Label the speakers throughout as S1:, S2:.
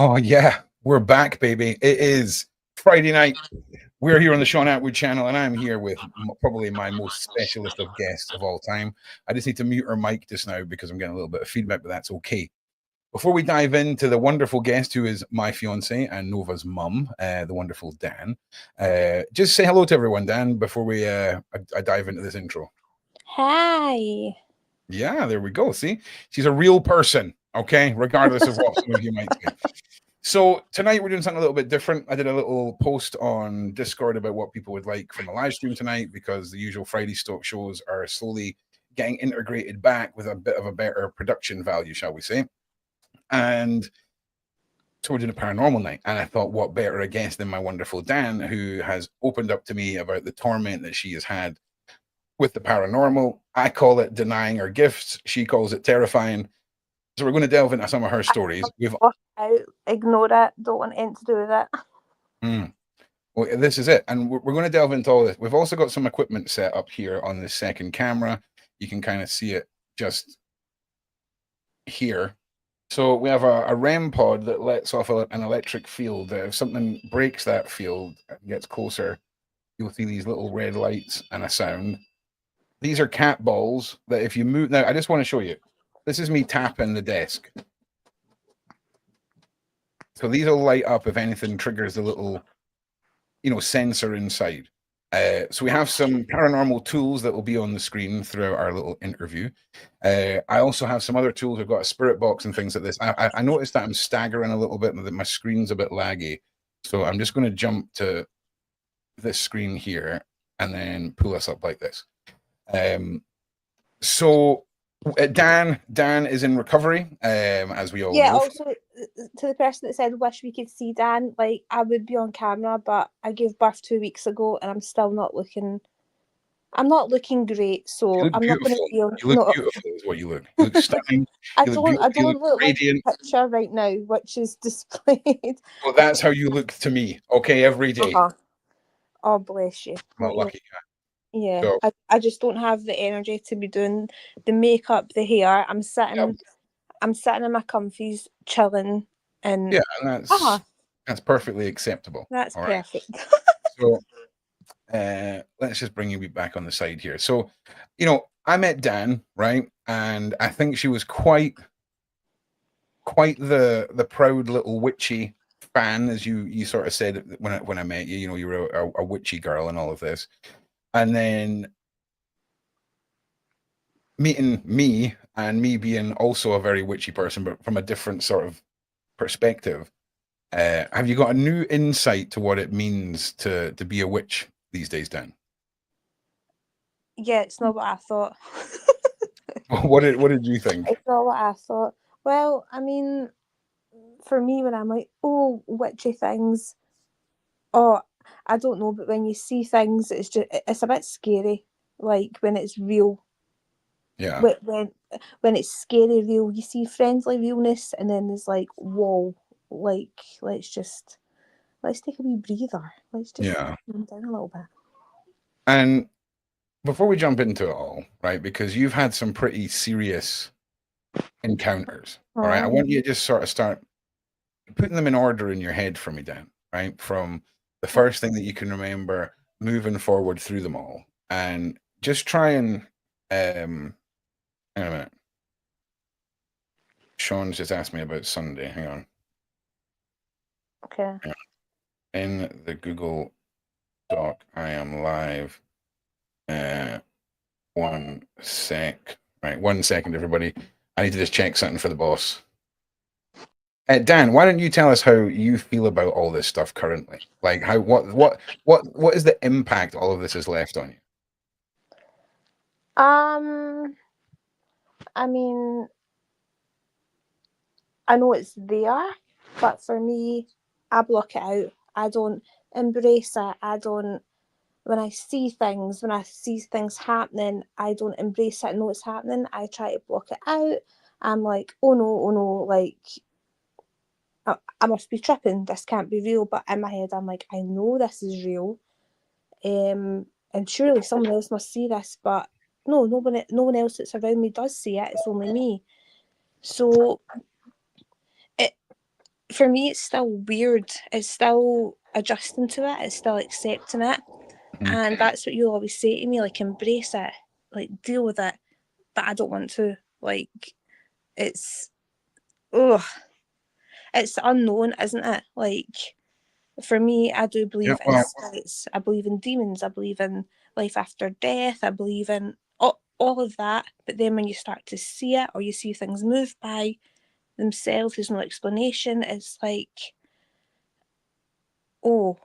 S1: Oh yeah, we're back, baby. It is Friday night. We're here on the Sean Atwood channel, and I'm here with probably my most specialist of guests of all time. I just need to mute her mic just now because I'm getting a little bit of feedback, but that's okay. Before we dive into the wonderful guest who is my fiance and Nova's mum, the wonderful Dan, just say hello to everyone, Dan, before we I dive into this intro.
S2: Hi.
S1: Yeah, there we go. See, she's a real person, okay, regardless of what some of you might say. So tonight we're doing something a little bit different. I did a little post on Discord about what people would like from the live stream tonight because the usual Friday stock shows are slowly getting integrated back with a bit of a better production value, shall we say. And so we're doing a paranormal night. And I thought, what better a guest than my wonderful Dan, who has opened up to me about the torment that she has had with the paranormal. I call it denying her gifts. She calls it terrifying. So we're going to delve into some of her stories.
S2: Ignore it. Don't want anything to do with it.
S1: Well, this is it. And we're going to delve into all this. We've also got some equipment set up here on this second camera. You can kind of see it just here. So we have a REM pod that lets off an electric field. If something breaks that field and gets closer, you'll see these little red lights and a sound. These are cat balls that if you move... Now, I just want to show you. This is me tapping the desk. So these will light up if anything triggers the little, sensor inside. So we have some paranormal tools that will be on the screen throughout our little interview. I also have some other tools. I've got a spirit box and things like this. I noticed that I'm staggering a little bit and that my screen's a bit laggy. So I'm just going to jump to this screen here and then pull us up like this. So Dan is in recovery, as we all know.
S2: Also, to the person that said, wish we could see Dan, like, I would be on camera, but I gave birth 2 weeks ago and I'm still not looking... I'm not looking great, so I'm not going to feel...
S1: You look beautiful is what you look. You look stunning.
S2: I don't look like the picture right now, which is displayed.
S1: Well, that's how you look to me, okay, every day.
S2: Oh, bless you.
S1: Not lucky.
S2: Yeah, so, I just don't have the energy to be doing the makeup, the hair. I'm sitting in my comfies, chilling, and
S1: yeah, and that's perfectly acceptable.
S2: That's perfect.
S1: So, let's just bring you back on the side here. So, I met Dan, right, and I think she was quite the proud little witchy fan, as you sort of said when I met you. You were a witchy girl and all of this. And then meeting me and me being also a very witchy person, but from a different sort of perspective, have you got a new insight to what it means to be a witch these days, Dan?
S2: Yeah, it's not what I thought.
S1: What did you think?
S2: It's not what I thought. Well, I mean, for me, when I'm like, oh, witchy things, I don't know, but when you see things, it's a bit scary. Like when it's real.
S1: Yeah.
S2: When it's scary real, you see friendly realness, and then there's like, whoa, like let's take a wee breather. Let's just calm down a little bit.
S1: And before we jump into it all, right, because you've had some pretty serious encounters, all right, I want you to just sort of start putting them in order in your head for me, Dan, right? From the first thing that you can remember moving forward through them all, and just try and hang on a minute. Sean's just asked me about Sunday. Hang on.
S2: Okay.
S1: In the Google Doc, I am live. 1 sec. Right, 1 second, everybody. I need to just check something for the boss. Dan, why don't you tell us how you feel about all this stuff currently? Like, what is the impact all of this has left on you?
S2: I mean, I know it's there, but for me, I block it out. I don't embrace it. When I see things happening, I don't embrace it and know it's happening. I try to block it out. I'm like, oh no, like, I must be tripping. This can't be real. But in my head, I'm like, I know this is real. And surely someone else must see this. But no one else that's around me does see it. It's only me. So for me, it's still weird. It's still adjusting to it. It's still accepting it.
S1: Mhm.
S2: And that's what you always say to me, like, embrace it, like, deal with it. But I don't want to. Like, it's, oh, it's the unknown, isn't it? Like, for me, I do
S1: Yeah,
S2: believe in
S1: well,
S2: spirits. I believe in demons. I believe in life after death. I believe in all of that. But then when you start to see it, or you see things move by themselves, there's no explanation. It's like, oh,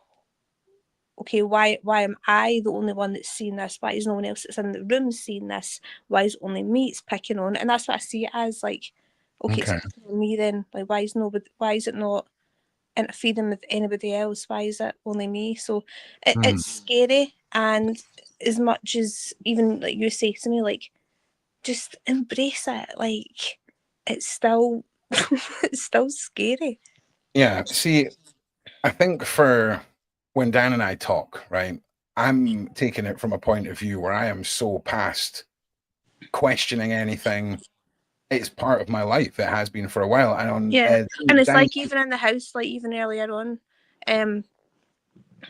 S2: okay, why am I the only one that's seen this? Why is no one else that's in the room seeing this? Why is only me it's picking on? And that's what I see it as, like, okay, it's
S1: okay.
S2: picking on me then. Like, why is it not interfering with anybody else? Why is it only me? So it's scary. And as much as, even like you say to me, like, just embrace it. Like, it's still it's still scary.
S1: Yeah. See, I think for when Dan and I talk, right, I'm taking it from a point of view where I am so past questioning anything. It's part of my life. It has been for a while. And on
S2: Yeah. And it's
S1: Dan,
S2: like, even in the house, like, even earlier on,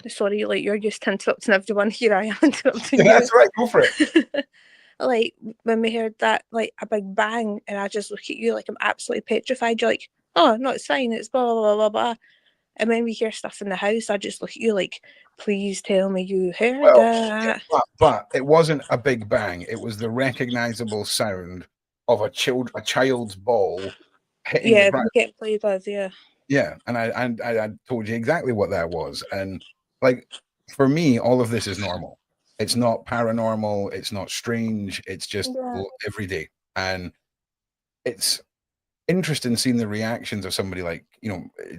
S2: sorry, like, you're used to interrupting everyone. Here I am interrupting you.
S1: that's right. Go for it.
S2: Like, when we heard that, like, a big bang, and I just look at you like I'm absolutely petrified. You're like, oh no, it's fine, it's blah blah blah blah blah. And when we hear stuff in the house, I just look at you like, please tell me you heard
S1: Well,
S2: that.
S1: but it wasn't a big bang. It was the recognizable sound of a child's ball hitting the
S2: Yeah,
S1: ground.
S2: get played with, yeah.
S1: Yeah, and I told you exactly what that was. And like for me, all of this is normal. It's not paranormal. It's not strange. It's just
S2: Yeah.
S1: every day. And it's interesting seeing the reactions of somebody like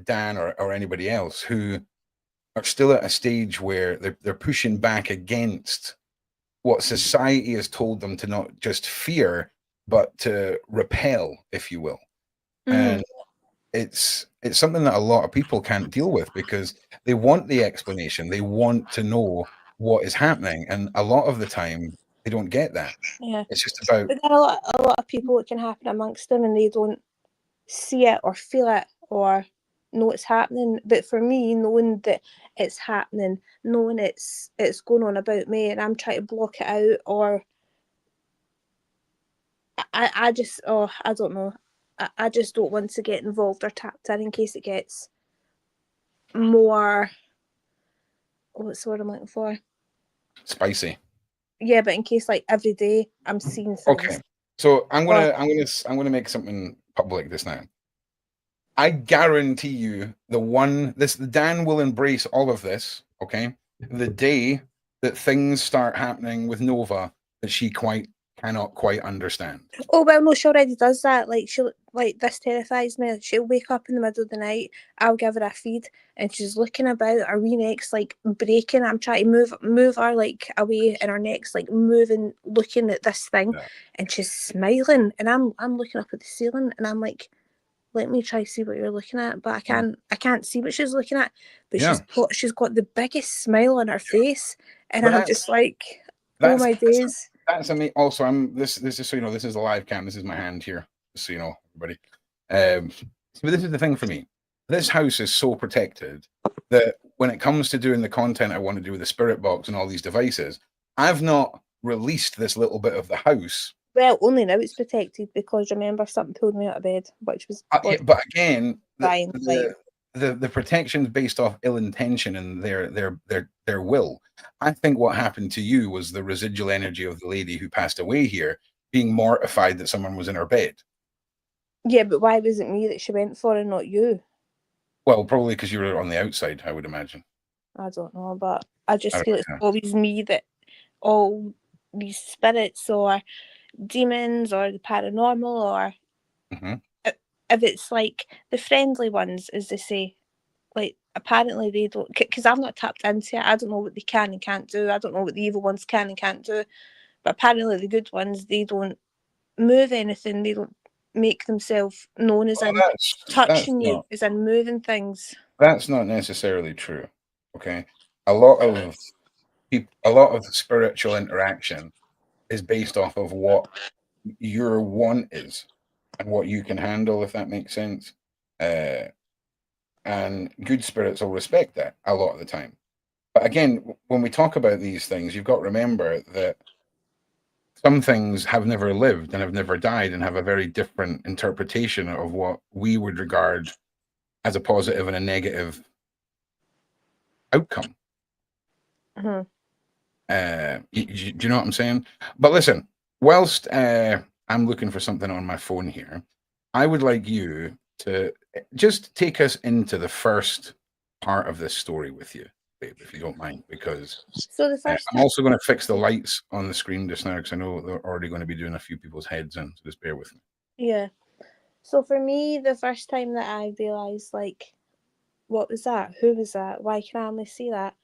S1: Dan or anybody else who are still at a stage where they're pushing back against what society has told them to not just fear, but to repel, if you will.
S2: Mm-hmm.
S1: And it's something that a lot of people can't deal with because they want the explanation. They want to know what is happening. And a lot of the time they don't get that.
S2: Yeah.
S1: It's just about
S2: But then a lot of people, it can happen amongst them, and they don't see it or feel it or know it's happening. But for me, knowing that it's happening, knowing it's going on about me, and I'm trying to block it out, or I just, oh, I don't know. I just don't want to get involved or tapped in case it gets more, what's the word I'm looking for?
S1: spicy.
S2: Yeah, but in case, like, every day I'm seeing
S1: Okay.
S2: things.
S1: So I'm
S2: Or,
S1: gonna I'm gonna I'm gonna make something public this now. I guarantee you the Dan will embrace all of this, okay? The day that things start happening with Nova that she cannot quite understand.
S2: oh well, no, she already does that. Like, she, like, this terrifies me. She'll wake up in the middle of the night. I'll give her a feed, and she's looking about. Her wee neck's like breaking. I'm trying to move her, like, away, and her neck's like moving, looking at this thing,
S1: Yeah.
S2: and she's smiling. And I'm looking up at the ceiling, and I'm like, let me try see what you're looking at, but I can't see what she's looking at. But
S1: Yeah.
S2: she's got the biggest smile on her face, and
S1: But
S2: I'm just like, oh
S1: that's
S2: my days.
S1: that's amazing. Also, this is so you know, this is a live cam. This is my hand here, just so you know, everybody. But this is the thing for me. This house is so protected that when it comes to doing the content I want to do with the spirit box and all these devices, I've not released this little bit of the house.
S2: Well, only now it's protected because, remember, something pulled me out of bed, which was
S1: Yeah, but again,
S2: fine. Like,
S1: the protection's based off ill intention and their will. I think what happened to you was the residual energy of the lady who passed away here being mortified that someone was in her bed.
S2: yeah, but why was it me that she went for and not you?
S1: Well, probably because you were on the outside, I would imagine.
S2: I don't know, but I
S1: I
S2: just
S1: don't
S2: feel it's
S1: know.
S2: always me that all these spirits or demons or the paranormal, or
S1: Mhm.
S2: if it's like the friendly ones, as they say, like, apparently they don't, because I've not tapped into it. I don't know what they can and can't do. I don't know what the evil ones can and can't do. But apparently the good ones, they don't move anything. They don't make themselves known, as
S1: Well,
S2: in
S1: that's
S2: touching you,
S1: not
S2: as in moving things.
S1: that's not necessarily true. Okay, a lot of a lot of spiritual interaction is based off of what your want is and what you can handle, if that makes sense. Uh, and good spirits will respect that a lot of the time. But again, when we talk about these things, you've got to remember that some things have never lived and have never died and have a very different interpretation of what we would regard as a positive and a negative outcome.
S2: Mm-hmm.
S1: Do you know what I'm saying? But listen, whilst I'm looking for something on my phone here, I would like you to just take us into the first part of this story with you, babe, if you don't mind, because
S2: So the first
S1: I'm also going to fix the lights on the screen just now because I know they're already going to be doing a few people's heads in, so just bear with me.
S2: Yeah. So for me, the first time that I realised, like, what was that? Who was that? Why can I only see that?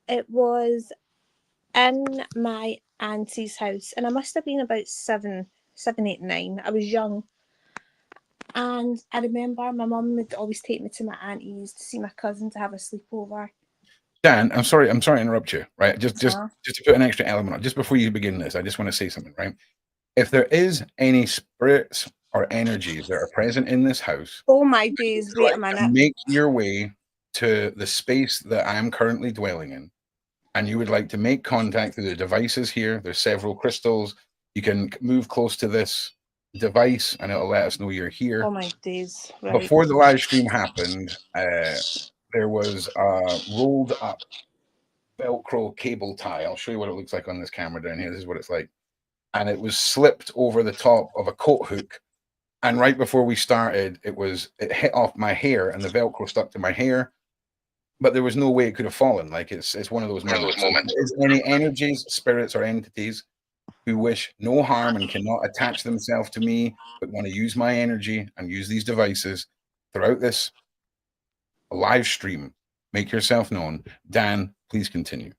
S2: It was in my auntie's house, and I must have been about 7, 8, 9. I was young. And I remember my mum would always take me to my auntie's to see my cousin to have a sleepover.
S1: Dan, I'm sorry to interrupt you, right? Just
S2: Uh-huh.
S1: to put an extra element on, just before you begin this, I just want to say something, right? If there is any spirits or energies that are present in this house,
S2: Oh my days, wait a minute.
S1: make your way to the space that I am currently dwelling in, and you would like to make contact through the devices here. There's several crystals. You can move close to this device and it'll let us know you're here.
S2: Oh my days, right.
S1: Before the live stream happened, there was a rolled up Velcro cable tie. I'll show you what it looks like on this camera down here. This is what it's like. And it was slipped over the top of a coat hook. And right before we started, it hit off my hair and the Velcro stuck to my hair. But there was no way it could have fallen. Like it's one of those moments. If there's any energies, spirits, or entities who wish no harm and cannot attach themselves to me, but want to use my energy and use these devices throughout this live stream, make yourself known. Dan, please continue.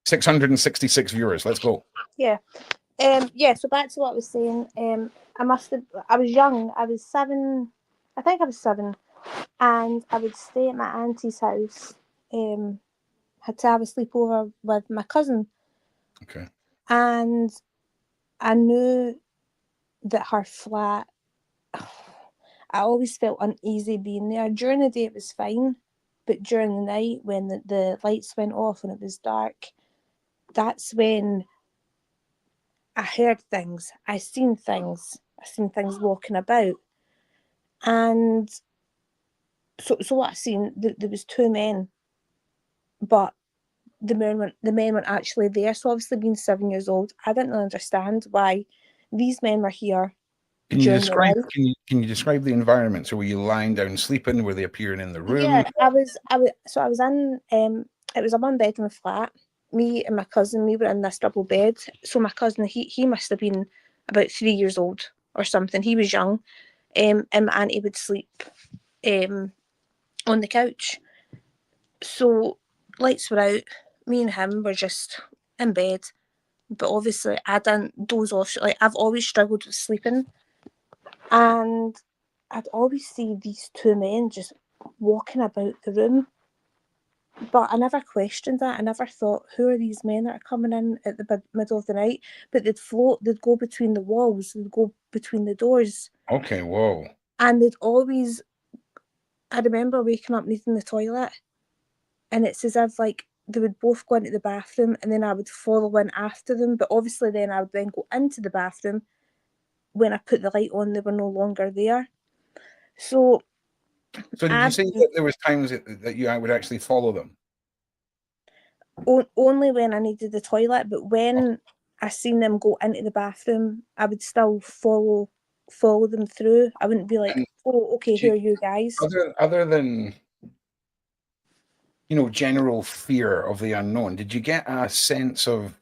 S1: 666 viewers. Let's go.
S2: Yeah. Yeah, so back to what I was saying. I was young. I was 7, I think I was 7. And I would stay at my auntie's house. Had to have a sleepover with my cousin.
S1: Okay.
S2: And I knew that her flat, I always felt uneasy being there. During the day it was fine, but during the night when the lights went off and it was dark, that's when I heard things. I seen things walking about. And so what I seen, there was 2 men, but the men weren't actually there. So obviously being 7 years old, I didn't really understand why these men were here.
S1: Can you describe the environment? So were you lying down sleeping? Were they appearing in the room?
S2: Yeah, I was in it was a 1-bedroom flat. Me and my cousin, we were in this double bed. So my cousin, he must have been about 3 years old or something. He was young. And my auntie would sleep on the couch. So lights were out. Me and him were just in bed. But obviously I didn't doze off. Like, I've always struggled with sleeping. And I'd always see these 2 men just walking about the room. But I never questioned that. I never thought, who are these men that are coming in at the middle of the night? But they'd go between the walls, they'd go between the doors.
S1: Okay, whoa.
S2: And I remember waking up needing the toilet. And it's as if, like, they would both go into the bathroom and then I would follow in after them. But obviously then I would then go into the bathroom. When I put the light on, they were no longer there. So
S1: did you say that there was times that you would actually follow them?
S2: Only when I needed the toilet, but when I seen them go into the bathroom, I would still follow them through. I wouldn't be like, oh, okay, here are you guys.
S1: Other than, general fear of the unknown, did you get a sense of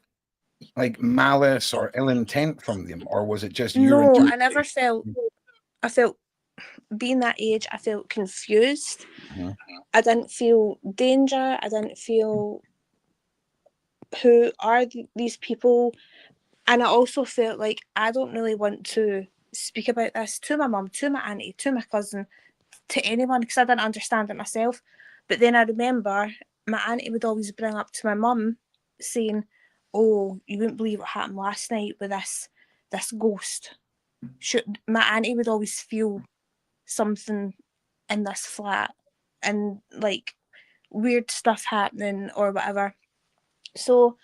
S1: like malice or ill intent from them, or was it just
S2: No, I never felt. I felt, being that age, I felt confused.
S1: Mm-hmm.
S2: I didn't feel danger. I didn't feel, who are these people? And I also felt like I don't really want to speak about this to my mum, to my auntie, to my cousin, to anyone, because I didn't understand it myself. But then I remember my auntie would always bring up to my mum saying, oh, you wouldn't believe what happened last night with this ghost. My auntie would always feel something in this flat. and like weird stuff happening or whatever. So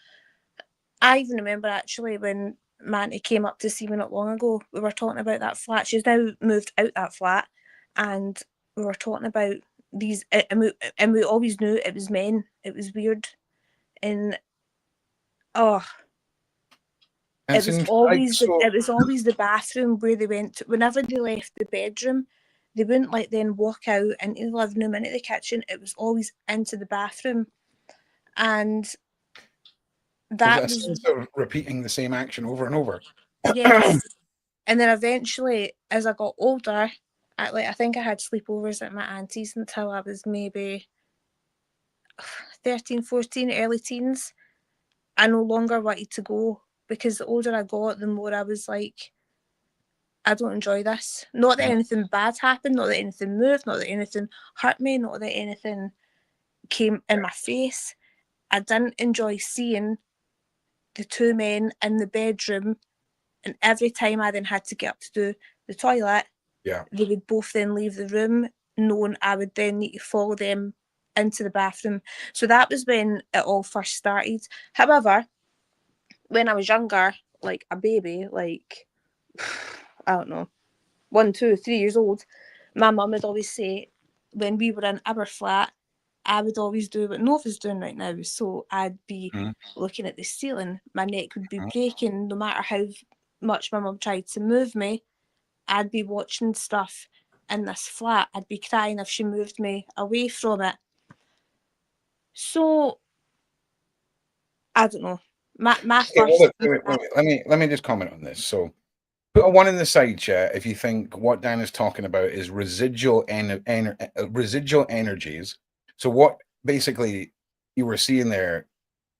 S2: I even remember actually when Manty came up to see me not long ago, we were talking about that flat. She's now moved out that flat, and we were talking about these, and we always knew it was men. It was weird, and
S1: That's
S2: it was
S1: so
S2: always the bathroom where they went to. Whenever they left the bedroom, they wouldn't like then walk out into the living room, into the kitchen. It was always into the bathroom, and
S1: there's
S2: that
S1: a
S2: was
S1: sense of repeating the same action over and over.
S2: yes. And then eventually, as I got older, I think I had sleepovers at my auntie's until I was maybe 13, 14, early teens. I no longer wanted to go because the older I got, the more I was like, I don't enjoy this. Not that
S1: Yeah.
S2: anything bad happened, not that anything moved, not that anything hurt me, not that anything came in my face. I didn't enjoy seeing the two men in the bedroom, and every time I then had to get up to do the toilet,
S1: Yeah.
S2: they would both then leave the room, knowing I would then need to follow them into the bathroom. So that was when it all first started. However, when I was younger, like a baby, like I don't know, 1, 2, 3 years old, my mum would always say when we were in our flat, I would always do what Nova's doing right now. So I'd be looking at the ceiling, my neck would be breaking no matter how much my mum tried to move me. I'd be watching stuff in this flat. I'd be crying if she moved me away from it. So I don't know. My
S1: Okay, well,
S2: first
S1: look, wait, let me just comment on this. So put a one in the side chat if you think what Dan is talking about is residual energies. So what basically you were seeing there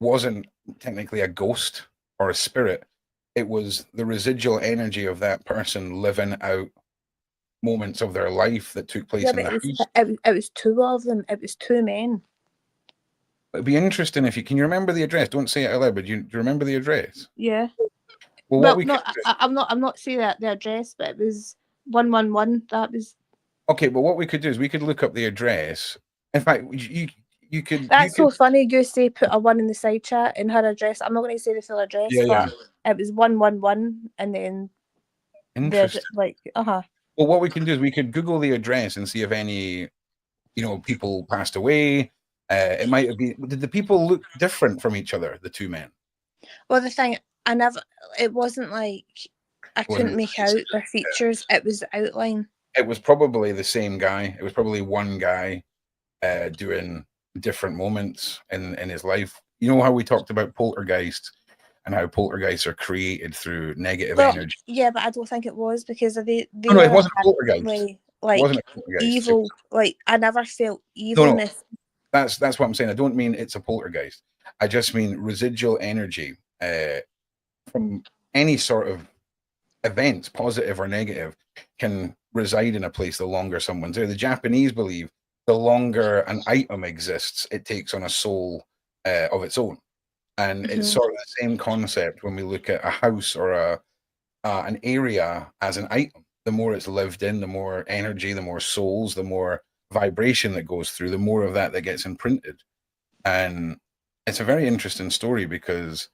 S1: wasn't technically a ghost or a spirit. It was the residual energy of that person living out moments of their life that took place
S2: yeah,
S1: in
S2: but
S1: the house.
S2: it was two of them. It was two men.
S1: It'd be interesting if you can you remember the address. Don't say it out loud, but do you remember the address?
S2: Yeah.
S1: Well, what
S2: Well,
S1: we
S2: no,
S1: could do,
S2: I'm not saying that the address, but it was 111. That was.
S1: okay, but what we could do is we could look up the address. In fact, you
S2: That's
S1: could
S2: so funny. You say put a one in the side chat in her address. I'm not going to say the full address,
S1: yeah.
S2: but it was 111, and then the
S1: Interesting.
S2: like
S1: Well, what we can do is we could Google the address and see if any people passed away. It might have been. Did the people look different from each other? The two men.
S2: Well, the thing I never. It wasn't like I
S1: Wasn't
S2: couldn't
S1: it?
S2: make out their features. It was the outline.
S1: It was probably the same guy. It was probably one guy doing different moments in his life. You know how we talked about poltergeist and how poltergeists are created through negative
S2: Well,
S1: energy.
S2: yeah, but I don't think it was because they
S1: No, it
S2: were
S1: wasn't a poltergeist.
S2: apparently
S1: It
S2: like
S1: wasn't a poltergeist.
S2: evil. Like I never felt
S1: No.
S2: evilness.
S1: That's what I'm saying. I don't mean it's a poltergeist. I just mean residual energy from any sort of events, positive or negative, can reside in a place the longer someone's there. The Japanese believe the longer an item exists, it takes on a soul of its own. And it's sort of the same concept when we look at a house or an area as an item. The more it's lived in, the more energy, the more souls, the more vibration that goes through, the more of that gets imprinted. And it's a very interesting story because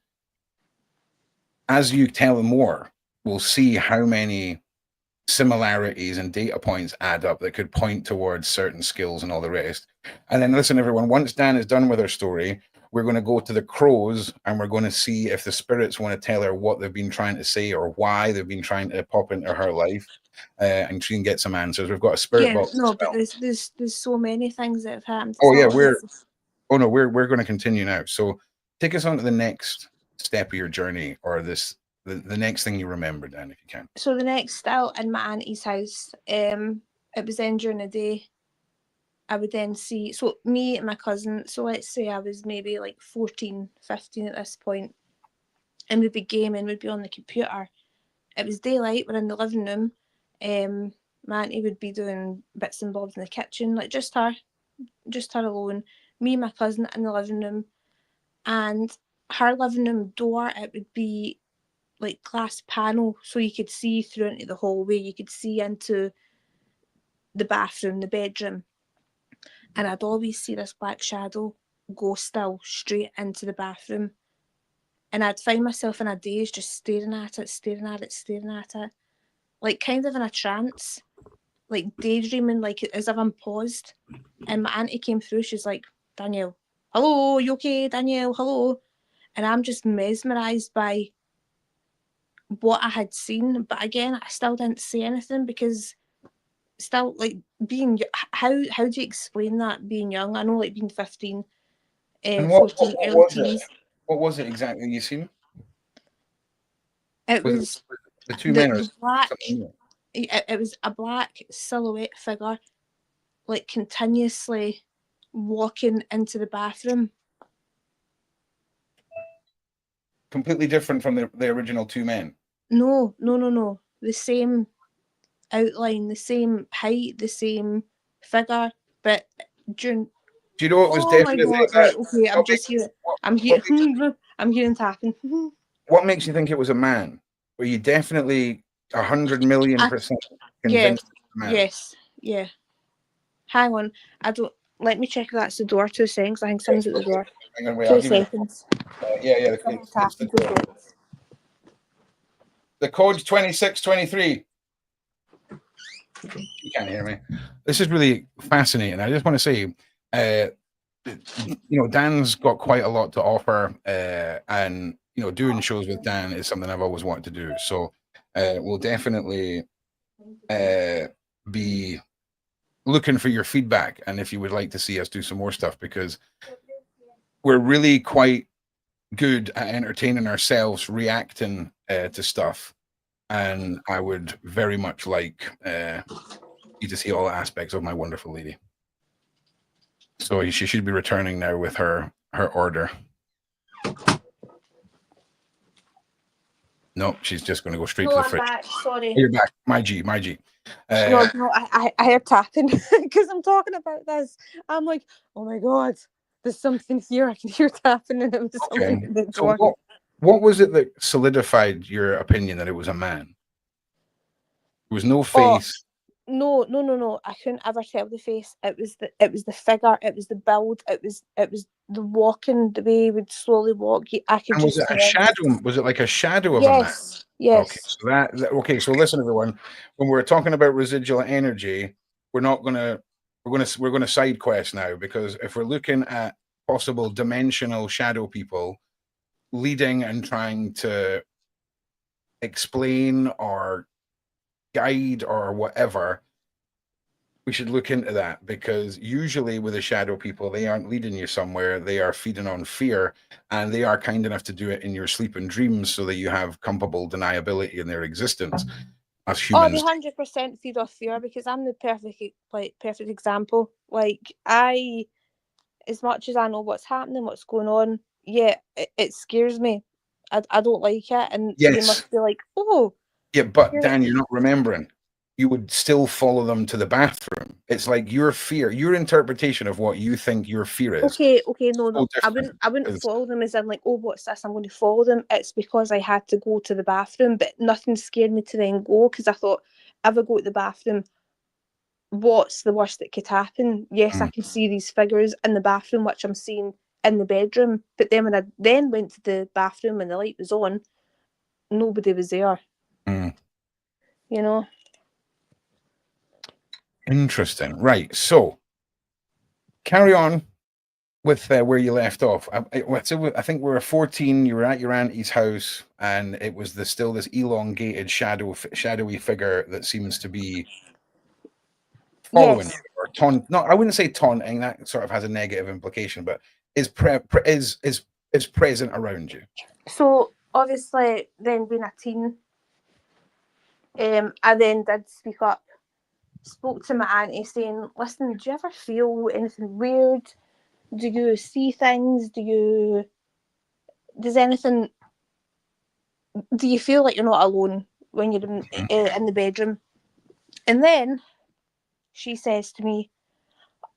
S1: as you tell more, we'll see how many similarities and data points add up that could point towards certain skills and all the rest. And then listen, everyone, once Dan is done with her story, we're going to go to the crows and we're going to see if the spirits want to tell her what they've been trying to say or why they've been trying to pop into her life, and she can get some answers. We've got a spirit
S2: Yeah,
S1: box
S2: no,
S1: as
S2: but
S1: well.
S2: there's so many things that have happened. It's
S1: Oh yeah,
S2: not like
S1: we're going to continue now. So take us on to the next step of your journey, or the next thing you remember, Dan, if you can.
S2: so the next still in my auntie's house, it was then during the day. I would then see, so me and my cousin, so let's say I was maybe like 14, 15 at this point, and we'd be gaming, we'd be on the computer. It was daylight, we're in the living room. My auntie would be doing bits and bobs in the kitchen, like just her alone. Me and my cousin in the living room, and her living room door, it would be like glass panel, so you could see through into the hallway, you could see into the bathroom, the bedroom. and I'd always see this black shadow go still straight into the bathroom, and I'd find myself in a daze just staring at it, like kind of in a trance, like daydreaming, like as if I'm paused. And my auntie came through, she's like, Danielle, hello, you okay, Danielle, hello? And I'm just mesmerised by what I had seen, but again, I still didn't say anything because still, like, being, how do you explain that, being young? I know, like, being 15,
S1: And
S2: 14,
S1: what
S2: early
S1: was it?
S2: teens.
S1: What was it exactly you seen?
S2: It
S1: Was it
S2: was
S1: the two men or
S2: the black,
S1: something else?
S2: it was a black silhouette figure, like, continuously walking into the bathroom.
S1: Completely different from the original two men?
S2: No. The same outline, the same height, the same figure, but during.
S1: Do you know it was
S2: Oh my
S1: definitely
S2: god! Right, okay, I'm
S1: what
S2: just
S1: makes,
S2: here.
S1: what,
S2: I'm
S1: what
S2: here.
S1: makes,
S2: I'm hearing tapping.
S1: what makes you think it was a man? Were you definitely 100,000,000%
S2: Yeah.
S1: convinced it was a man?
S2: Yes. Yeah. Hang on. I don't. Let me check if that's the door. 2 seconds. I think someone's at the door.
S1: Hang on, wait, I'll
S2: 2
S1: give you
S2: seconds.
S1: yeah,
S2: Someone
S1: it's the
S2: tapping. 2
S1: code.
S2: seconds.
S1: The code's 2623. You can't hear me. This is really fascinating. I just want to say, Dan's got quite a lot to offer, and doing shows with Dan is something I've always wanted to do. So we'll definitely be looking for your feedback, and if you would like to see us do some more stuff, because we're really quite good at entertaining ourselves, reacting to stuff, and I would very much like you to see all aspects of my wonderful lady. So she should be returning now with her order. Nope, she's just going to go straight to the fridge.
S2: Back. Sorry.
S1: You're back, my G.
S2: No, I heard tapping because I'm talking about this. I'm like, oh my god, there's something here. I can hear tapping, and it was something at the door.
S1: So what was it that solidified your opinion that it was a man? There was no face.
S2: No. I couldn't ever tell the face. It was the figure. It was the build. It was the walking, the way he would slowly walk. I could
S1: And was
S2: just
S1: it a
S2: tell.
S1: shadow? Was it like a shadow of a man?
S2: Yes.
S1: Okay, so listen, everyone. When we're talking about residual energy, we're gonna side quest now, because if we're looking at possible dimensional shadow people leading and trying to explain or guide or whatever, we should look into that, because usually with the shadow people, they aren't leading you somewhere. They are feeding on fear, and they are kind enough to do it in your sleep and dreams so that you have comfortable deniability in their existence as humans.
S2: Oh, they 100% feed off fear, because I'm the perfect example. Like, I, as much as I know what's happening, what's going on, yeah, it scares me. I don't like it, and they
S1: Yes.
S2: must be like, oh.
S1: Yeah, but Dan, you're not remembering. You would still follow them to the bathroom. It's like your fear, your interpretation of what you think your fear is.
S2: Okay, no.
S1: So
S2: I wouldn't follow them as in like, oh, what's this? I'm going to follow them. It's because I had to go to the bathroom, but nothing scared me to then go, because I thought, if I go to the bathroom, what's the worst that could happen? Yes, I can see these figures in the bathroom, which I'm seeing in the bedroom. But then when I then went to the bathroom and the light was on, nobody was there. You know?
S1: Interesting. Right. So carry on with where you left off. I think we were 14. You were at your auntie's house, and it was still this elongated shadowy figure that seems to be following you, or no, I wouldn't say taunting. That sort of has a negative implication, but is present around you.
S2: So obviously, then being a teen, I then did speak up. Spoke to my auntie saying, listen, do you ever feel anything weird? Do you see things? Do you feel like you're not alone when you're in the bedroom? And then she says to me,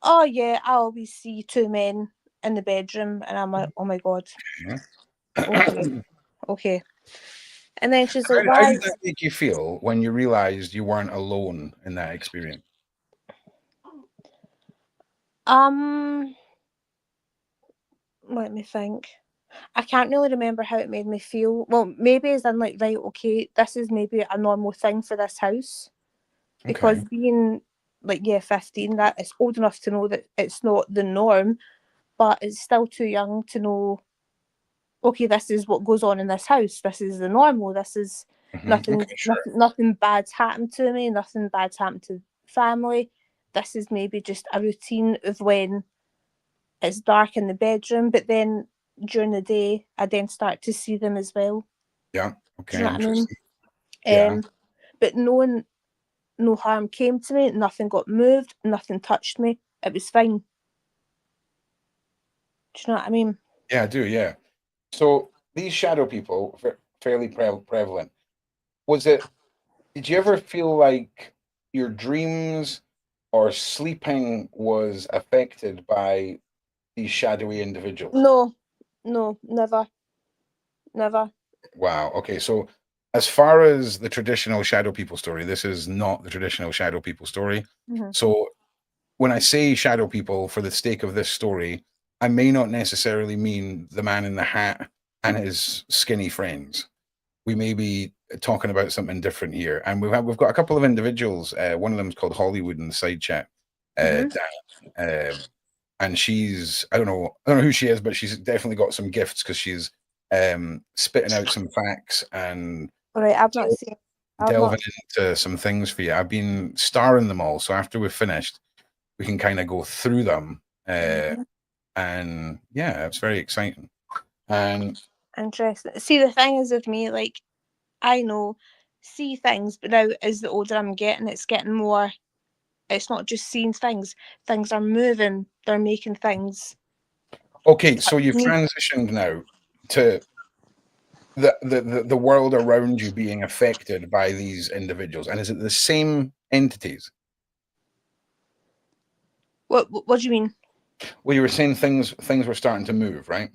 S2: oh yeah, I always see 2 men in the bedroom. And I'm like, oh my god. Okay. And then she's like,
S1: How
S2: why?
S1: did that make you feel when you realized you weren't alone in that experience?
S2: Let me think. I can't really remember how it made me feel. Well, maybe as in like, right, okay, this is maybe a normal thing for this house.
S1: Okay.
S2: Because being like, yeah, 15, that it's old enough to know that it's not the norm, but it's still too young to know, okay, this is what goes on in this house. This is the normal. This is
S1: Okay, sure.
S2: nothing bad's happened to me. Nothing bad's happened to family. This is maybe just a routine of when it's dark in the bedroom, but then during the day, I then start to see them as well.
S1: Yeah.
S2: Do you
S1: Okay,
S2: know what I mean?
S1: interesting. Yeah.
S2: But knowing no harm came to me, nothing got moved, nothing touched me. It was fine. Do you know what I mean?
S1: Yeah, I do, yeah. So these shadow people, fairly prevalent. Was it, did you ever feel like your dreams or sleeping was affected by these shadowy individuals?
S2: No, no, never, never.
S1: Wow. Okay. So, as far as the traditional shadow people story, this is not the traditional shadow people story.
S2: Mm-hmm.
S1: So, when I say shadow people for the sake of this story, I may not necessarily mean the man in the hat and his skinny friends. We may be talking about something different here, and we've got a couple of individuals. One of them is called Hollywood in the side chat,
S2: Mm-hmm.
S1: Dan, and she's I don't know who she is, but she's definitely got some gifts because she's spitting out some facts and
S2: All right, I've not seen. I've
S1: delving
S2: not.
S1: into some things for you. I've been starring them all, so after we've finished, we can kind of go through them,
S2: Mm-hmm.
S1: and yeah, it's very exciting. And
S2: Interesting. See, the thing is with me, like, I know, see things, but now as the older I'm getting, it's getting more. It's not just seeing things. Things are moving. They're making things
S1: okay, so
S2: touch
S1: you've
S2: me.
S1: transitioned now to the world around you being affected by these individuals, and is it the same entities?
S2: What do you mean?
S1: Well, you were saying things were starting to move, right?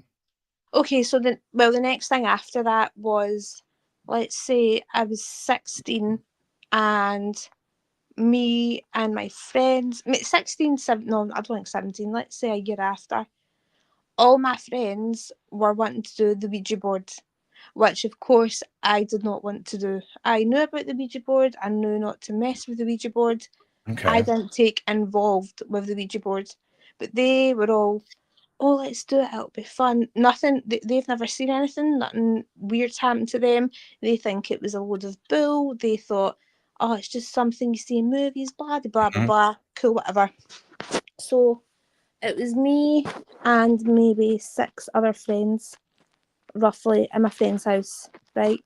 S2: Okay, so the next thing after that was, let's say I was 16, and me and my friends, 16, 7, no, I don't think 17, let's say a year after, all my friends were wanting to do the Ouija board, which of course I did not want to do. I knew about the Ouija board, I knew not to mess with the Ouija board. I
S1: Okay.
S2: didn't take involved with the Ouija board, but they were all, oh, let's do it, it'll be fun. Nothing, they've never seen anything, nothing weird's happened to them. They think it was a load of bull. They thought, oh, it's just something you see in movies, blah, blah, blah,
S1: Mhm.
S2: blah, cool, whatever. So it was me and maybe 6 other friends, roughly, in my friend's house, right?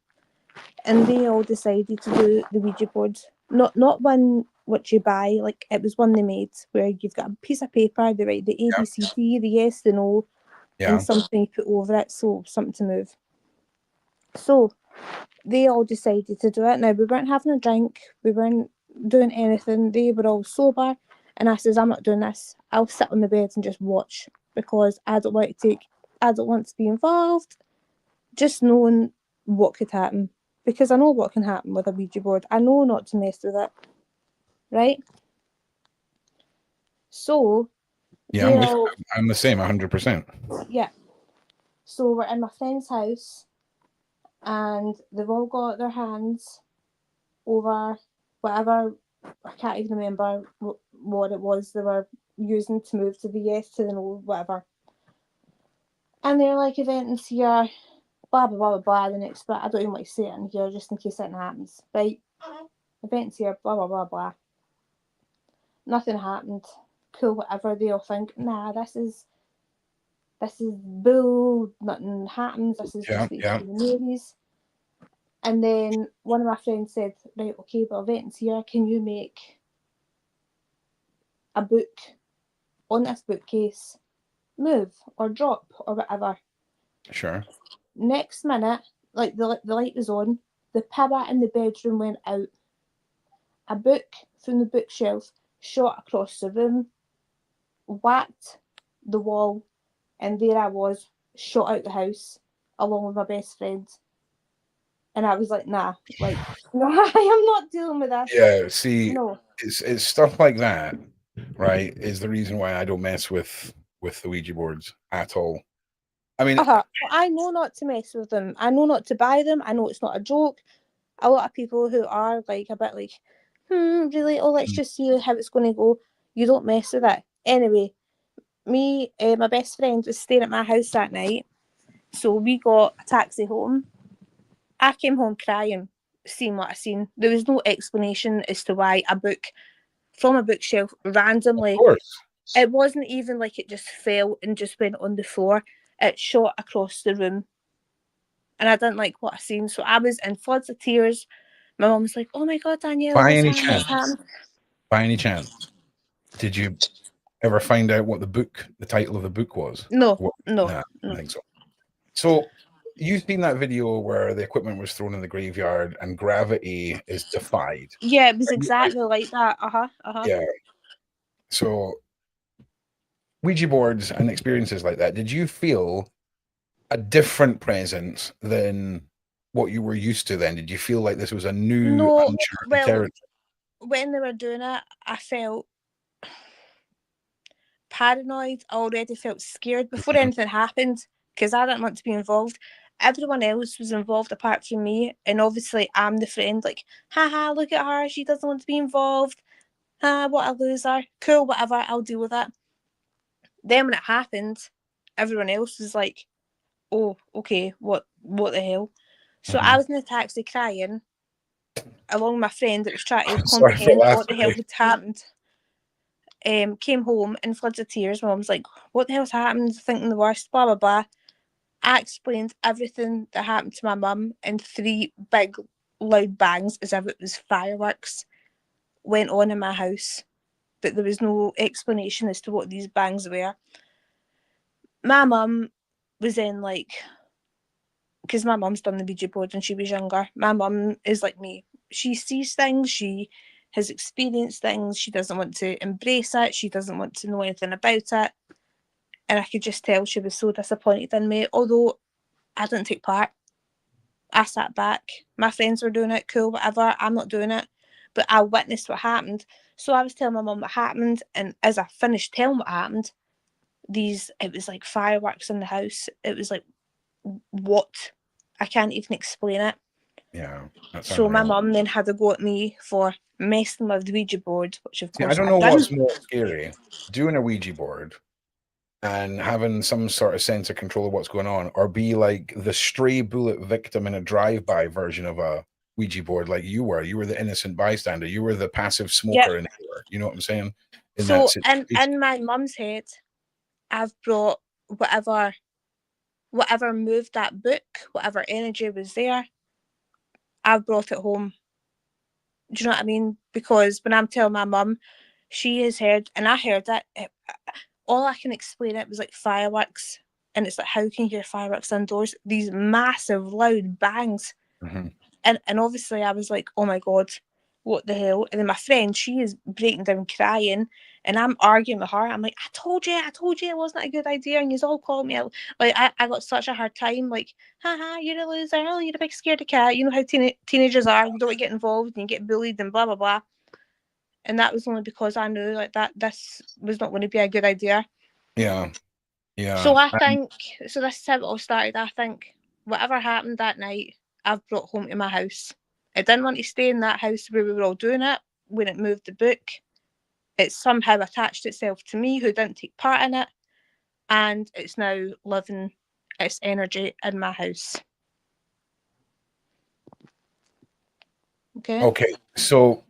S2: And they all decided to do the Ouija board. Not one which you buy, like it was one they made where you've got a piece of paper, they write the A,
S1: Yeah.
S2: B, C, D, the yes, the no, and
S1: Yeah.
S2: something you put over it, so something to move. So they all decided to do it. Now we weren't having a drink, we weren't doing anything. They were all sober, and I says, I'm not doing this. I'll sit on the bed and just watch because I don't want to be involved. Just knowing what could happen, because I know what can happen with a Ouija board. I know not to mess with it, right? So
S1: Yeah, I'm
S2: they're
S1: with you.
S2: all,
S1: I'm the same, 100%.
S2: yeah. So we're in my friend's house, and they've all got their hands over whatever, I can't even remember what it was they were using to move to the yes, to the no, whatever. And they're like, events here, blah blah blah blah. The next bit, I don't even want to say it in here just in case something happens. Right? Events here, blah blah blah blah. Nothing happened. Cool, whatever. They all think, nah, this is bull. Nothing happens. This is
S1: Yeah,
S2: just what you
S1: yeah,
S2: see in the movies. And then one of my friends said, right, okay, but events here. Can you make a book on this bookcase move or drop or whatever?
S1: sure.
S2: Next minute, like the light was on, the power in the bedroom went out. A book from the bookshelf shot across the room, whacked the wall, and there I was, shot out the house along with my best friend. And I was like, nah, like, no, I am not dealing with this.
S1: Yeah, see,
S2: No.
S1: it's stuff like that. right, is the reason why I don't mess with the Ouija boards at all. I mean,
S2: Well, I know not to mess with them. I know not to buy them. I know it's not a joke. A lot of people who are like a bit like, really? Oh, let's just see how it's going to go. You don't mess with it. Anyway, my best friend was staying at my house that night, so we got a taxi home. I came home crying, seeing what I seen. There was no explanation as to why a book from a bookshelf
S1: of
S2: randomly.
S1: course.
S2: It wasn't even like it just fell and just went on the floor. It shot across the room. And I didn't like what I seen. So I was in floods of tears. My mum was like, "Oh my God, Daniela,
S1: By
S2: what's
S1: any
S2: happened? What's
S1: chance,
S2: happened?"
S1: did you ever find out what the title of the book was?
S2: No,
S1: What,
S2: no,
S1: nah, I
S2: no.
S1: think so. So you've seen that video where the equipment was thrown in the graveyard and gravity is defied.
S2: Yeah, it was
S1: Right?
S2: exactly like that.
S1: Yeah. So Ouija boards and experiences like that, did you feel a different presence than what you were used to then? Did you feel like this was a new,
S2: No,
S1: uncharted
S2: well,
S1: territory?
S2: when they were doing it, I felt paranoid. I already felt scared before
S1: Mhm.
S2: anything happened because I didn't want to be involved. Everyone else was involved apart from me, and obviously I'm the friend. Like, haha, look at her. She doesn't want to be involved. Ah, what a loser. Cool, whatever. I'll deal with it. Then when it happened, everyone else was like, "Oh, okay. What the hell?" So I
S1: Mhm.
S2: was in the taxi crying along with my friend that was trying to
S1: Sorry for
S2: comprehend what the hell
S1: laughing.
S2: had happened. Came home in floods of tears. My mum's like, "What the hell's happened?" Thinking the worst, blah, blah, blah. I explained everything that happened to my mum in 3 big, loud bangs as if it was fireworks went on in my house. But there was no explanation as to what these bangs were. My mum was in like, because my mum's done the Ouija board when she was younger. My mum is like me. She sees things, she has experienced things, she doesn't want to embrace it, she doesn't want to know anything about it. And I could just tell she was so disappointed in me, although I didn't take part. I sat back. My friends were doing it, cool, whatever. I'm not doing it. But I witnessed what happened. So I was telling my mum what happened, and as I finished telling what happened, it was like fireworks in the house. It was like, what? I can't even explain it.
S1: Yeah, that's
S2: So my
S1: unreal.
S2: mum then had a go at me for messing with the Ouija board, which of
S1: See, I
S2: course
S1: don't
S2: I
S1: know
S2: done.
S1: what's more scary, doing a Ouija board and having some sort of sense of control of what's going on, or be like the stray bullet victim in a drive-by version of a Ouija board, like you were. You were the innocent bystander. You were the passive
S2: Yep.
S1: smoker in here. You know what I'm saying? In that
S2: So
S1: situation.
S2: in my mum's head, I've brought whatever moved that book, whatever energy was there, I've brought it home. Do you know what I mean? Because when I'm telling my mum, she has heard, and I heard it, all I can explain it was like fireworks. And it's like, how can you hear fireworks indoors? These massive, loud bangs.
S1: Mhm.
S2: And obviously I was like, oh my God, what the hell? And then my friend, she is breaking down crying, and I'm arguing with her. I'm like, I told you it wasn't a good idea, and you all called me out. Like, I got such a hard time, like, haha, you're a loser, oh, you're a big scaredy cat. You know how teenagers are, you don't get involved and you get bullied and blah, blah, blah. And that was only because I knew like that this was not going to be a good idea.
S1: Yeah, yeah.
S2: So I think, so this is how it all started. I think whatever happened that night, I've brought home to my house. I didn't want to stay in that house where we were all doing it when it moved the book. It somehow attached itself to me, who didn't take part in it, and it's now living its energy in my house. Okay.
S1: Okay, so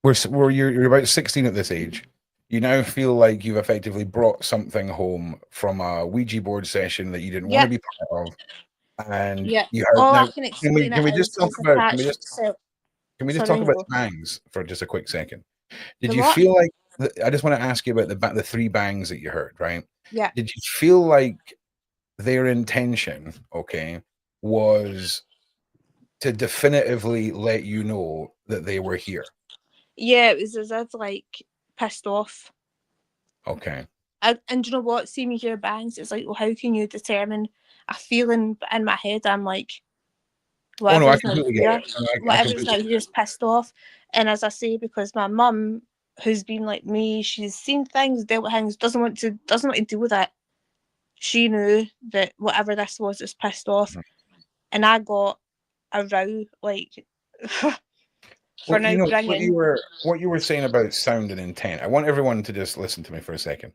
S1: you're about 16 at this age. You now feel like you've effectively brought something home from a Ouija board session that you didn't want to
S2: Yep.
S1: be part of, and
S2: Yep.
S1: you heard.
S2: All I
S1: Now,
S2: can
S1: can we
S2: explain
S1: can we
S2: it
S1: just
S2: is
S1: talk
S2: it's
S1: about
S2: attached itself.
S1: can we just
S2: Sorry,
S1: talk
S2: you
S1: about
S2: go.
S1: the bangs for just a quick second? Did
S2: The
S1: you
S2: what?
S1: feel like I just want to ask you about the 3 bangs that you heard, right?
S2: Yeah.
S1: Did you feel like their intention, okay, was to definitively let you know that they were here?
S2: Yeah, it was as if like pissed off.
S1: Okay.
S2: And do you know what? See me hear bangs. It's like, well, how can you determine a feeling? But in my head, I'm like,
S1: Oh no, I
S2: whatever's not
S1: completely get
S2: here,
S1: it. No, I
S2: whatever's
S1: completely
S2: not here is pissed off. And as I say, because my mum who's been like me. She's seen things, dealt with things, doesn't want to deal with it. She knew that whatever this was pissed off, and I got a row like for
S1: Well,
S2: now bringing.
S1: what you were saying about sound and intent. I want everyone to just listen to me for a second.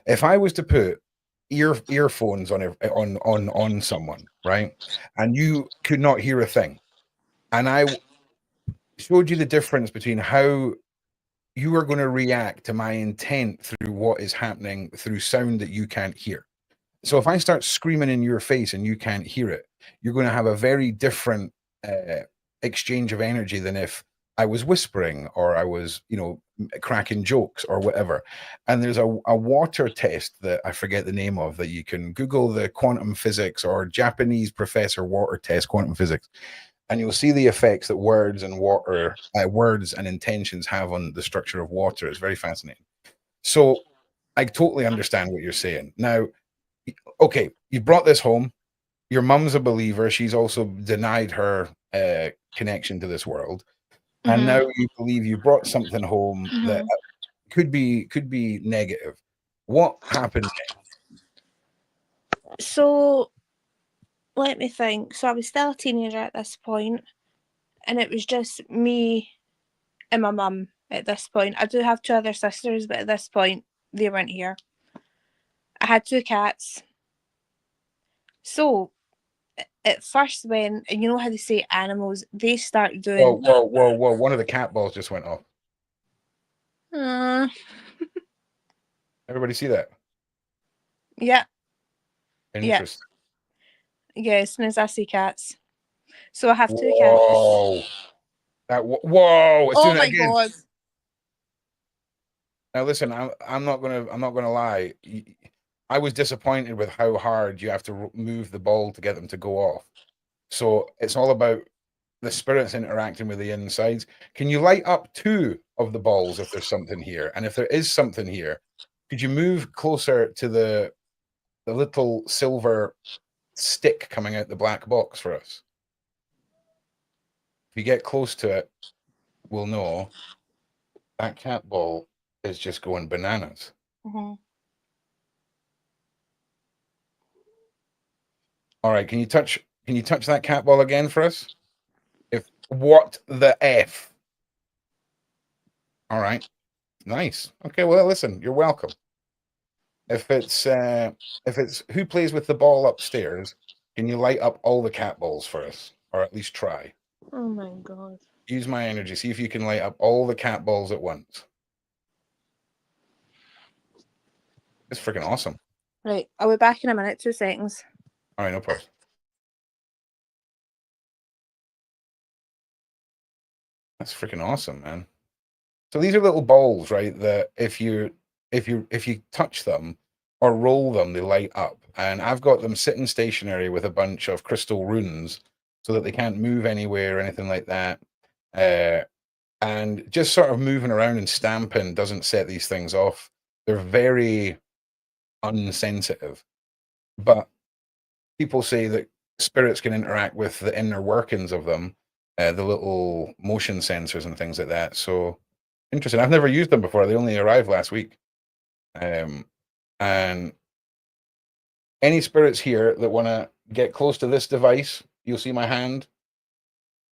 S1: If I was to put earphones on someone, right, and you could not hear a thing, and I showed you the difference between how you are going to react to my intent through what is happening through sound that you can't hear. So if I start screaming in your face and you can't hear it, you're going to have a very different exchange of energy than if I was whispering or I was, cracking jokes or whatever. And there's a water test that I forget the name of that you can Google, the quantum physics or Japanese professor water test quantum physics. And you'll see the effects that words and water, words and intentions have on the structure of water. It's very fascinating. So I totally understand what you're saying. Now, okay, you brought this home. Your mum's a believer. She's also denied her connection to this world, and now you believe you brought something home that could be negative. What happened next?
S2: So let me think. So I was still a teenager at this point, and it was just me and my mum at this point. I do have 2 other sisters, but at this point they weren't here. I had 2 cats. So at first when, and you know how they say animals, they start doing...
S1: Whoa. One of the cat balls just went off. Everybody see that?
S2: Yeah.
S1: Interesting.
S2: Yeah, as soon as I see cats. So I have 2 cats.
S1: Whoa. Whoa. It's doing it again.
S2: God.
S1: Now listen, I'm not gonna lie. I was disappointed with how hard you have to move the ball to get them to go off. So it's all about the spirits interacting with the insides. Can you light up 2 of the balls if there's something here? And if there is something here, could you move closer to the little silver stick coming out the black box for us? If you get close to it, we'll know that cat ball is just going bananas. All right, can you touch that cat ball again for us? What the F? All right. Nice. Okay, well listen, you're welcome. If it's who plays with the ball upstairs, can you light up all the cat balls for us? Or at least try.
S2: Oh my God.
S1: Use my energy. See if you can light up all the cat balls at once. It's freaking awesome.
S2: Right, I'll be back in a minute, 2 seconds.
S1: All right, no problem. That's freaking awesome, man. So these are little balls, right? That if you touch them or roll them, they light up. And I've got them sitting stationary with a bunch of crystal runes so that they can't move anywhere or anything like that. And just sort of moving around and stamping doesn't set these things off. They're very unsensitive. But people say that spirits can interact with the inner workings of them, the little motion sensors and things like that. So interesting. I've never used them before. They only arrived last week. And any spirits here that want to get close to this device, you'll see my hand.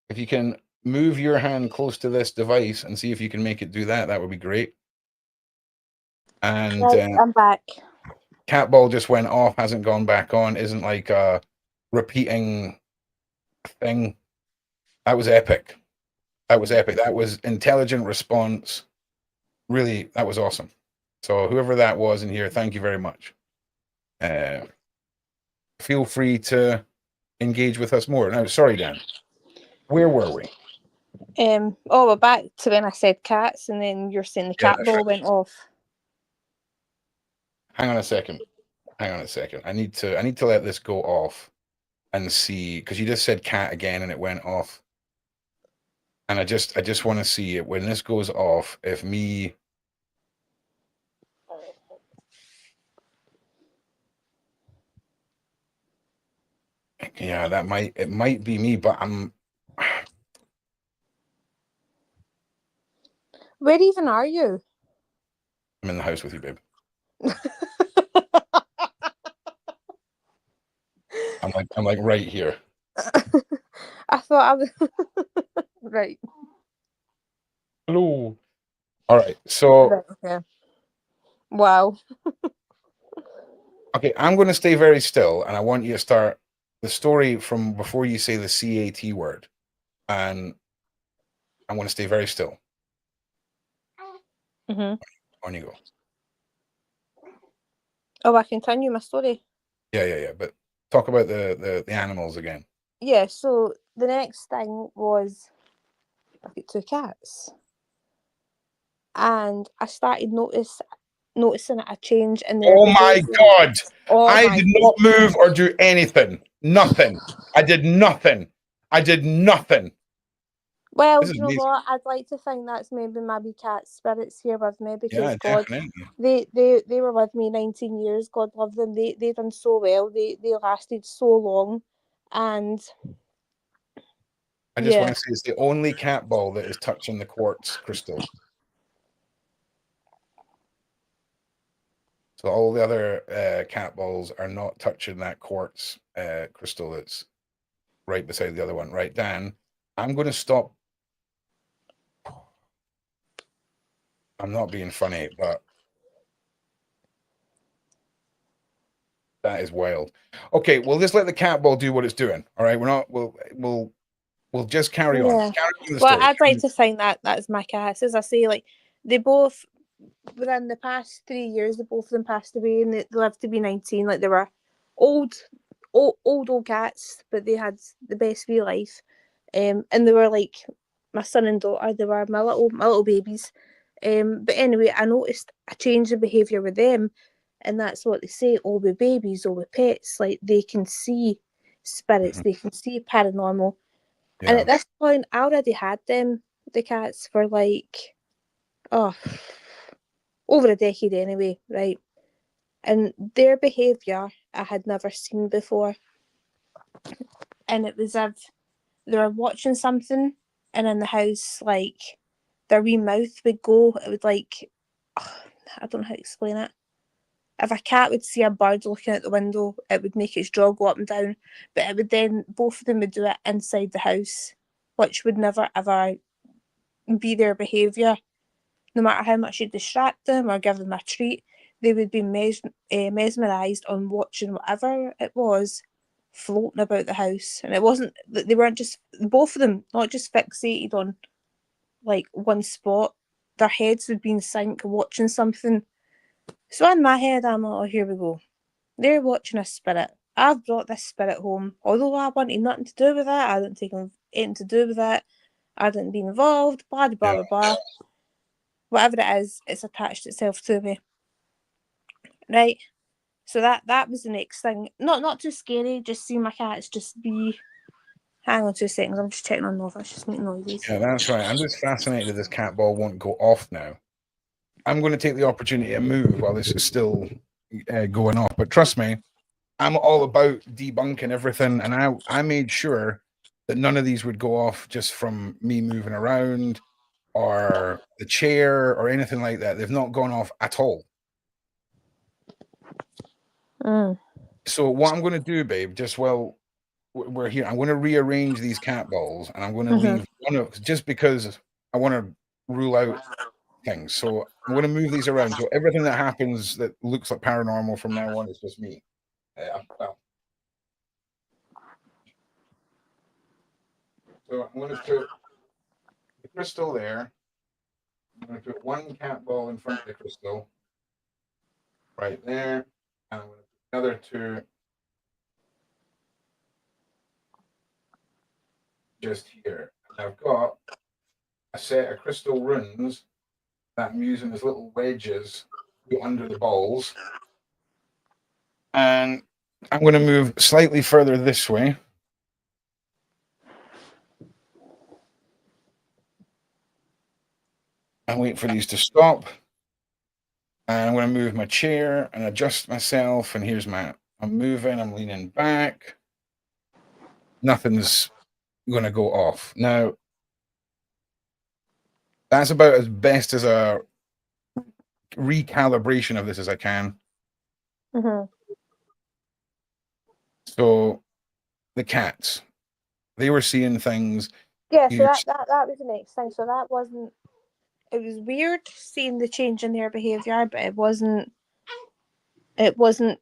S1: If you can move your hand close to this device and see if you can make it do that, that would be great. And
S2: right, I'm back.
S1: Cat ball just went off, hasn't gone back on, isn't like a repeating thing. That was epic. That was intelligent response. Really, that was awesome. So whoever that was in here, thank you very much. Feel free to engage with us more. Now, sorry, Dan. Where were we?
S2: We're back to when I said cats, and then you're saying the cat ball went off.
S1: Hang on a second. I need to let this go off and see, because you just said cat again and it went off. And I just want to see it when this goes off, if me. Yeah, it might be me, but I'm.
S2: Where even are you?
S1: I'm in the house with you, babe. I'm like right here.
S2: I thought I was right.
S1: Hello. All right. So
S2: Right, okay. Wow.
S1: okay, I'm going to stay very still, and I want you to start the story from before you say the CAT word, and I'm going to stay very still.
S2: Mm-hmm.
S1: On you go.
S2: Oh, I continue my story.
S1: Yeah. But talk about the animals again.
S2: Yeah. So the next thing was I've got 2 cats, and I started noticing a change in their
S1: Oh my
S2: behaviour.
S1: God!
S2: Oh
S1: I
S2: my
S1: did not move or do anything. Nothing. I did nothing.
S2: Well,
S1: This
S2: do
S1: is
S2: you know
S1: amazing.
S2: what? I'd like to think that's maybe my wee cat spirits here with me because
S1: Yeah,
S2: God,
S1: definitely.
S2: they were with me 19 years. God love them. They done so well. They lasted so long, and
S1: I just want
S2: yeah.
S1: to say it's the only cat ball that is touching the quartz crystal. So all the other cat balls are not touching that quartz crystal that's right beside the other one. Right, Dan, I'm going to stop. I'm not being funny, but that is wild. Okay, we'll just let the cat ball do what it's doing. All right, we're not. We'll just carry on.
S2: Yeah.
S1: Carry on with the
S2: Well,
S1: story.
S2: I'd like to think that that's my cats. As I say, like they both within the past 3 years, they both of them passed away, and they lived to be 19. Like they were old, old cats, but they had the best wee life. And they were like my son and daughter. They were my little babies. But anyway, I noticed a change in behaviour with them, and that's what they say. All with babies, all with pets, like they can see spirits,
S1: Mhm.
S2: they can see paranormal. And
S1: Yeah.
S2: at this point, I already had the cats for like oh over a decade anyway, right? And their behaviour I had never seen before, and it was if they were watching something, and in the house, like their wee mouth would go. It would like I don't know how to explain it. If a cat would see a bird looking out the window, it would make its jaw go up and down. But it would then both of them would do it inside the house, which would never ever be their behaviour. No matter how much you distract them or give them a treat, they would be mesmerised on watching whatever it was floating about the house. And it wasn't that they weren't just both of them, not just fixated on like one spot. Their heads would be in sync watching something. So in my head, I'm like, oh, here we go. They're watching a spirit. I've brought this spirit home. Although I wanted nothing to do with it, I didn't take anything to do with it. I didn't be involved. Blah blah
S1: Yeah.
S2: blah blah. Whatever it is, it's attached itself to me. Right. So that was the next thing. Not too scary. Just seeing my cats just be. Hang on 2 seconds. I'm just checking on Nova. It's just making noises.
S1: Yeah, that's right. I'm just fascinated that this cat ball won't go off now. I'm going to take the opportunity to move while this is still going off. But trust me, I'm all about debunking everything, and I made sure that none of these would go off just from me moving around or the chair or anything like that. They've not gone off at all.
S2: Mm.
S1: So what I'm going to do, babe, just while we're here, I'm going to rearrange these cat balls, and I'm going to leave one of just because I want to rule out things. So I'm going to move these around. So everything that happens that looks like paranormal from now on is just me. Well, so I'm going to put the crystal there. I'm going to put one cat ball in front of the crystal, right there, and I'm going to put another two just here. And I've got a set of crystal runes that I'm using as little wedges to go under the balls. And I'm going to move slightly further this way. And wait for these to stop. And I'm going to move my chair and adjust myself. And here's I'm moving, I'm leaning back. Nothing's going to go off. Now, that's about as best as a recalibration of this as I can.
S2: Mm-hmm.
S1: So the cats, they were seeing things.
S2: Yeah, so
S1: You,
S2: that was the next thing. So that wasn't. It was weird seeing the change in their behaviour, but it wasn't. It wasn't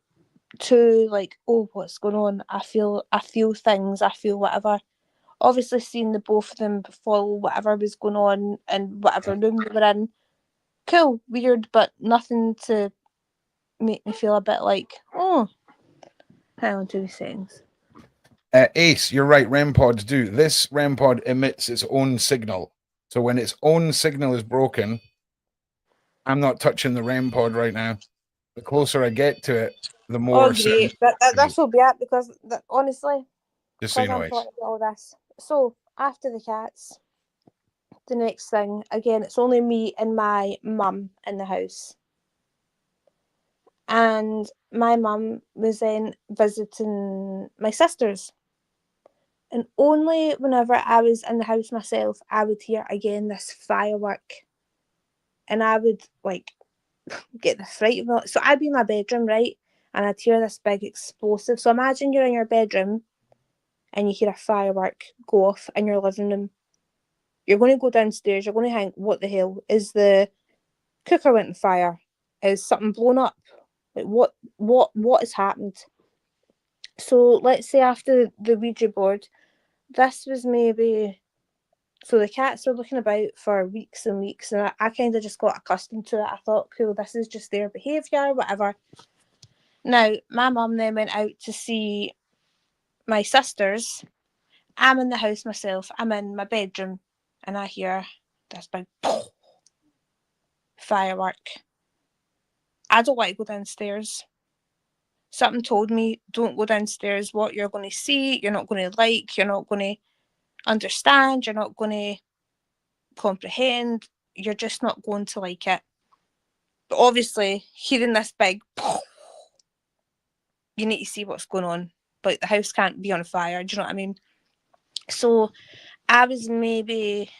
S2: too like, oh, what's going on? I feel things. I feel whatever. Obviously, seeing the both of them follow whatever was going on in whatever room they were in. Cool, weird, but nothing to make me feel a bit like, oh, hang on 2 seconds.
S1: Ace, you're right. REM pods do. This REM pod emits its own signal. So when its own signal is broken, I'm not touching the REM pod right now. The closer I get to it, the more
S2: Oh,
S1: sound.
S2: great. This will be it because honestly,
S1: Just so you
S2: because
S1: know,
S2: I'm
S1: Ace.
S2: thought about all this. So after the cats, the next thing again, it's only me and my mum in the house, and my mum was then visiting my sisters, and only whenever I was in the house myself, I would hear again this firework, and I would like get the fright of it. So I'd be in my bedroom, right, and I'd hear this big explosive. So imagine you're in your bedroom and you hear a firework go off in your living room. You're going to go downstairs. You're going to think, what the hell? Is the cooker went on fire? Is something blown up? Like what has happened? So let's say after the Ouija board, this was maybe. So the cats were looking about for weeks and weeks, and I kind of just got accustomed to it. I thought, cool, this is just their behaviour, whatever. Now, my mum then went out to see my sisters. I'm in the house myself. I'm in my bedroom, and I hear this big firework. I don't want to go downstairs. Something told me, don't go downstairs. What you're going to see, you're not going to like, you're not going to understand, you're not going to comprehend, you're just not going to like it. But obviously, hearing this big, you need to see what's going on. Like, the house can't be on fire, do you know what I mean? So, I was maybe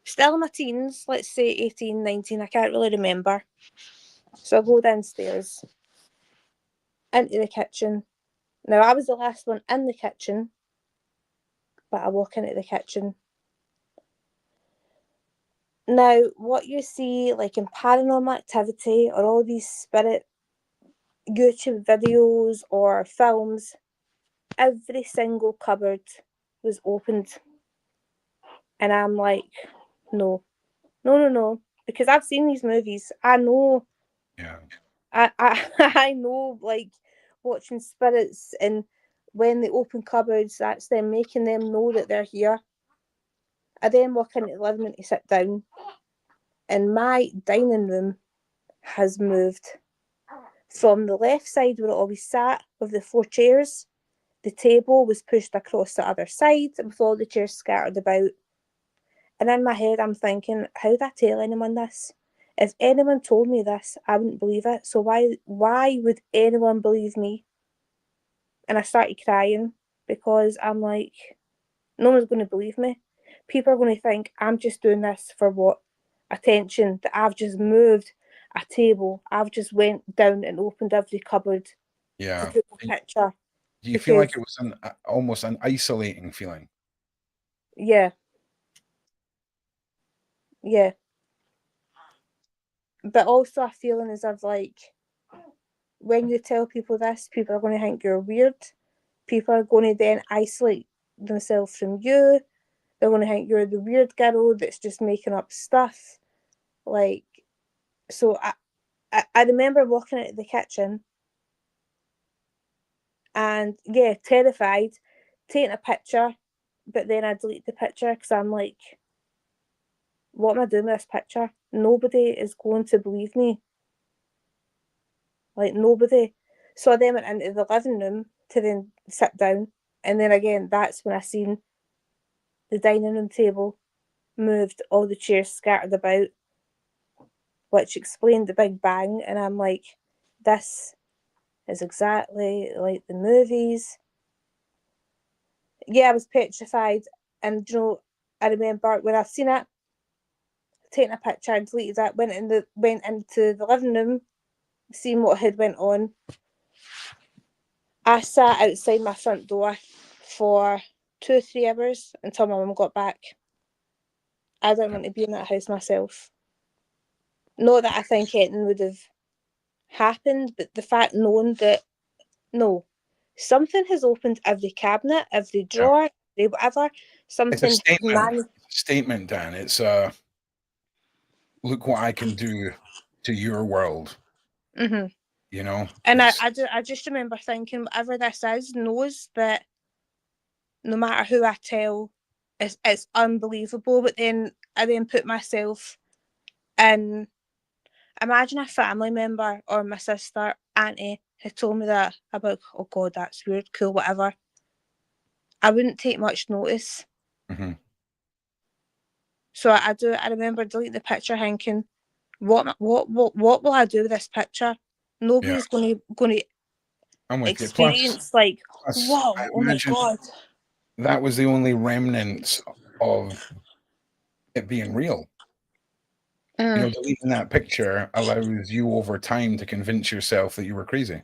S2: still in my teens, let's say 18, 19, I can't really remember. So I go downstairs into the kitchen. Now, I was the last one in the kitchen, but I walk into the kitchen. Now, what you see, like in Paranormal Activity or all these spirit YouTube videos or films, every single cupboard was opened. And I'm like, no, no, no, no. Because I've seen these movies. I know,
S1: Yeah.
S2: I know, like, watching spirits and when they open cupboards, that's them making them know that they're here. I then walk into the living room to sit down, and my dining room has moved from the left side where it always sat with the 4 chairs. The table was pushed across the other side with all the chairs scattered about. And in my head, I'm thinking, how did I tell anyone this? If anyone told me this, I wouldn't believe it. So why would anyone believe me? And I started crying because I'm like, no one's going to believe me. People are going to think I'm just doing this for what? Attention, that I've just moved a table. I've just went down and opened every cupboard to
S1: Yeah.
S2: take a picture.
S1: Do you feel
S2: Because,
S1: like it was almost an isolating feeling?
S2: yeah, yeah. But also a feeling as of like, when you tell people this, people are going to think you're weird. People are going to then isolate themselves from you. They're going to think you're the weird girl that's just making up stuff. Like, so I remember walking into the kitchen and, yeah, terrified, taking a picture, but then I delete the picture because I'm like, what am I doing with this picture? Nobody is going to believe me. Like, nobody. So I then went into the living room to then sit down. And then again, that's when I seen the dining room table moved, all the chairs scattered about, which explained the big bang. And I'm like, this is exactly like the movies. Yeah, I was petrified. And, I remember when I seen it, taken a picture, I deleted it, went into the living room, seeing what had went on. I sat outside my front door for 2 or 3 hours until my mum got back. I didn't want to be in that house myself. Not that I think anything would have happened, but the fact knowing that, no, something has opened every cabinet, every drawer, every whatever.
S1: It's a
S2: Something
S1: statement, Dan. It's look what I can do to your world.
S2: Mm-hmm.
S1: You know,
S2: and I just remember thinking, whatever this is knows that no matter who I tell, it's unbelievable. But then I put myself in. Imagine a family member or my sister, auntie, had told me that about, oh God, that's weird, cool, whatever. I wouldn't take much notice.
S1: Mm-hmm.
S2: So I remember deleting the picture thinking, what will I do with this picture? Nobody's going to
S1: I'm with you.
S2: experience like,
S1: Plus,
S2: wow,
S1: I
S2: oh my
S1: imagine
S2: God.
S1: that was the only remnants of it being real. You know, deleting that picture allows you over time to convince yourself that you were crazy.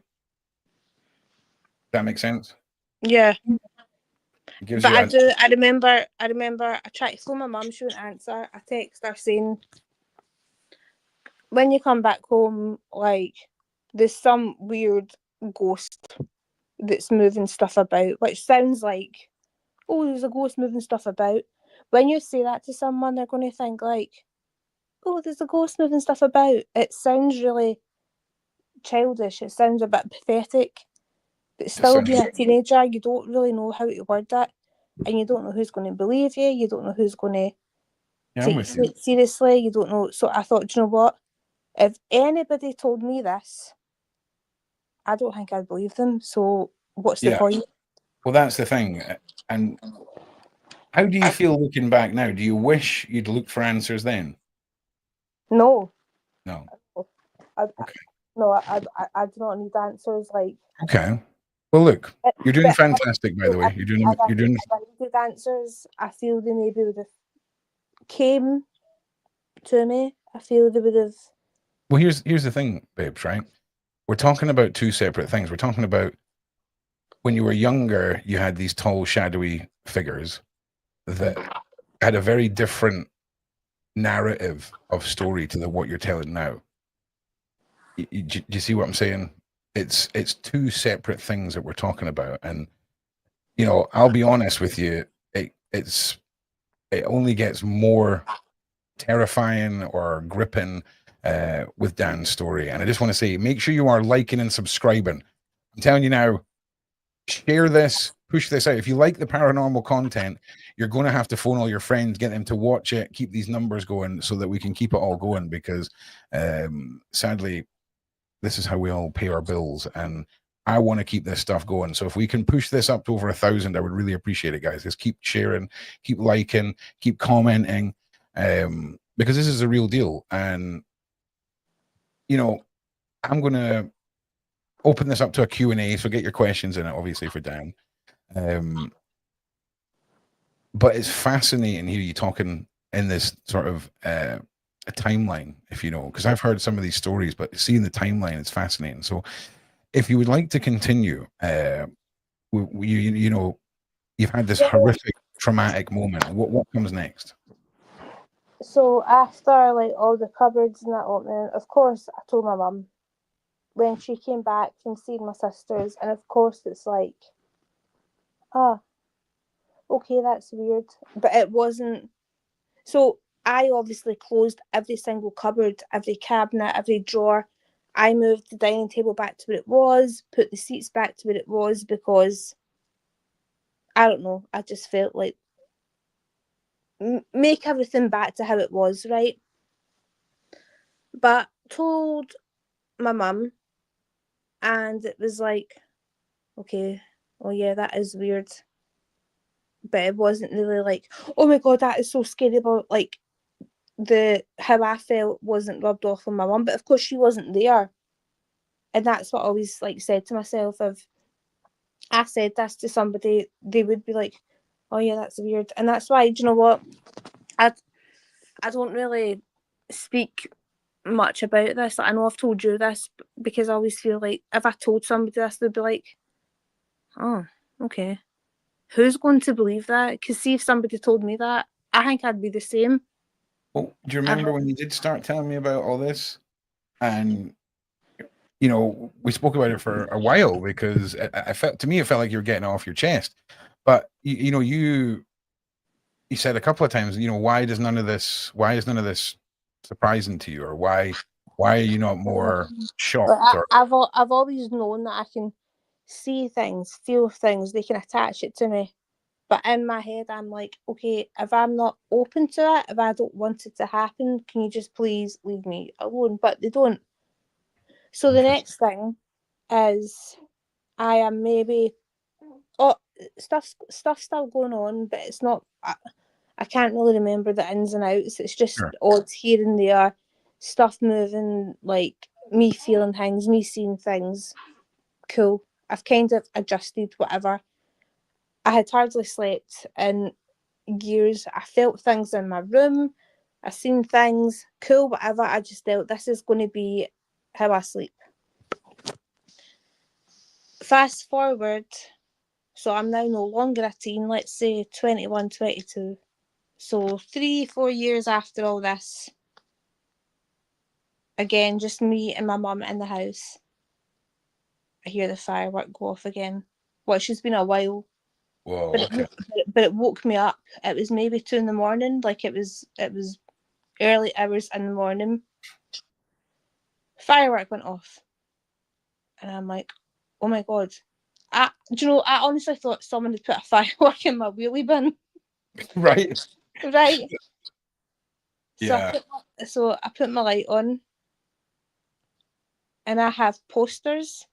S1: That makes sense?
S2: Yeah.
S1: It gives
S2: But
S1: you
S2: I remember I tried to phone my mum, she wouldn't answer. I text her saying, when you come back home, like, there's some weird ghost that's moving stuff about, which sounds like, oh, there's a ghost moving stuff about. When you say that to someone, they're going to think like, oh, there's a ghost moving stuff about. It sounds really childish. It sounds a bit pathetic. But still being a teenager, you don't really know how to word that. And you don't know who's going to believe you. You don't know who's going to take it seriously. You don't know. So I thought, do you know what? If anybody told me this, I don't think I'd believe them. So what's the point?
S1: Well, that's the thing. And how do you feel looking back now? Do you wish you'd looked for answers then?
S2: No.
S1: No.
S2: Okay. No, I do not need answers. Like.
S1: Okay. Well, look, you're doing fantastic, by the way. You're doing.
S2: If I needed answers, I feel they maybe would have came to me. I feel they would have.
S1: Well, here's the thing, babes, right? We're talking about two separate things. We're talking about when you were younger, you had these tall, shadowy figures that had a very different narrative of story to what you're telling now. Do you see what I'm saying? It's two separate things that we're talking about, and you know, I'll be honest with you, it only gets more terrifying or gripping with Dan's story. And I just want to say, make sure you are liking and subscribing. I'm telling you now, share this, push this out. If you like the paranormal content, you're going to have to phone all your friends, get them to watch it, keep these numbers going so that we can keep it all going, because sadly, this is how we all pay our bills. And I want to keep this stuff going. So if we can push this up to over 1,000, I would really appreciate it, guys. Just keep sharing, keep liking, keep commenting, because this is a real deal. And, you know, I'm going to open this up to a Q&A, so get your questions in it, obviously, for Dan. But it's fascinating here you talking in this sort of a timeline, if you know, because I've heard some of these stories, but seeing the timeline is fascinating. So if you would like to continue, you know, you've had this horrific, traumatic moment. What comes next?
S2: So after like all the cupboards and that opening, of course, I told my mum when she came back from seeing my sisters, and of course it's like, okay, that's weird, but it wasn't. So I obviously closed every single cupboard, every cabinet, every drawer. I moved the dining table back to where it was, put the seats back to where it was, because I don't know, I just felt like make everything back to how it was, right? But told my mum, and it was like, okay, oh yeah, that is weird. But it wasn't really like, oh my God, that is so scary, about like how I felt wasn't rubbed off on my mum. But of course she wasn't there. And that's what I always like said to myself, if I said this to somebody, they would be like, oh yeah, that's weird. And that's why, do you know what? I don't really speak much about this. I know I've told you this because I always feel like if I told somebody this, they'd be like, oh, okay. Who's going to believe that? Because see, if somebody told me that, I think I'd be the same.
S1: Well, do you remember when you did start telling me about all this? And we spoke about it for a while because I felt, to me, it felt like you were getting off your chest. But you said a couple of times, why is none of this surprising to you, or why are you not more shocked? Or
S2: I've always known that I can see things, feel things, they can attach it to me. But in my head, I'm like, okay, if I'm not open to it, if I don't want it to happen, can you just please leave me alone? But they don't. So the next thing is I am maybe stuff's still going on, but it's not. I can't really remember the ins and outs. It's just
S1: sure.
S2: odds here and there, stuff moving, like me feeling things, me seeing things. Cool. I've kind of adjusted whatever. I had hardly slept in years. I felt things in my room. I seen things. Cool, whatever. I just felt this is going to be how I sleep. Fast forward, so I'm now no longer a teen, let's say 21, 22. So 3-4 years after all this, again, just me and my mum in the house. I hear the firework go off again, which has been a while.
S1: Whoa,
S2: But
S1: okay.
S2: it woke me up. It was maybe 2 a.m, like it was early hours in the morning. Firework went off. And I'm like, oh my God. I honestly thought someone had put a firework in my wheelie bin.
S1: Right.
S2: Right.
S1: Yeah.
S2: So I put my light on, and I have posters,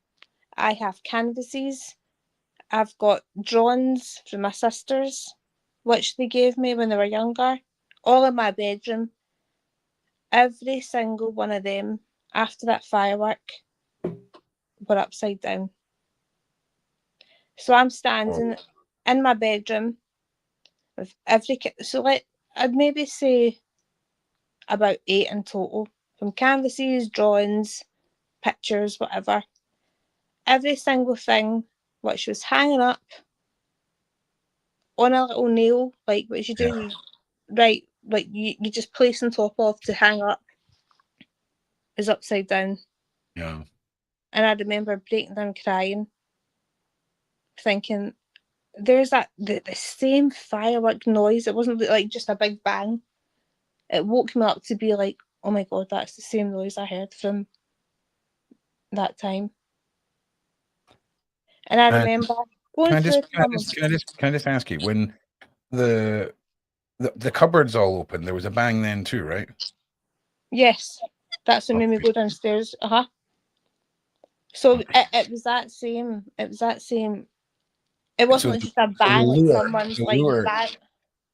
S2: I have canvases, I've got drawings from my sisters, which they gave me when they were younger, all in my bedroom. Every single one of them, after that firework, were upside down. So I'm standing in my bedroom with I'd maybe say about 8 in total, from canvases, drawings, pictures, whatever. Every single thing which was hanging up on a little nail, like what you do, right, like you just place on top of to hang up, is upside down.
S1: Yeah.
S2: And I remember breaking down crying, thinking, there's the same firework noise. It wasn't like just a big bang. It woke me up to be like, oh my God, that's the same noise I heard from that time. And I remember going through
S1: Can I just ask you, when the cupboard's all open, there was a bang then too, right?
S2: Yes, that's what made me
S1: Okay.
S2: go downstairs. So it was that same. It was that same. It wasn't like just a bang, like someone's like bang.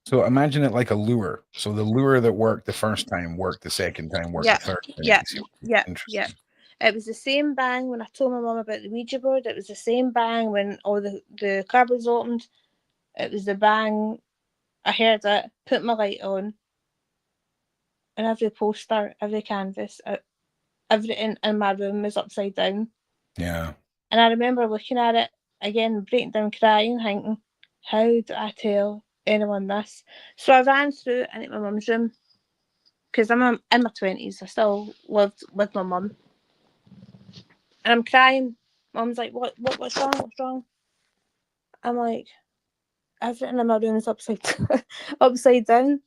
S1: So imagine it like a lure. So the lure that worked the first time worked the second time, worked the third time.
S2: Yeah.
S1: Interesting.
S2: It was the same bang when I told my mum about the Ouija board. It was the same bang when all the cupboards opened. It was the bang. I heard it, put my light on, and every poster, every canvas, everything in my room was upside down.
S1: Yeah.
S2: And I remember looking at it again, breaking down crying, thinking, how do I tell anyone this? So I ran through into my mum's room, because I'm in my 20s. I still lived with my mum. And I'm crying. Mum's like, what's wrong? What's wrong? I'm like, everything in my room is upside down.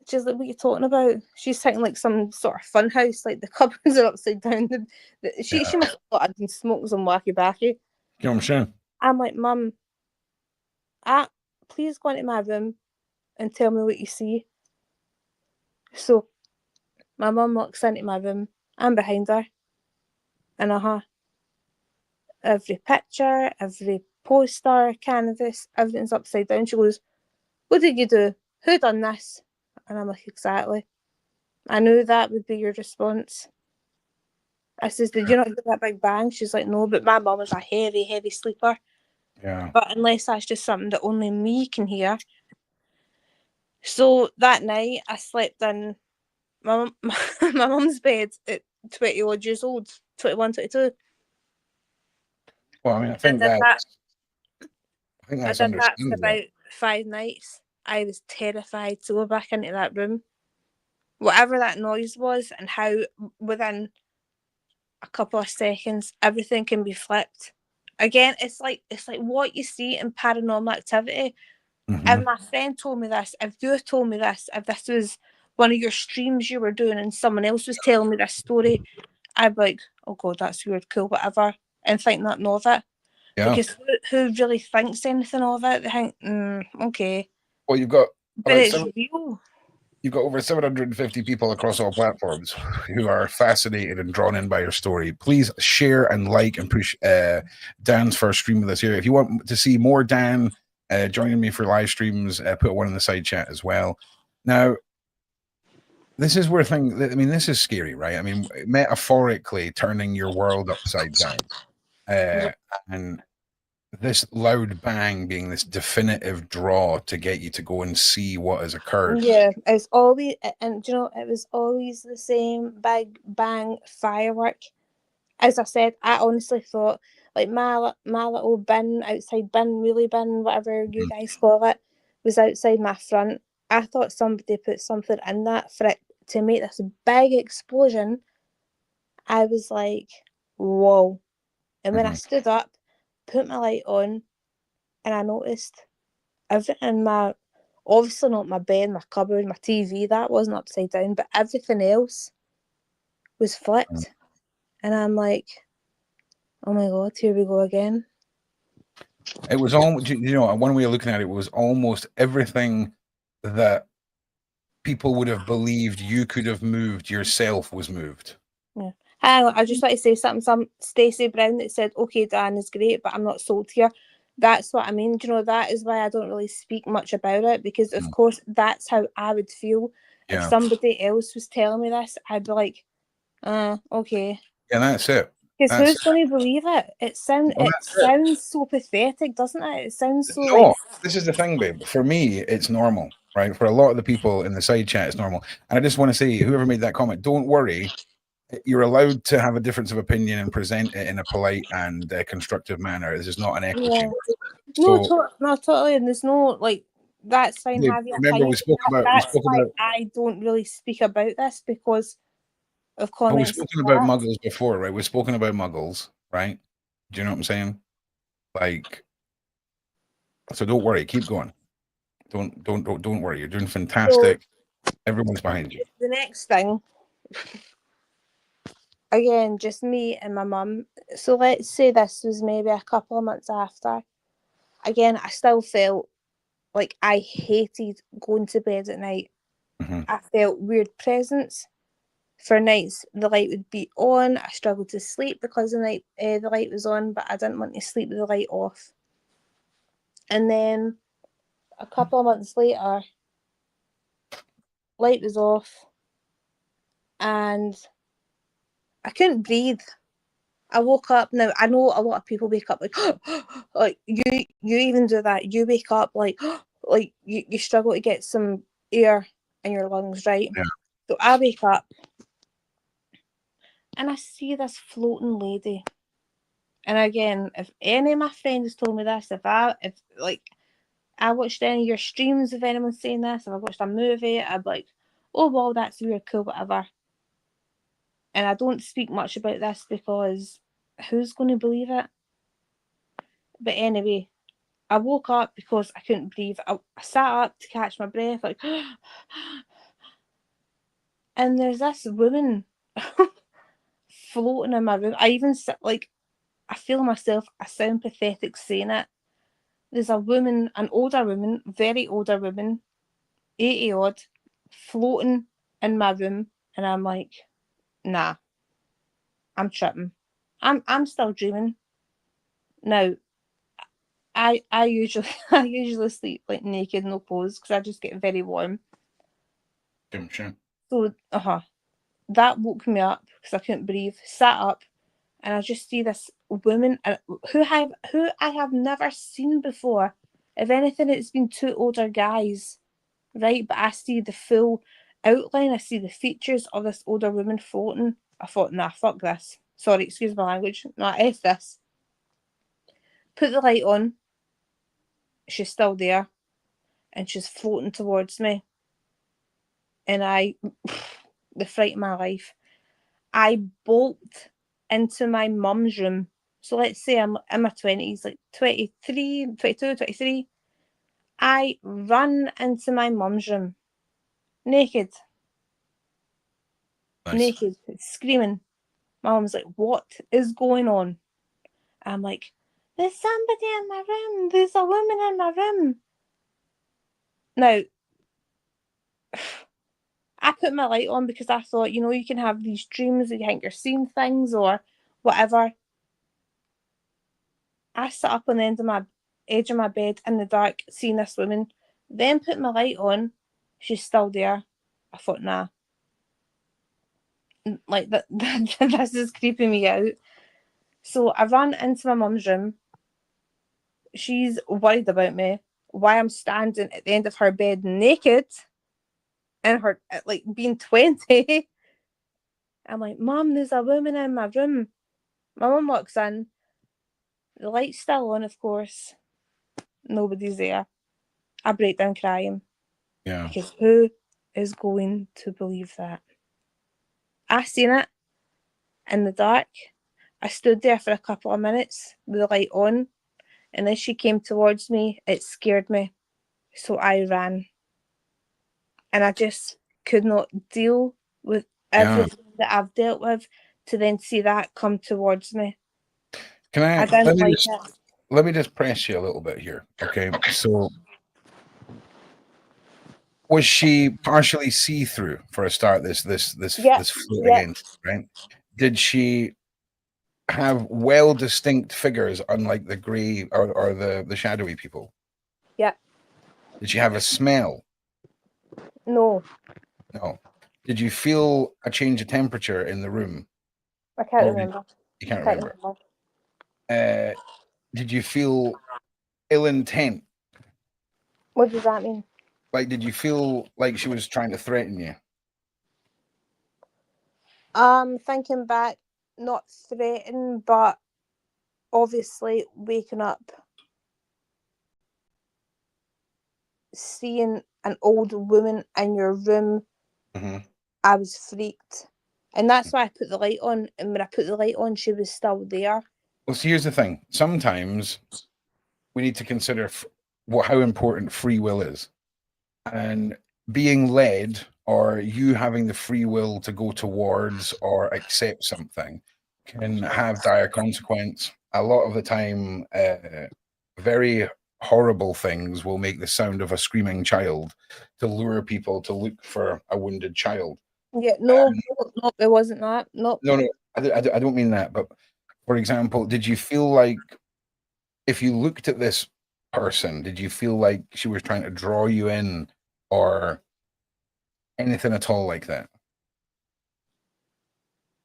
S2: She's like, what are you talking about? She's thinking like some sort of fun house, like the cupboards are upside down. She must have thought I'd been smoking some wacky backy.
S1: You know what I'm saying?
S2: I'm like, Mum, please go into my room and tell me what you see. So my mum walks into my room. I'm behind her. And every picture, every poster, canvas, everything's upside down. She goes, what did you do? Who done this? And I'm like, exactly. I knew that would be your response. I says, did you not get that big bang? She's like, no, but my mum is a heavy, heavy sleeper.
S1: Yeah.
S2: But unless that's just something that only me can hear. So that night I slept in my mum's bed at 20 odd years old, 21, 22.
S1: Well, I mean, I think that's
S2: I did that for
S1: understandable.
S2: about 5 nights. I was terrified to go back into that room. Whatever that noise was, and how within a couple of seconds everything can be flipped. Again, it's like what you see in Paranormal Activity. If my friend told me this, if you told me this, if this was one of your streams you were doing and someone else was telling me this story, I'd be like, oh God, that's weird, cool, whatever, and think nothing of it.
S1: Yeah.
S2: Because who really thinks anything of it? They think, okay.
S1: Well, you've got
S2: But it's real.
S1: You've got over 750 people across all platforms who are fascinated and drawn in by your story. Please share and like and push Dan's first stream with us here. If you want to see more Dan joining me for live streams, put one in the side chat as well. Now, this is where this is scary, right? I mean, metaphorically turning your world upside down. And this loud bang being this definitive draw to get you to go and see what has occurred.
S2: Yeah, it's always, and you know, it was always the same big bang firework. As I said, I honestly thought, like, my little bin, outside bin, wheelie bin, whatever you guys call it, was outside my front. I thought somebody put something in that for it to make this big explosion. I was like, whoa. And when I stood up, put my light on, and I noticed everything in my, obviously not my bed, my cupboard, my TV, that wasn't upside down, but everything else was flipped. And I'm like, oh my God, here we go again.
S1: It was almost, you know, one way of looking at it was almost everything that people would have believed you could have moved yourself was moved.
S2: Yeah. I just want to say something. Some Stacey Brown that said, okay, Dan is great, but I'm not sold here. That's what I mean. You know, that is why I don't really speak much about it, because of course that's how I would feel. If somebody else was telling me this, I'd be like, okay.
S1: Yeah, that's it.
S2: Because who's going to believe it? It sounds so pathetic, doesn't it? It sounds so like...
S1: This is the thing, babe. For me, it's normal, right? For a lot of the people in the side chat, it's normal. And I just want to say, whoever made that comment, don't worry. You're allowed to have a difference of opinion and present it in a polite and constructive manner. This is not an echo chamber.
S2: No, totally. And there's no, like, that's fine.
S1: Yeah, remember, we spoke about.
S2: I don't really speak about this because of
S1: But we've
S2: comments.
S1: spoken about muggles before, right? We've spoken about muggles, right? Do you know what I'm saying? Like, so don't worry. Keep going. Don't worry. You're doing fantastic. Everyone's behind you.
S2: The next thing, again, just me and my mum. So let's say this was maybe a couple of months after. Again, I still felt like I hated going to bed at night. I felt weird presence. For nights, the light would be on. I struggled to sleep because the light was on, but I didn't want to sleep with the light off. And then a couple of months later, light was off, and I couldn't breathe. I woke up. Now I know a lot of people wake up like, like you even do that. You wake up like you struggle to get some air in your lungs, right?
S1: Yeah.
S2: So I wake up and I see this floating lady. And again, if any of my friends told me this, if I watched any of your streams of anyone saying this, if I watched a movie, I'd be like, oh well, that's weird, cool, whatever. And I don't speak much about this because who's going to believe it? But anyway, I woke up because I couldn't breathe. I sat up to catch my breath, like, and there's this woman floating in my room. I even I feel myself, I sound pathetic saying it. There's a woman, an older woman, very older woman, 80 odd, floating in my room, and I'm like, nah, I'm tripping. I'm still dreaming. Now, I usually sleep like naked, no clothes, because I just get very warm.
S1: Sure.
S2: So that woke me up because I couldn't breathe. Sat up, and I just see this woman who I have never seen before. If anything, it's been two older guys, right? But I see the full outline. I see the features of this older woman floating. I thought, nah, fuck this. Sorry, excuse my language. Nah, F this. Put the light on. She's still there. And she's floating towards me. And the fright of my life, I bolt into my mum's room. So let's say I'm in my 20s, like 23, 22, 23. I run into my mum's room, naked.
S1: Nice.
S2: Naked, screaming. My mum's like, what is going on? I'm like, there's somebody in my room. There's a woman in my room. Now, I put my light on because I thought, you can have these dreams that you think you're seeing things or whatever. I sat up on the edge of my bed in the dark, seeing this woman, then put my light on. She's still there. I thought, nah. Like, this is creeping me out. So I ran into my mum's room. She's worried about me. Why I'm standing at the end of her bed naked and her, like, being 20. I'm like, Mum, there's a woman in my room. My mum walks in. The light's still on, of course. Nobody's there. I break down crying.
S1: Yeah.
S2: Because who is going to believe that? I seen it in the dark. I stood there for a couple of minutes with the light on. And as she came towards me, it scared me. So I ran. And I just could not deal with everything that I've dealt with to then see that come towards me. I didn't like it.
S1: Let me just press you a little bit here. Okay. So was she partially see-through for a start, this floating entity, right? Did she have well distinct figures, unlike the grey or the shadowy people?
S2: Yeah.
S1: Did she have a smell?
S2: No.
S1: No. Did you feel a change of temperature in the room?
S2: I can't remember.
S1: You can't remember. Did you feel ill intent?
S2: What does that mean?
S1: Like, did you feel like she was trying to threaten you?
S2: Thinking back, not threaten, but obviously waking up, seeing an old woman in your room, I was freaked. And that's why I put the light on. And when I put the light on, she was still there.
S1: Well, see, here's the thing. Sometimes we need to consider how important free will is. And being led, or you having the free will to go towards or accept something, can have dire consequence. A lot of the time, very horrible things will make the sound of a screaming child to lure people to look for a wounded child.
S2: Yeah, no, it wasn't that. No,
S1: I don't mean that. But for example, did you feel like if you looked at this person, did you feel like she was trying to draw you in or anything at all like that?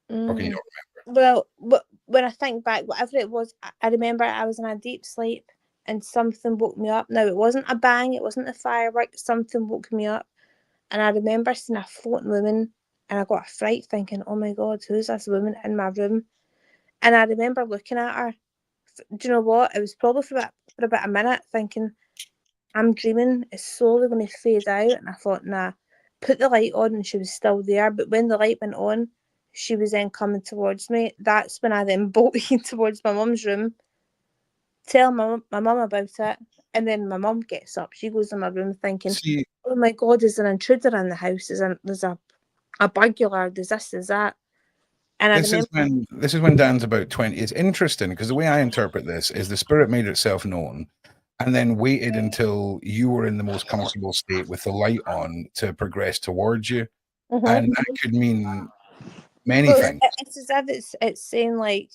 S1: Or can you not
S2: remember? Well, when I think back, whatever it was, I remember I was in a deep sleep and something woke me up. Now, it wasn't a bang, it wasn't a firework, something woke me up. And I remember seeing a floating woman and I got a fright thinking, oh my God, who's this woman in my room? And I remember looking at her. Do you know what? It was probably for about a minute thinking, I'm dreaming, it's slowly going to fade out. And I thought, nah, put the light on and she was still there. But when the light went on, she was then coming towards me. That's when I then bolted towards my mum's room, tell my mum about it. And then my mum gets up. She goes in my room thinking, oh my God, there's an intruder in the house. There's a burglar. There's this, there's that. And
S1: this is when Dan's about 20. It's interesting because the way I interpret this is the spirit made itself known and then waited until you were in the most comfortable state with the light on to progress towards you. And that could mean many things.
S2: It's as if it's saying like,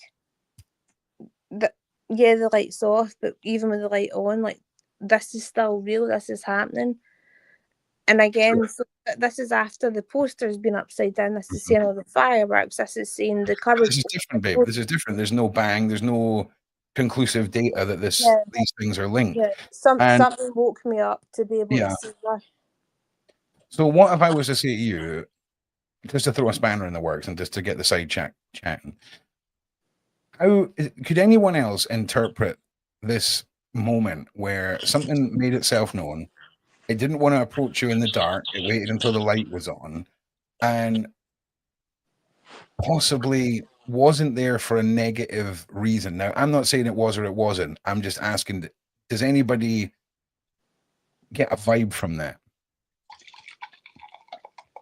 S2: yeah, the light's off, but even with the light on, like, this is still real, this is happening. And again, so this is after the poster's been upside down, this is saying all the fireworks, this is saying the coverage.
S1: This is different, babe. This is different. There's no bang, there's no conclusive data that these things are linked.
S2: Yeah. Something woke me up to be able to see that.
S1: So what if I was to say to you, just to throw a spanner in the works and just to get the side chatting, how could anyone else interpret this moment where something made itself known? It didn't want to approach you in the dark. It waited until the light was on, and possibly wasn't there for a negative reason. Now, I'm not saying it was or it wasn't. I'm just asking, does anybody get a vibe from that?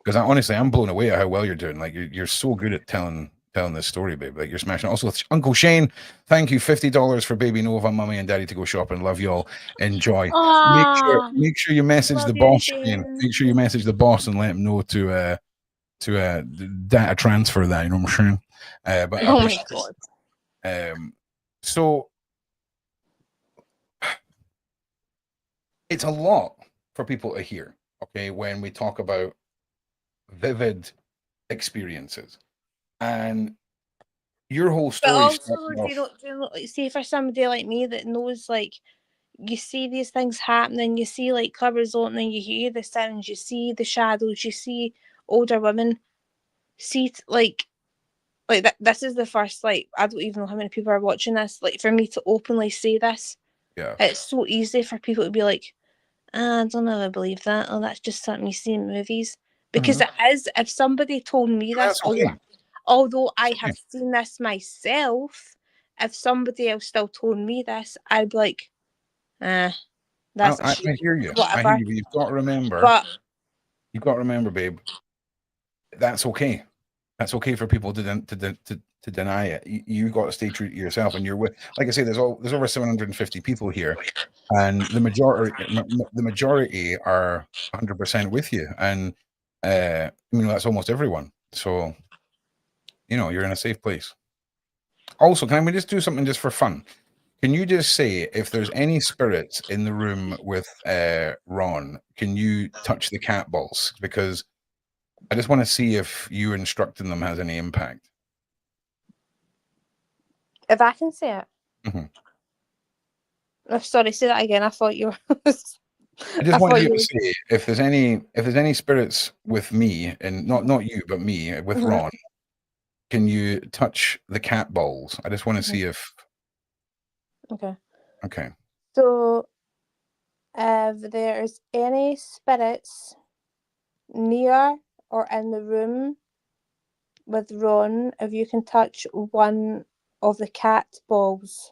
S1: Because honestly, I'm blown away at how well you're doing. Like you're so good at telling this story, babe. Like you're smashing. Also, Uncle Shane, thank you, $50 for baby Nova, mummy and daddy to go shopping. Love y'all. Enjoy.
S2: Ah,
S1: Make sure you message
S2: love
S1: the
S2: you,
S1: boss, Shane.
S2: Shane.
S1: Make sure you message the boss and let him know to data transfer that. You know what I'm saying? But I
S2: Oh my
S1: appreciate
S2: god.
S1: it. So it's a lot for people to hear. Okay, when we talk about vivid experiences, and your whole
S2: But
S1: story
S2: also,
S1: started off.
S2: like, say for somebody like me that knows, like, you see these things happening, you see like cupboards opening, you hear the sounds, you see the shadows, you see older women, see like that. This is the first, like, I don't even know how many people are watching this. Like, for me to openly say this,
S1: Yeah,
S2: it's so easy for people to be like, I don't ever believe that. Oh, that's just something you see in movies. Because it is. If somebody told me this,
S1: that's okay.
S2: although I
S1: That's
S2: have
S1: okay.
S2: seen this myself, if somebody else still told me this, I'd be like, that's a
S1: I
S2: shit,
S1: hear you. I hear
S2: whatever.
S1: you. But you've got to remember.
S2: But
S1: You've got to remember, babe. That's okay. That's okay for people to deny it. You got to stay true to yourself, and you're with. Like I say, there's over 750 people here, and the majority are 100% with you, and that's almost everyone. So you're in a safe place. Also, can we just do something just for fun? Can you just say if there's any spirits in the room with Ron? Can you touch the cat balls? Because I just want to see if you instructing them has any impact.
S2: if I can say it,
S1: Mhm.
S2: oh, sorry, say that again. I thought you were.
S1: I just
S2: I
S1: want
S2: thought
S1: you
S2: you
S1: to
S2: were.
S1: say if there's any spirits with me, and not you but me with
S2: Mhm,
S1: Ron. Can you touch the cat balls? I just want to
S2: mhm.
S1: see if.
S2: Okay.
S1: Okay.
S2: So, if there's any spirits near or in the room with Ron, if you can touch one of the cat balls.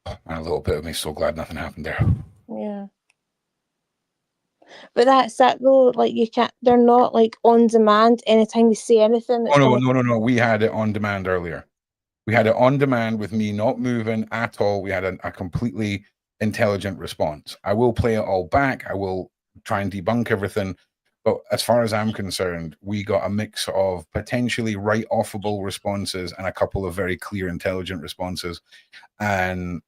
S1: And a little bit of me so glad nothing happened there.
S2: Yeah. But that's it though, like you can't, they're not like on demand. Anytime you say anything,
S1: Oh
S2: it's
S1: no,
S2: gonna.
S1: no, no, no. We had it on demand earlier. We had it on demand with me not moving at all. We had a completely intelligent response. I will play it all back. I will try and debunk everything. But as far as I'm concerned, we got a mix of potentially right offable responses and a couple of very clear, intelligent responses. And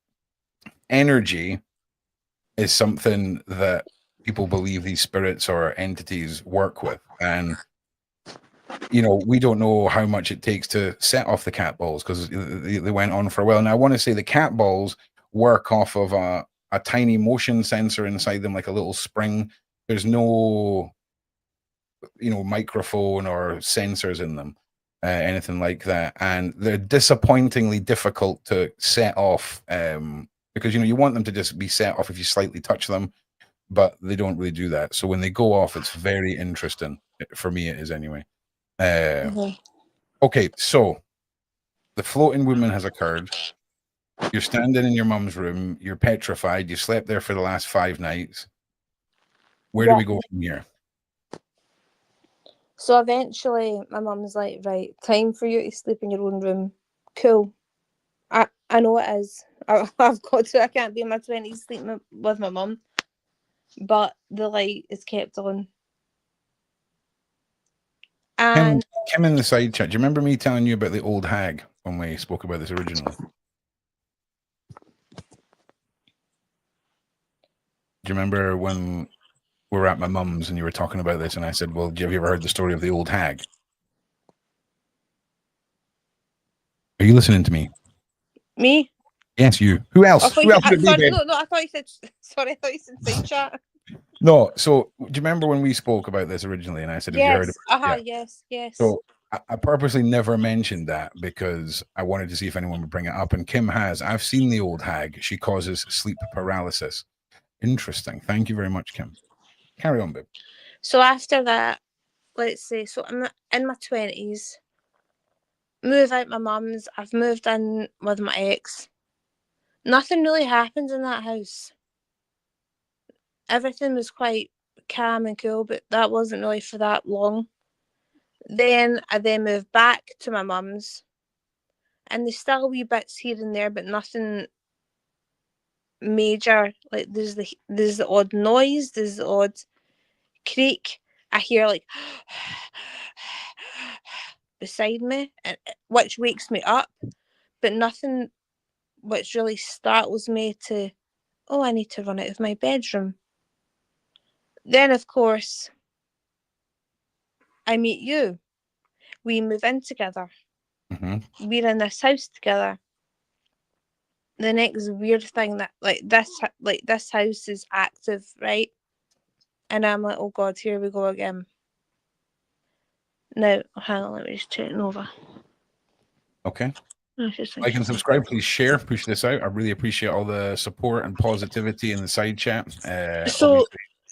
S1: energy is something that people believe these spirits or entities work with. And we don't know how much it takes to set off the cat balls because they went on for a while. And I want to say the cat balls work off of a tiny motion sensor inside them, like a little spring. There's no, microphone or sensors in them, anything like that. And they're disappointingly difficult to set off because, you want them to just be set off if you slightly touch them, but they don't really do that. So when they go off, it's very interesting. For me, it is anyway.
S2: Mhm.
S1: Okay, so the floating woman has occurred. You're standing in your mum's room. You're petrified. You slept there for the last 5 nights. Where do
S2: Yeah.
S1: we go from here?
S2: So eventually, my mum's like, right, time for you to sleep in your own room. Cool. I know it is. I've got to. I can't be in my 20s sleeping with my mum. But the light is kept on.
S1: Kim,
S2: And
S1: Kim in the side chat. Do you remember me telling you about the old hag when we spoke about this originally? Do you remember when we were at my mum's and you were talking about this and I said, well, have you ever heard the story of the old hag? Are you listening to me?
S2: me?
S1: Yes, you. Who
S2: I
S1: else?
S2: thought
S1: Who
S2: you
S1: else
S2: said,
S1: would it be,
S2: sorry,
S1: babe?
S2: no, I thought you said, sorry, I thought you said side chat.
S1: No, so do you remember when we spoke about this originally? And I said, "Have you heard
S2: Yes.
S1: about it?" Yeah.
S2: Yes.
S1: So I purposely never mentioned that because I wanted to see if anyone would bring it up. And Kim has. I've seen the old hag. She causes sleep paralysis. Interesting. Thank you very much, Kim. Carry on, babe.
S2: So after that, let's say, so I'm in my 20s, move out my mum's, I've moved in with my ex. Nothing really happened in that house. Everything was quite calm and cool, but that wasn't really for that long. Then I moved back to my mum's, and there's still wee bits here and there, but nothing major. Like there's the odd noise, there's the odd creak. I hear like beside me, which wakes me up, but nothing which really startles me to, oh, I need to run out of my bedroom. Then, of course, I meet you. We move in together.
S1: Mm-hmm.
S2: We're in this house together. The next weird thing that this house is active, right? And I'm like, oh God, here we go again. Now, hang on, let me just turn it over.
S1: Okay. Like and subscribe, please share, push this out. I really appreciate all the support and positivity in the side chat.
S2: So
S1: Obviously,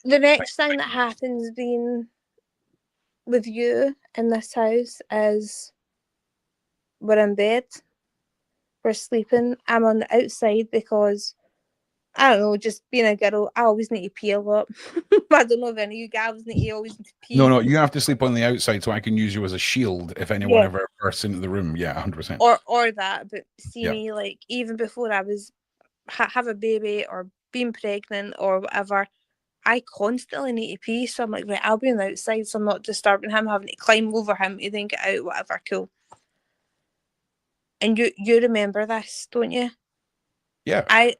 S2: the next thing that happens being with you in this house is we're in bed, we're sleeping. I'm on the outside because I don't know, just being a girl, I always need to pee a lot. I don't know if any of you guys always need to pee.
S1: no, you have to sleep on the outside so I can use you as a shield if anyone ever bursts into the room. Yeah, 100%.
S2: Or that, but see me, like, even before I was have a baby or being pregnant or whatever, I constantly need to pee. So I'm like, right, I'll be on the outside so I'm not disturbing him, having to climb over him to then get out, whatever, cool. And you remember this, don't you?
S1: Yeah.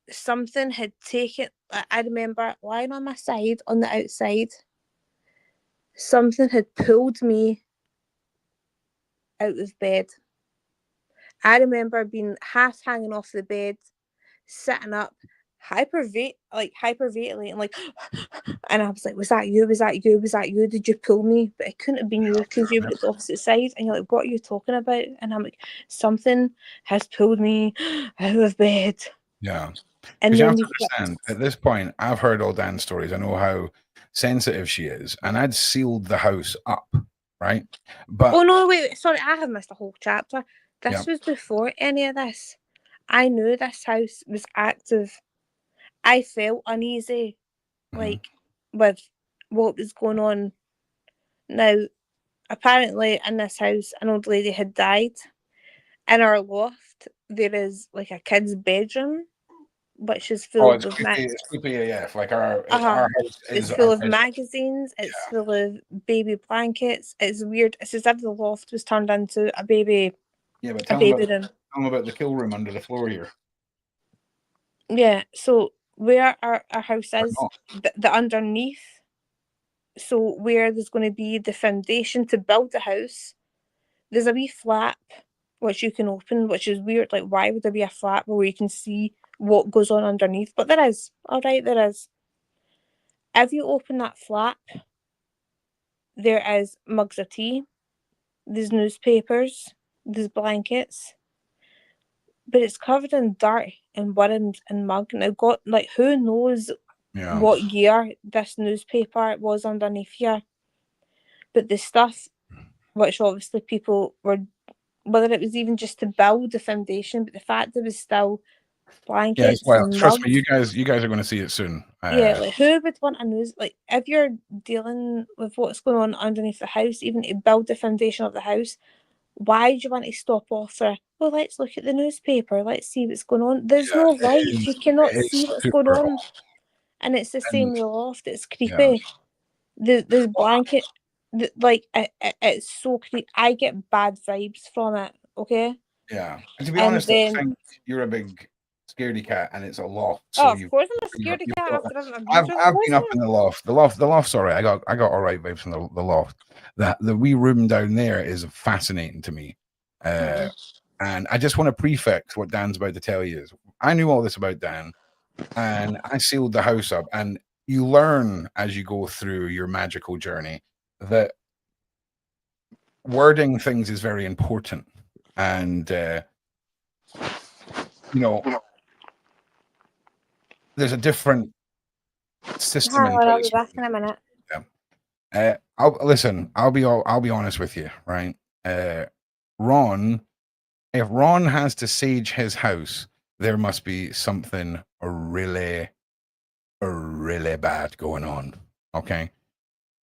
S2: Something had taken, I remember lying on my side on the outside. Something had pulled me out of bed. I remember being half hanging off the bed, sitting up, hyperventilating, like, and I was like, was that you? Was that you? Was that you? Did you pull me? But it couldn't have been you because you were at the opposite side. And you're like, what are you talking about? And I'm like, something has pulled me out of bed.
S1: Yeah.
S2: And
S1: Because you have
S2: then
S1: to understand, at this point, I've heard all Dan's stories. I know how sensitive she is, and I'd sealed the house up, right? But
S2: oh no, wait, sorry, I have missed a whole chapter. This was before any of this. I knew this house was active. I felt uneasy, like, with what was going on. Now, apparently, in this house, an old lady had died. In our loft, there is like a kid's bedroom, which is full of
S1: it's creepy AF. Like our
S2: house
S1: is
S2: full
S1: our
S2: of magazines. It's
S1: yeah.
S2: full of baby blankets. It's weird. It's as if the loft was turned into a baby.
S1: Yeah, but
S2: A baby room.
S1: Tell them about the kill room under the floor here.
S2: Yeah. So where our house is, the underneath. So where there's going to be the foundation to build the house, there's a wee flap which you can open, which is weird. Like, why would there be a flap where you can see what goes on underneath? But there is. All right, there is. If you open that flap, there is mugs of tea, there's newspapers, there's blankets, but it's covered in dirt and worms and mug. Now, God, like, who knows what year this newspaper was underneath here? But the stuff, which obviously people were, whether it was even just to build the foundation, but the fact there was still blankets.
S1: Yeah, well, trust me, you guys are going to see it soon.
S2: Yeah, like, who would want a news? Like, if you're dealing with what's going on underneath the house, even to build the foundation of the house, why do you want to stop off for, well, let's look at the newspaper, let's see what's going on? There's no light, you cannot see what's going on. And it's the same with the loft, it's creepy. There's blanket, like, it's so creepy. I get bad vibes from it, okay?
S1: Yeah. And to be honest, I think you're a big scaredy cat and it's a loft. So
S2: of course I'm a scaredy cat after
S1: I've been up in the loft. The loft's all right. I got all right vibes from the loft. The wee room down there is fascinating to me. And I just want to prefix what Dan's about to tell you is I knew all this about Dan and I sealed the house up. And you learn as you go through your magical journey that wording things is very important. And, you know, there's a different system
S2: Hang
S1: in
S2: on, I'll be
S1: place.
S2: back in a minute.
S1: I'll be honest with you, right? Ron, if Ron has to sage his house, there must be something really bad going on. Okay.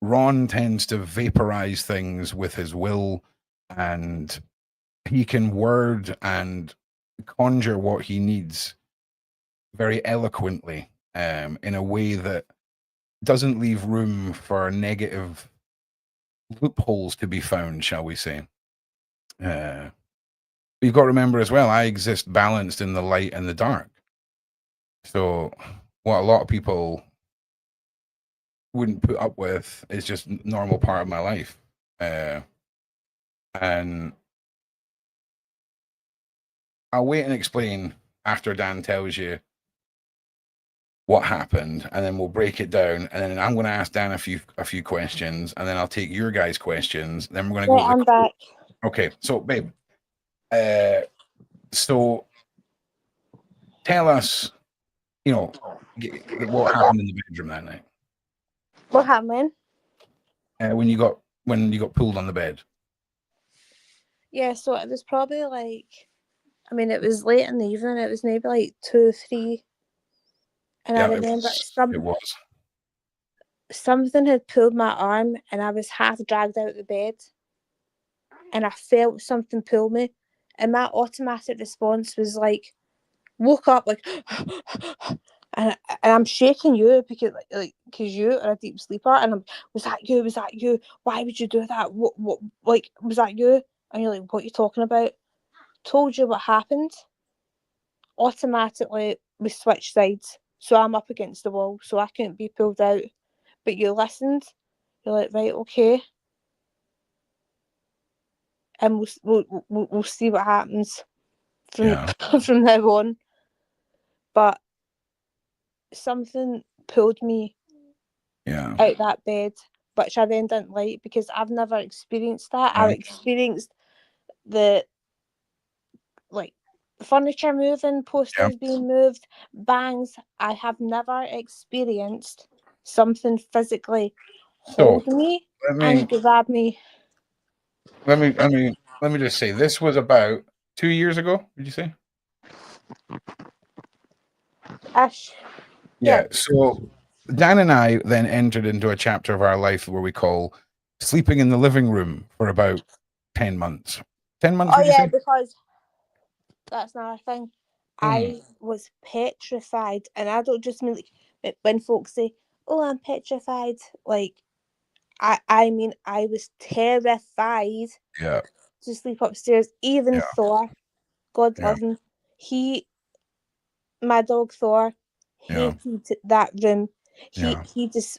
S1: Ron tends to vaporize things with his will, and he can word and conjure what he needs very eloquently, in a way that doesn't leave room for negative loopholes to be found, shall we say. You've got to remember as well, I exist balanced in the light and the dark. So what a lot of people wouldn't put up with is just normal part of my life. And I'll wait and explain after Dan tells you what happened, and then we'll break it down, and then I'm going to ask Dan a few questions, and then I'll take your guys' questions. Then we're going to
S2: Yeah,
S1: go to
S2: I'm back.
S1: Okay, so babe, so tell us, what happened in the bedroom that night.
S2: What happened?
S1: When you got pulled on the bed.
S2: Yeah, so it was probably like, I mean, it was late in the evening. It was maybe like 2, 3, and I remember
S1: It was.
S2: something had pulled my arm, and I was half dragged out of the bed, and I felt something pull me, and my automatic response was like, woke up like, and I'm shaking you because because you are a deep sleeper, and I'm, was that you? Was that you? Why would you do that? What like, was that you? And you're like, what are you talking about? Told you what happened. Automatically we switched sides, so I'm up against the wall, so I couldn't be pulled out. But you listened. You're like, right, okay, and we'll see what happens from from now on. But something pulled me out that bed, which I then didn't like because I've never experienced that. I've experienced the furniture moving, posters being moved, bangs. I have never experienced something physically hold me and grab me.
S1: Let me just say, this was about 2 years ago. Did you say?
S2: Ish.
S1: Yeah. So Dan and I then entered into a chapter of our life where we call sleeping in the living room for about 10 months. 10 months, would you say?
S2: Because that's another thing. I was petrified, and I don't just mean like when folks say, "Oh, I'm petrified," like I mean I was terrified to sleep upstairs. Even Thor, God love him, my dog Thor, hated that room. He just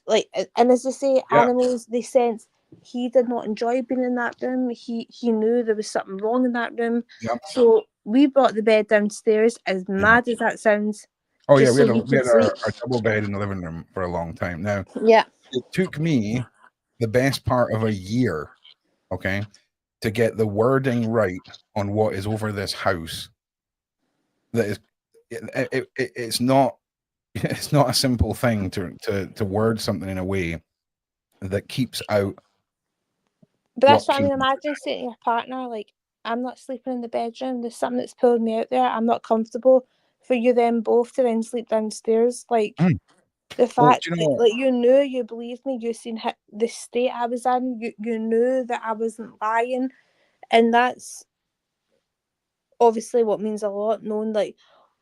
S2: and as they say, animals, they sense. He did not enjoy being in that room. He knew there was something wrong in that room. So we brought the bed downstairs, as mad as that sounds.
S1: Oh yeah, we had our double bed in the living room for a long time. Now, it took me the best part of a year, okay, to get the wording right on what is over this house. That is, it's not a simple thing to word something in a way that keeps out.
S2: But that's what I mean. Imagine saying to your partner, like, I'm not sleeping in the bedroom. There's something that's pulling me out there. I'm not comfortable. For you then both to then sleep downstairs. Like, the fact that, like, you knew, you believed me, you seen the state I was in, you knew that I wasn't lying. And that's obviously what means a lot, knowing, like,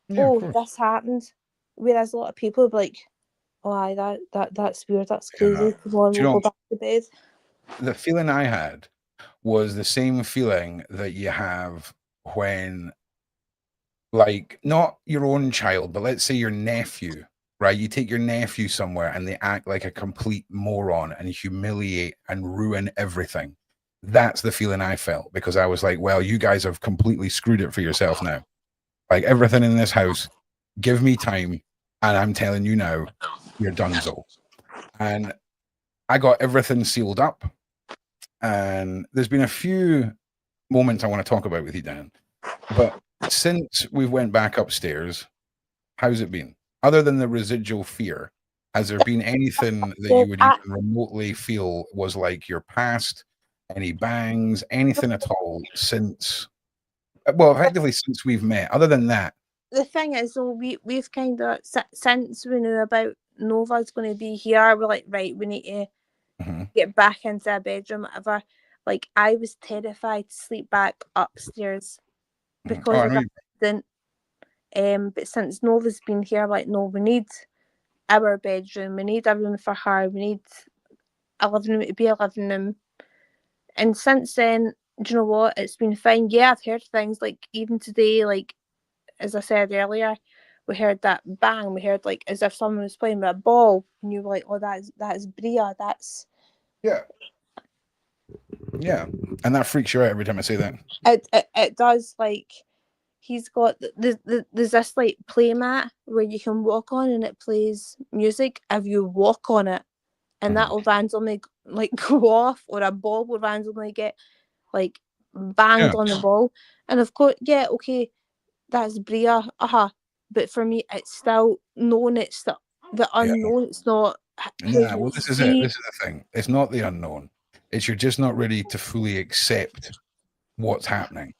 S2: this happened. Whereas a lot of people would be like, oh, aye, that's weird, that's crazy. Come on, we'll go back to bed.
S1: The feeling I had was the same feeling that you have when, like, not your own child, but let's say your nephew, right? You take your nephew somewhere and they act like a complete moron and humiliate and ruin everything. That's the feeling I felt, because I was like, well, you guys have completely screwed it for yourself now. Like, everything in this house, give me time. And I'm telling you now, you're donezo. And I got everything sealed up. And there's been a few moments I want to talk about with you, Dan. But since we went back upstairs, how's it been? Other than the residual fear, has there been anything that you would even remotely feel was like your past? Any bangs, anything at all since? Well, effectively since we've met. Other than that,
S2: The thing is, though, we've kind of since we knew about Nova's going to be here, we're like, right, we need to get back into a bedroom, whatever. Like, I was terrified to sleep back upstairs because of that incident. But since Nova's been here, like, no, we need our bedroom, we need a room for her, we need a living room to be a living room. And since then, do you know what? It's been fine. Yeah, I've heard things like even today, like as I said earlier, we heard that bang. We heard like as if someone was playing with a ball, and you were like, "Oh, that's Bria. That's
S1: yeah, and that freaks you out every time I say that.
S2: It does. Like he's got there's this like play mat where you can walk on, and it plays music if you walk on it, and that'll randomly like go off, or a ball will randomly get like banged on the ball, and of course, yeah, okay. That's Bria, but for me, it's still known. It's the unknown. It's not.
S1: Yeah, well, this is it. This is the thing. It's not the unknown. It's you're just not ready to fully accept what's happening.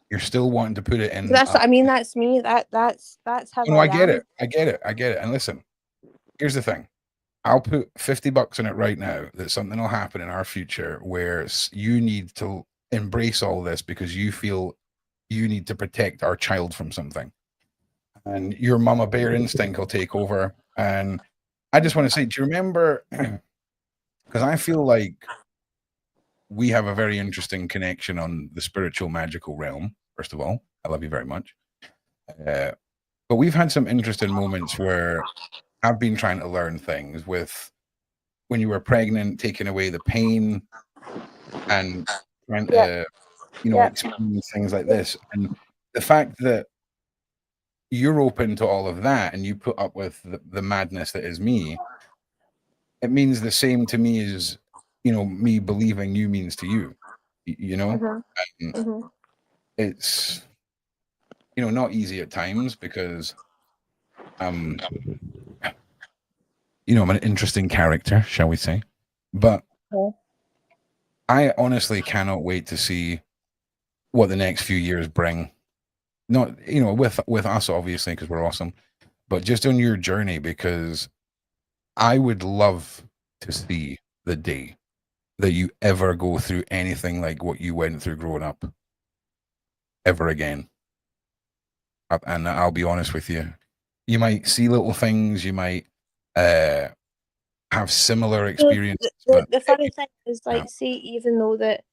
S1: You're still wanting to put it in.
S2: That's. I mean, that's me. That's how.
S1: No, I get it. I get it. I get it. And listen, here's the thing. I'll put $50 in it right now that something will happen in our future where you need to embrace all this because you feel you need to protect our child from something. And your mama bear instinct will take over. And I just want to say, do you remember? Because I feel like we have a very interesting connection on the spiritual, magical realm. First of all, I love you very much. But we've had some interesting moments where I've been trying to learn things with when you were pregnant, taking away the pain and trying to, experience things like this. And the fact that you're open to all of that and you put up with the madness that is me, it means the same to me as, me believing you means to you, And it's, not easy at times because I'm an interesting character, shall we say. But I honestly cannot wait to see what the next few years bring. Not, with us, obviously, because we're awesome, but just on your journey, because I would love to see the day that you ever go through anything like what you went through growing up ever again. And I'll be honest with you, you might see little things, you might have similar experiences.
S2: The funny thing is, like, see, even though that,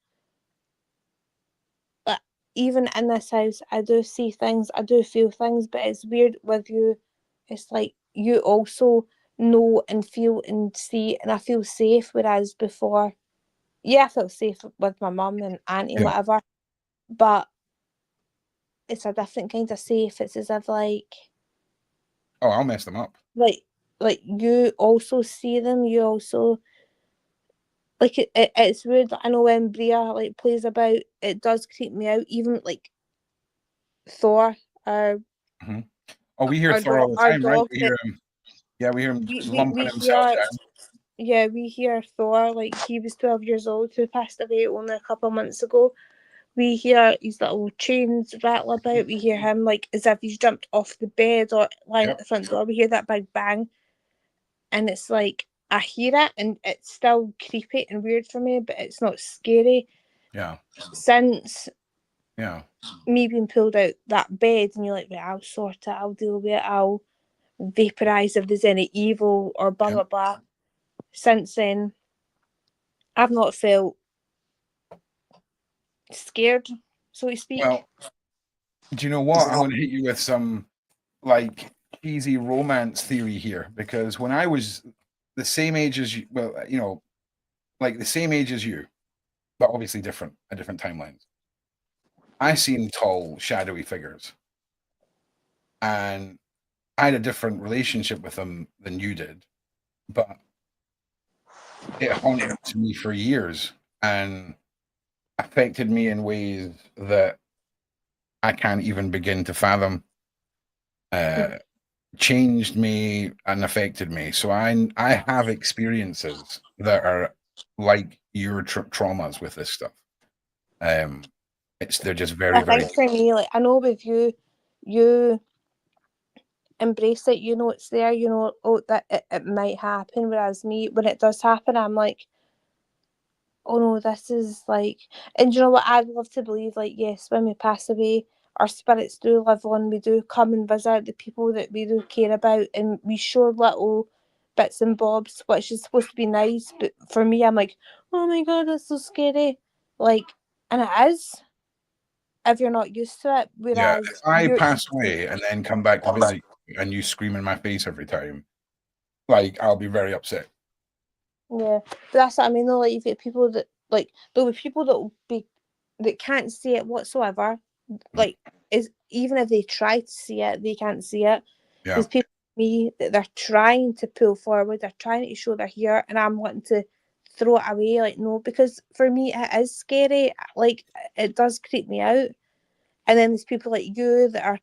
S2: even in this house, I do see things, I do feel things, but it's weird with you. It's like you also know and feel and see, and I feel safe. Whereas before, yeah, I felt safe with my mum and auntie and whatever, but it's a different kind of safe. It's as if like,
S1: oh, I'll mess them up.
S2: Like you also see them. You also like it's weird. I know when Bria like plays about, it does creep me out. Even like Thor,
S1: oh, we hear Thor all the time, right? We hear him. Yeah, we hear him lumping himself down.
S2: Yeah, we hear Thor. Like he was 12 years old, who passed away only a couple of months ago. We hear his little chains rattle about. We hear him like as if he's jumped off the bed or lying at the front door. We hear that big bang, and it's like I hear it, and it's still creepy and weird for me, but it's not scary.
S1: Yeah.
S2: Since me being pulled out that bed, and you're like, right, I'll sort it. I'll deal with it. I'll vaporize if there's any evil or blah blah blah. Since then, I've not felt scared, so to speak.
S1: Well, do you know what? I'm going to hit you with some like cheesy romance theory here, because when I was the same age as you, well, like the same age as you, but obviously different timelines, I seen tall, shadowy figures, and I had a different relationship with them than you did, but it haunted me for years and affected me in ways that I can't even begin to fathom. Changed me and affected me. So I have experiences that are like your traumas with this stuff. They're just very,
S2: I
S1: very
S2: think for me, like, I know with you embrace it, you know it's there, you know, oh, that it might happen, whereas me, when it does happen, I'm like, oh no, this is like, and you know what, I'd love to believe, like, yes, when we pass away, our spirits do live on, we do come and visit the people that we do care about, and we show little bits and bobs, which is supposed to be nice, but for me, I'm like, oh my god, that's so scary, like, and it is, if you're not used to it,
S1: yeah.
S2: whereas
S1: If I
S2: you're,
S1: pass away and then come back to visit you and you scream in my face every time, like I'll be very upset.
S2: yeah, but that's what I mean though, like, you get people that, like, there'll be people that will be, that can't see it whatsoever, like, is, even if they try to see it, they can't see it.
S1: Yeah,
S2: There's people like me that they're trying to pull forward, they're trying to show they're here, and I'm wanting to throw it away, like, no, because for me it is scary, like, it does creep me out. And then there's people like you that are,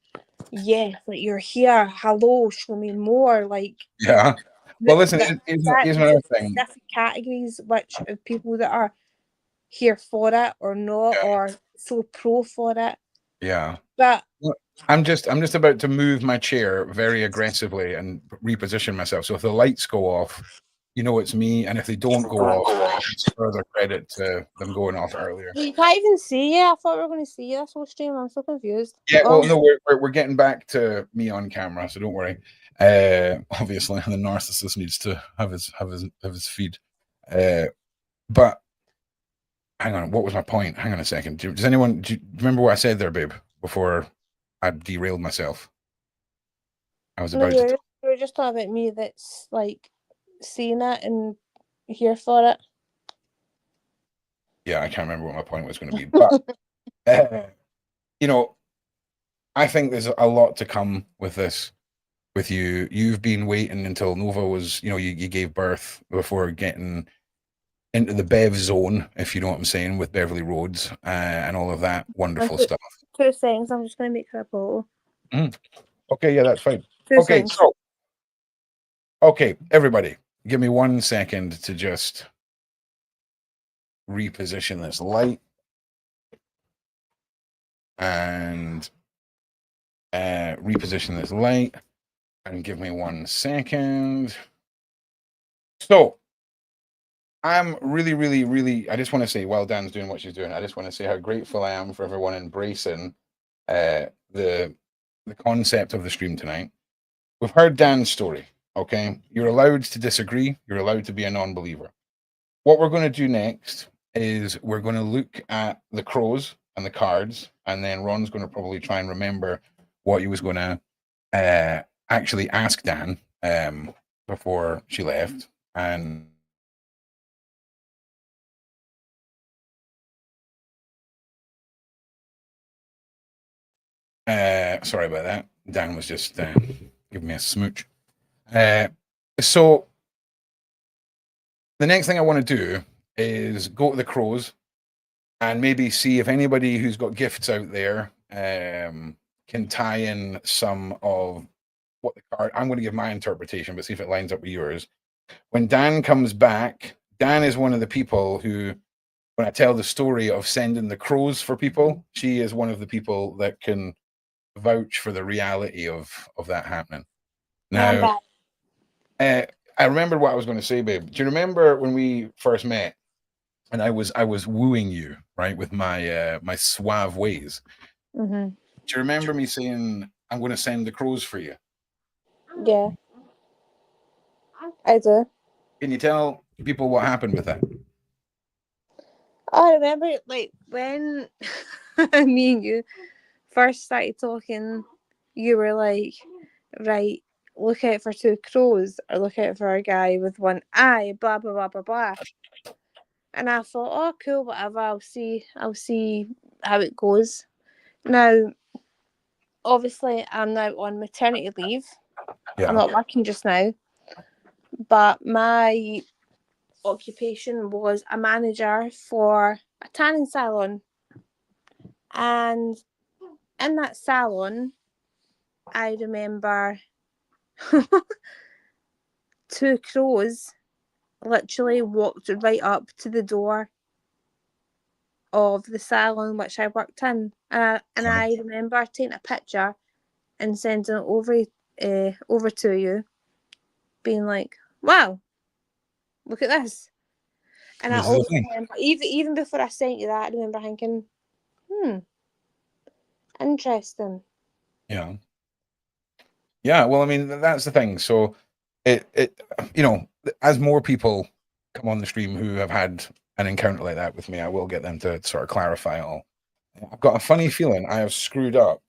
S2: yeah, like, you're here, hello, show me more, like,
S1: yeah. Well,
S2: that,
S1: listen,
S2: that,
S1: here's
S2: there's
S1: another thing.
S2: different categories which of people that are here for it or not,
S1: Yeah,
S2: or so pro for it.
S1: yeah.
S2: But
S1: Well, I'm just about to move my chair very aggressively and reposition myself. So if the lights go off, you know it's me, and if they don't go off, it's further credit to them going off earlier.
S2: you can't even see you. I thought we were going to see you this whole stream. I'm so confused.
S1: Yeah, well,
S2: Oh,
S1: no, we're getting back to me on camera, so don't worry. Obviously, the narcissist needs to have his feed. But hang on, what was my point? Hang on a second. Do you remember what I said there, babe? Before I derailed myself, I was
S2: no,
S1: about to.
S2: you're just talking about me that's like seeing it and here for it.
S1: Yeah, I can't remember what my point was going to be, but uh, you know, I think there's a lot to come with this. With you, you've been waiting until Nova was, you gave birth before getting into the Bev zone, if you know what I'm saying, with Beverly Rhodes and all of that
S2: And
S1: wonderful stuff.
S2: 2 seconds, I'm just going to make her a bottle.
S1: Mm. Okay, yeah, that's fine.
S2: Two
S1: Okay,
S2: seconds.
S1: so, okay, everybody, give me 1 second to just reposition this light and reposition this light and give me 1 second. So, I'm really, really, really, I just want to say, while Dan's doing what she's doing, I just want to say how grateful I am for everyone embracing uh, the the concept of the stream tonight. We've heard Dan's story, okay? You're allowed to disagree. You're allowed to be a non-believer. What we're going to do next is we're going to look at the crows and the cards, and then Ron's going to probably try and remember what he was going to actually ask Dan before she left. And sorry about that. Dan was just giving me a smooch. So the next thing I want to do is go to the crows and maybe see if anybody who's got gifts out there can tie in some of what the card. I'm going to give my interpretation, but see if it lines up with yours. When Dan comes back, Dan is one of the people who, when I tell the story of sending the crows for people, she is one of the people that can vouch for the reality of that happening.
S2: I'm
S1: Now,
S2: back.
S1: I remember what I was going to say, babe. Do you remember when we first met? And I was wooing you, right, with my suave ways.
S2: Mm-hmm.
S1: Do you remember me saying I'm going to send the crows for you?
S2: Yeah, I do.
S1: Can you tell people what happened with that?
S2: I remember, like, when me and you first started talking, you were like, right, look out for 2 crows, or look out for a guy with one eye, blah blah blah blah blah. And I thought, oh cool, whatever, I'll see how it goes. Now, obviously I'm now on maternity leave.
S1: Yeah.
S2: I'm not working just now, but my occupation was a manager for a tanning salon. And in that salon, I remember two crows literally walked right up to the door of the salon which I worked in. And I remember taking a picture and sending it over to you, being like, wow, look at this. And I also remember, even before I sent you that, I remember thinking, interesting.
S1: Yeah. Yeah. Well, I mean, that's the thing. So it you know, as more people come on the stream who have had an encounter like that with me, I will get them to sort of clarify it all. I've got a funny feeling I have screwed up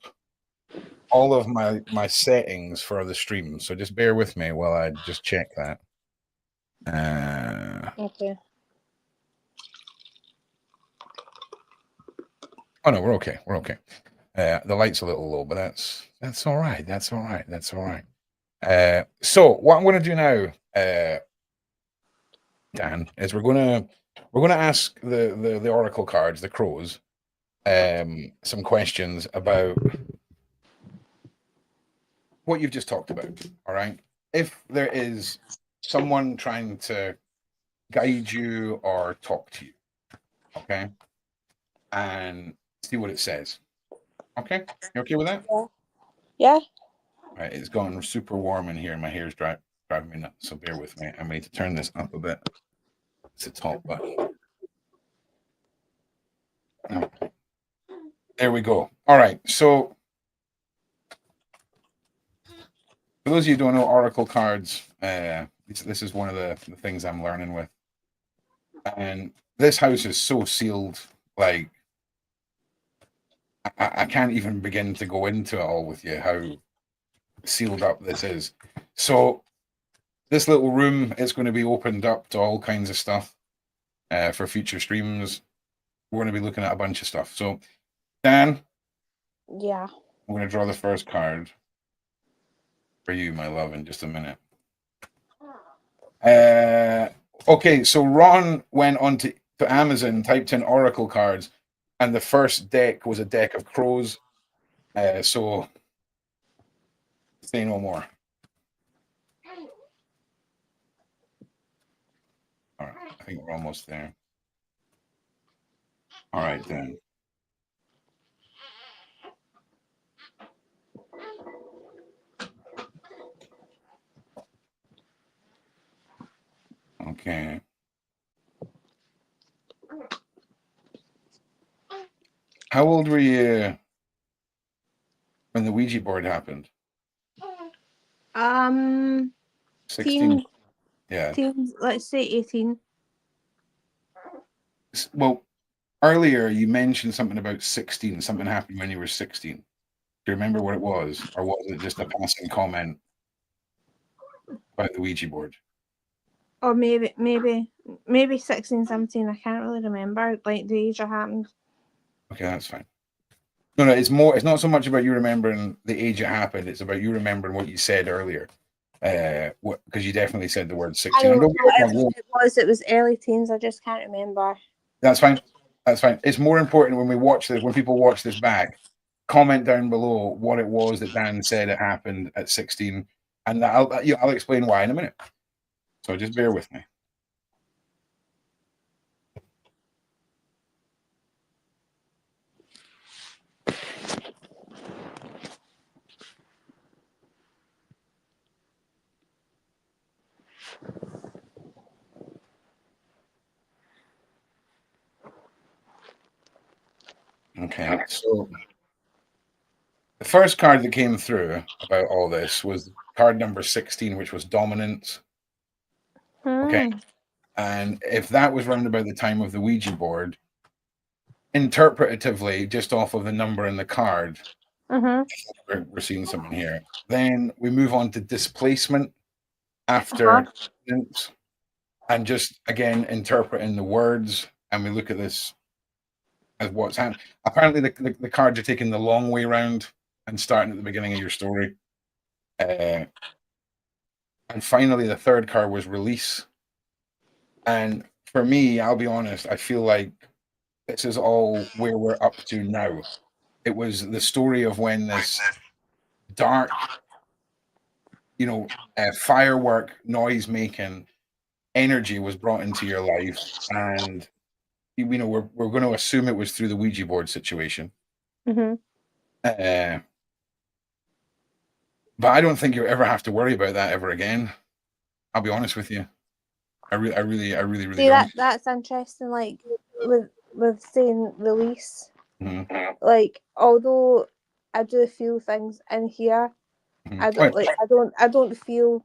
S1: all of my settings for the stream, so just bear with me while I just check that.
S2: Okay.
S1: Oh no, we're okay. We're okay. The light's a little low, but that's all right. That's all right. That's all right. So what I'm going to do now, Dan, is we're going to ask the oracle cards, the crows, some questions about what you've just talked about. All right. If there is someone trying to guide you or talk to you, okay, and see what it says. Okay, you okay with that?
S2: Yeah.
S1: Right, it's gone super warm in here. My hair's driving me nuts. So bear with me. I need to turn this up a bit. It's the top button. Oh, there we go. All right. So for those of you who don't know Oracle cards, this is one of the things I'm learning with. And this house is so sealed, like I can't even begin to go into it all with you, how sealed up this is. So this little room is going to be opened up to all kinds of stuff for future streams. We're going to be looking at a bunch of stuff. So, Dan,
S2: Yeah.
S1: I'm going to draw the first card for you, my love, in just a minute. Okay, so Ron went on to Amazon, typed in Oracle cards, and the first deck was a deck of crows. So, say no more. All right, I think we're almost there. All right, then. Okay. How old were you when the Ouija board happened? 16. Yeah.
S2: Teens, let's say 18.
S1: Well, earlier you mentioned something about 16. Something happened when you were 16. Do you remember what it was? Or was it just a passing comment about the Ouija board?
S2: Or maybe 16, 17. I can't really remember, like, the age it happened.
S1: Okay, that's fine. No, it's not so much about you remembering the age it happened, it's about you remembering what you said earlier. Because you definitely said the word 16.
S2: I know it was early teens, I just can't remember.
S1: That's fine. That's fine. It's more important when people watch this back, comment down below what it was that Dan said it happened at 16, and I'll explain why in a minute. So just bear with me. Okay, so the first card that came through about all this was card number 16, which was dominance. Okay. And if that was round about the time of the Ouija board, interpretatively, just off of the number in the card, we're seeing something here. Then we move on to displacement after and just again interpreting the words, and we look at this as what's happening. Apparently, the cards are taking the long way round and starting at the beginning of your story. And finally, the third card was release. And for me, I'll be honest, I feel like this is all where we're up to now. It was the story of when this dark, firework noise making energy was brought into your life, and we're going to assume it was through the Ouija board situation.
S2: Mm-hmm.
S1: But I don't think you ever have to worry about that ever again. I'll be honest with you. I really
S2: See,
S1: don't.
S2: that's interesting. Like with saying release,
S1: Mm-hmm.
S2: like although I do feel things in here,
S1: Mm-hmm.
S2: I don't feel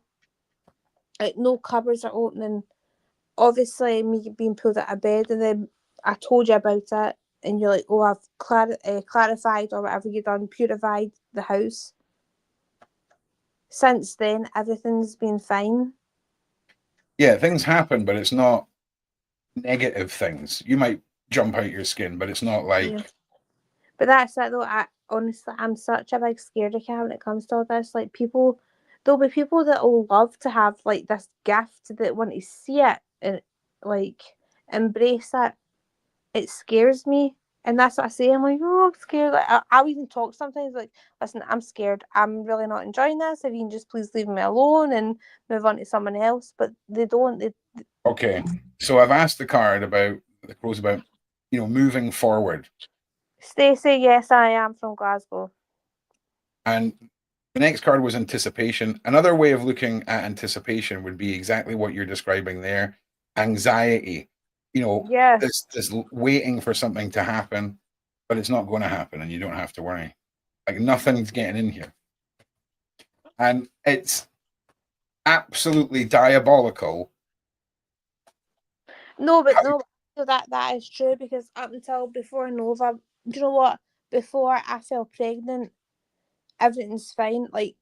S2: like no cupboards are opening. Obviously, me being pulled out of bed, and then I told you about it, and you're like, "Oh, I've clarified or whatever you done, purified the house." Since then, everything's been fine.
S1: Yeah, things happen, but it's not negative things. You might jump out your skin, but it's not like.
S2: Yeah. But that's it though. Honestly, I'm such a big scaredy cat when it comes to all this. Like there'll be people that will love to have like this gift that want to see it and like embrace it. It scares me, and that's what I say. I'm like, oh, I'm scared. Like I'll even talk sometimes like, listen, I'm scared. I'm really not enjoying this. If you can just please leave me alone and move on to someone else. But they don't.
S1: Okay, so I've asked the card about the crows about moving forward.
S2: Stacey, yes, I am from Glasgow.
S1: And the next card was anticipation. Another way of looking at anticipation would be exactly what you're describing there. Anxiety.
S2: Yes.
S1: This waiting for something to happen, but it's not going to happen, and you don't have to worry. Like nothing's getting in here. And it's absolutely diabolical.
S2: No, but no, that is true because up until before Nova, do you know what? Before I fell pregnant, everything's fine. Like,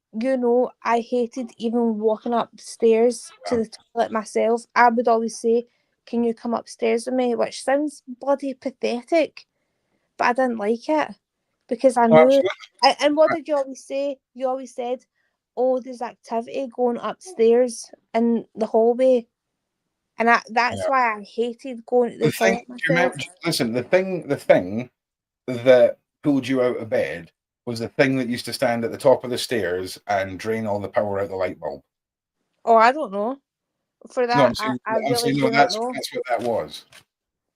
S2: I hated even walking upstairs to the toilet myself. I would always say, "Can you come upstairs with me?" Which sounds bloody pathetic, but I didn't like it because I knew. And what did you always say? You always said, "Oh, there's activity going upstairs in the hallway." And that's why I hated going to the toilet myself.
S1: Listen, the thing that pulled you out of bed was the thing that used to stand at the top of the stairs and drain all the power out the light bulb.
S2: Oh, I don't know. For that, I really do not know.
S1: That's what that was.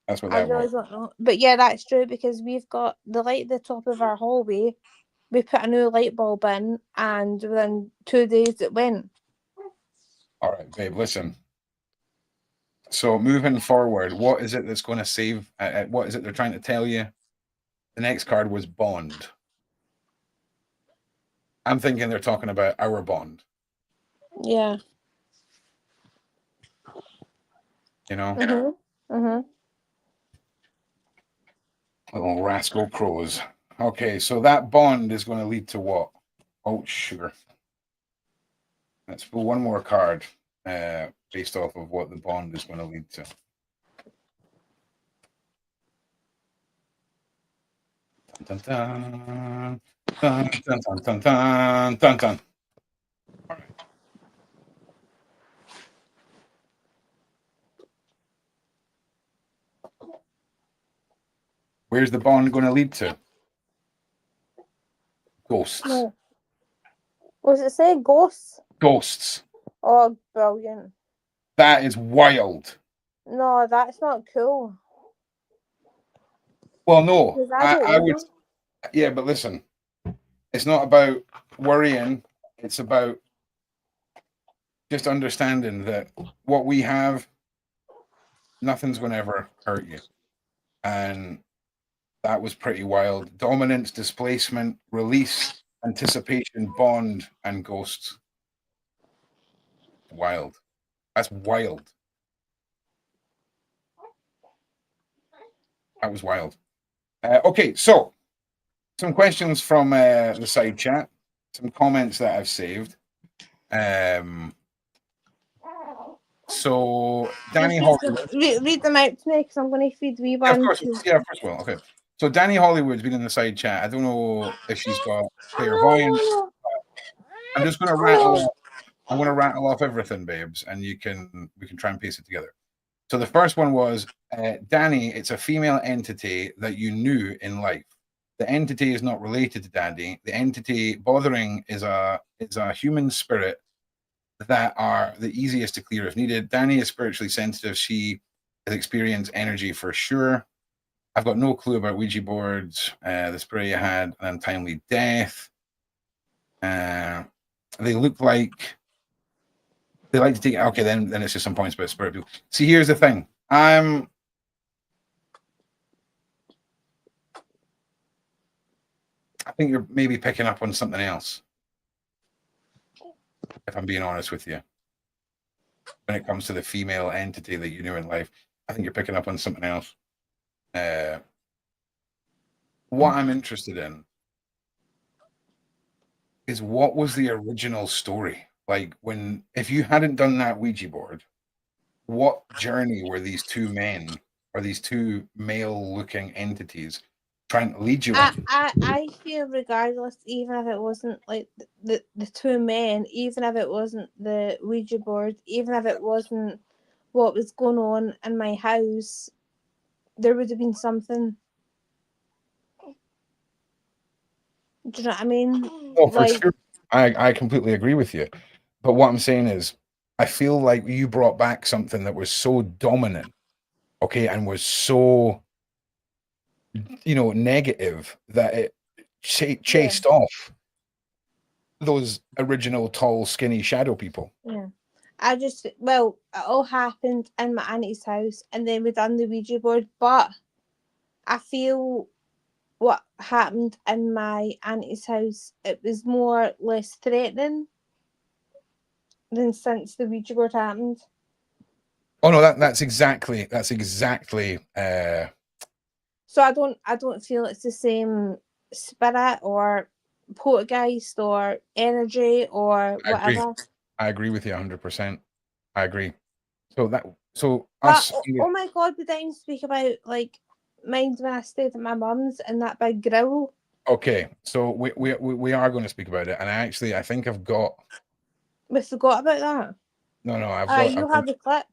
S1: That's what
S2: I
S1: that
S2: really
S1: was.
S2: don't know. But yeah, that's true because we've got the light at the top of our hallway. We put a new light bulb in, and within 2 days it went.
S1: All right, babe, listen. So moving forward, what is it that's going to save? What is it they're trying to tell you? The next card was bond. I'm thinking they're talking about our bond.
S2: Yeah.
S1: Little rascal crows. Okay, so that bond is going to lead to what? Oh, sugar. Let's pull one more card based off of what the bond is going to lead to. Dun, dun, dun, dun, dun, dun, dun, dun, dun. All right. Where's the bond going to lead to? Ghosts.
S2: No. Was it say ghosts?
S1: Ghosts.
S2: Oh, brilliant.
S1: That is wild.
S2: No, that's not cool.
S1: Well, no. I would. Yeah, but listen. It's not about worrying. It's about just understanding that what we have, nothing's going to ever hurt you. And that was pretty wild. Dominance, displacement, release, anticipation, bond, and ghosts. Wild. That's wild. That was wild. Okay, so some questions from the side chat, some comments that I've saved. So Danny Hollywood.
S2: Read them out to me because I'm going to feed wee one.
S1: Yeah, of course. Yeah, of course. Well, okay. So Danny Hollywood's been in the side chat. I don't know if she's got clairvoyance. I'm just going to rattle off. I'm going to rattle off everything, babes, and we can try and piece it together. So the first one was Danny. It's a female entity that you knew in life. The entity is not related to Danny. The entity bothering is a human spirit that are the easiest to clear if needed. Danny is spiritually sensitive. She has experienced energy for sure. I've got no clue about Ouija boards. The spirit you had an untimely death. They look like they like to take. Okay, then it's just some points about spirit people. See, here's the thing. I think you're maybe picking up on something else. If I'm being honest with you, when it comes to the female entity that you knew in life, I think you're picking up on something else. What I'm interested in is what was the original story? Like if you hadn't done that Ouija board, what journey were these two men or these two male-looking entities trying to lead you on?
S2: I feel regardless, even if it wasn't like the two men, even if it wasn't the Ouija board, even if it wasn't what was going on in my house, there would have been something. Do you know what I mean?
S1: Oh, for sure. I completely agree with you. But what I'm saying is, I feel like you brought back something that was so dominant, okay, and was so, negative that it chased off those original tall, skinny shadow people.
S2: Yeah. It all happened in my auntie's house, and then we done the Ouija board, but I feel what happened in my auntie's house, it was more less threatening than since the Ouija board happened.
S1: Oh no, that's exactly.
S2: So I don't feel it's the same spirit or poltergeist or energy or whatever.
S1: I agree with you 100%. I agree. So
S2: But oh my god, we didn't speak about like mind when I stayed at my mum's and that big grill.
S1: Okay, so we are going to speak about it, and I think I've got.
S2: We forgot about that.
S1: No, I've got.
S2: You have the clip.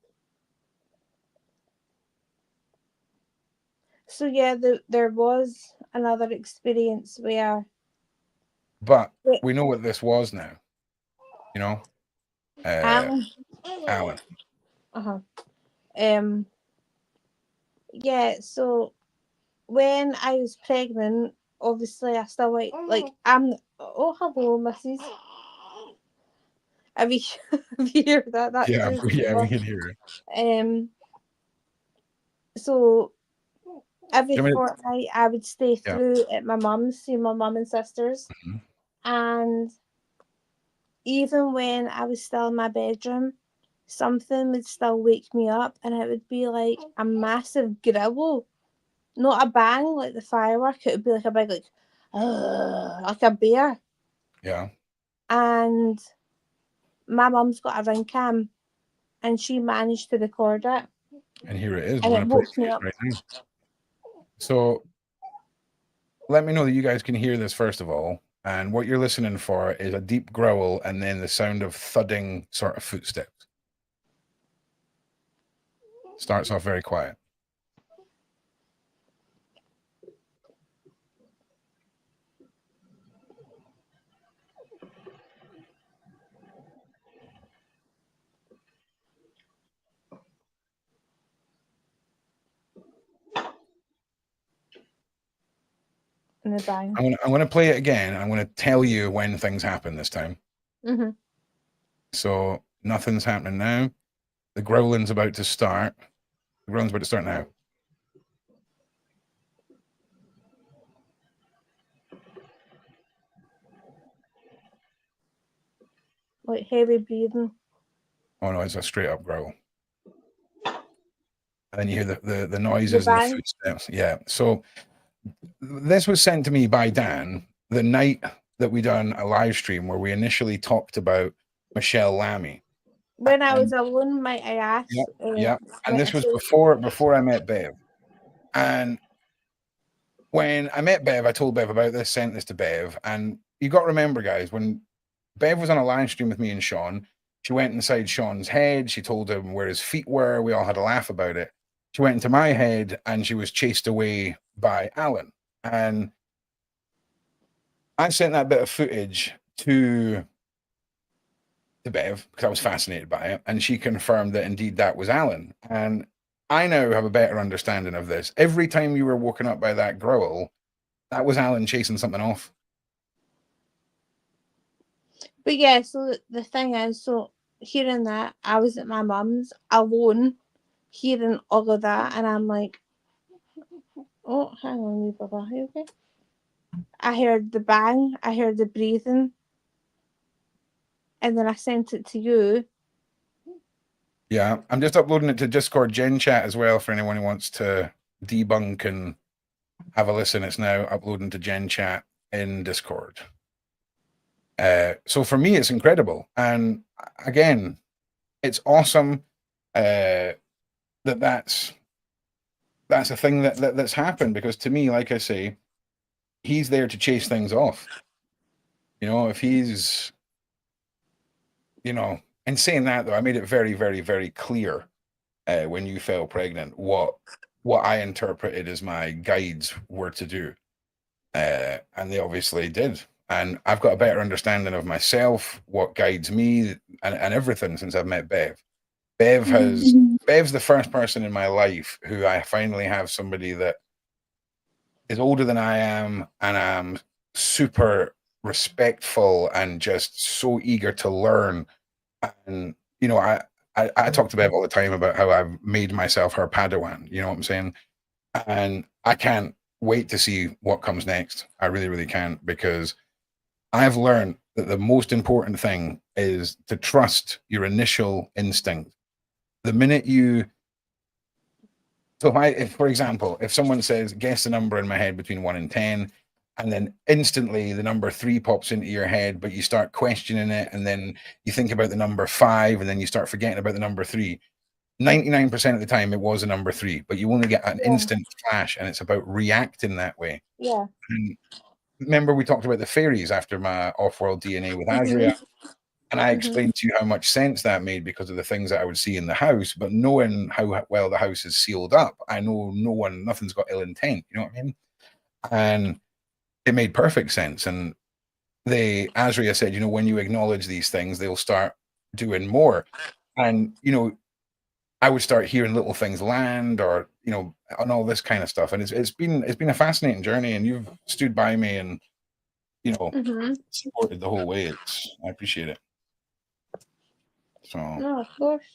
S2: So yeah, there was another experience where.
S1: But we know what this was now. You know,
S2: Alan. Yeah. So when I was pregnant, obviously I still like I'm. Oh, hello, Mrs. Have you heard that? That's
S1: yeah, we can hear
S2: it. So every fortnight I would stay through at my mum's, see my mum and sisters, and even when I was still in my bedroom, something would still wake me up, and it would be like a massive growl, not a bang like the firework. It would be like a big like a bear.
S1: Yeah.
S2: And my mum's got a ring cam, and she managed to record it.
S1: And here it is.
S2: And it woke me up.
S1: Right now. So let me know that you guys can hear this first of all. And what you're listening for is a deep growl and then the sound of thudding sort of footsteps. Starts off very quiet.
S2: And the bang.
S1: I'm gonna play it again. I'm gonna tell you when things happen this time.
S2: Mm-hmm.
S1: So nothing's happening now. The growling's about to start. The growling's about to start now.
S2: Like heavy breathing.
S1: Oh no, it's a straight up growl. And then you hear the noises and the footsteps. Yeah. So this was sent to me by Dan the night that we done a live stream where we initially talked about Michelle Lammy.
S2: When I was alone, might I ask?
S1: Yeah. And this was before I met Bev. And when I met Bev, I told Bev about this, sent this to Bev. And you got to remember, guys, when Bev was on a live stream with me and Sean. She went inside Sean's head. She told him where his feet were. We all had a laugh about it. She went into my head and she was chased away by Alan. And I sent that bit of footage to Bev because I was fascinated by it. And she confirmed that indeed that was Alan. And I now have a better understanding of this. Every time you were woken up by that growl, that was Alan chasing something off.
S2: But yeah, so the thing is, so hearing that, I was at my mum's alone, hearing all of that, and I'm like, oh, hang on, wee Baba, are you okay? I heard the bang, I heard the breathing, and then I sent it to you.
S1: Yeah, I'm just uploading it to Discord Gen Chat as well for anyone who wants to debunk and have a listen. It's now uploading to Gen Chat in Discord. So for me, it's incredible. And again, it's awesome that's a thing that's happened, because to me, like I say, he's there to chase things off. You know, if he's, you know, and saying that though, I made it very, very, very clear when you fell pregnant what I interpreted as my guides were to do. And they obviously did. And I've got a better understanding of myself, what guides me, and everything since I've met Bev. Bev's the first person in my life who I finally have somebody that is older than I am, and I'm super respectful and just so eager to learn. And you know, I talk to Bev all the time about how I've made myself her Padawan. You know what I'm saying? And I can't wait to see what comes next. I really, really can't, because I've learned that the most important thing is to trust your initial instinct. The minute you, so if for example, if someone says, guess the number in my head between 1 and 10, and then instantly the number 3 pops into your head, but you start questioning it, and then you think about the number 5, and then you start forgetting about the number 3. 99% of the time it was a number 3, but you only get an instant flash, and it's about reacting that way.
S2: Yeah.
S1: And remember we talked about the fairies after my off-world DNA with Azria, and I explained to you how much sense that made because of the things that I would see in the house. But knowing how well the house is sealed up, I know nothing's got ill intent. You know what I mean? And it made perfect sense. And Azria said, you know, when you acknowledge these things, they'll start doing more. And you know, I would start hearing little things land, or you know, and all this kind of stuff. And it's been a fascinating journey, and you've stood by me and you know supported the whole way. I appreciate it. So
S2: no, of course.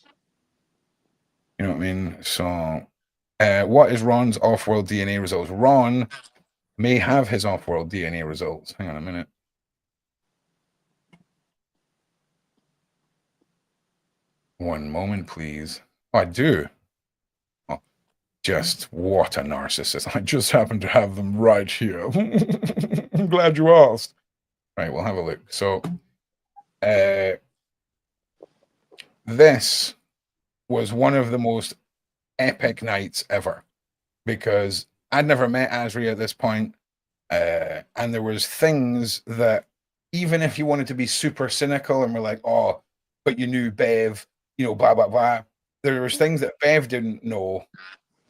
S1: You know what I mean? So what is Ron's off-world DNA results? Ron may have his off-world DNA results. Hang on a minute. One moment, please. Oh, I do. Oh, just what a narcissist. I just happen to have them right here. I'm glad you asked. Right, we'll have a look. So this was one of the most epic nights ever, because I'd never met Azria at this point. And there was things that, even if you wanted to be super cynical and we're like, oh, but you knew Bev, you know, blah, blah, blah. There was things that Bev didn't know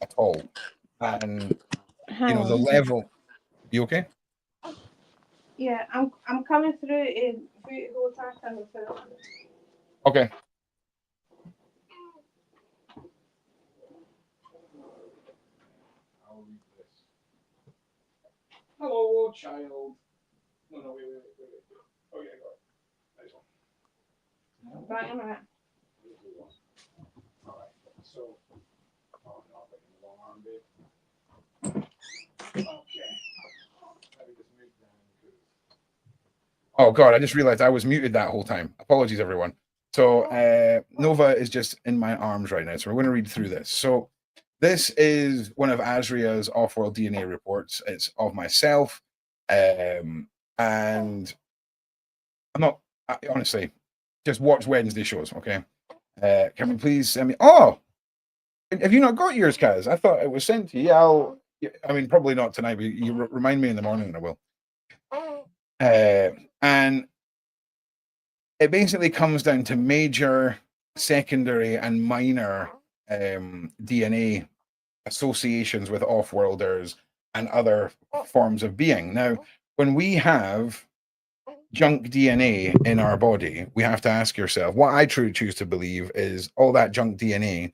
S1: at all. And, you know, the level. You okay?
S2: Yeah, I'm coming through in
S1: Okay. I'll read this. Hello, child. No, wait. Oh, yeah, got it. Nice one.
S2: Right, I'm at.
S1: All right. So, oh, no, I'm making the long arm bit. Okay. Let me just move down. Oh, God, I just realized I was muted that whole time. Apologies, everyone. So, Nova is just in my arms right now. So, we're going to read through this. So, this is one of Azria's off-world DNA reports. It's of myself. And I'm not, honestly, just watch Wednesday shows, okay? Can we please send me? Oh, have you not got yours, Kaz? I thought it was sent to you. Yeah, I mean, probably not tonight, but you remind me in the morning and I will. And it basically comes down to major, secondary, and minor DNA associations with off-worlders and other forms of being. Now, when we have junk DNA in our body, we have to ask yourself, what I truly choose to believe is all that junk DNA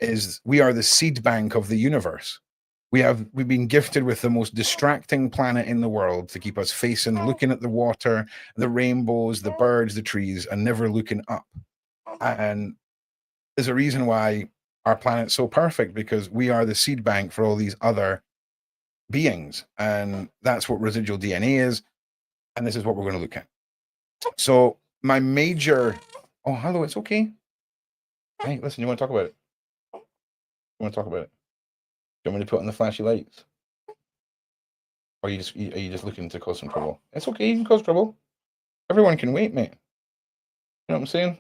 S1: is we are the seed bank of the universe. We've been gifted with the most distracting planet in the world to keep us facing, looking at the water, the rainbows, the birds, the trees, and never looking up. And there's a reason why our planet's so perfect, because we are the seed bank for all these other beings. And that's what residual DNA is. And this is what we're going to look at. So my major, oh, hello, it's okay. Hey, listen, you want to talk about it? You want to talk about it? Do you want me to put on the flashy lights? Or are you just looking to cause some trouble? It's okay, you can cause trouble. Everyone can wait, mate. You know what I'm saying?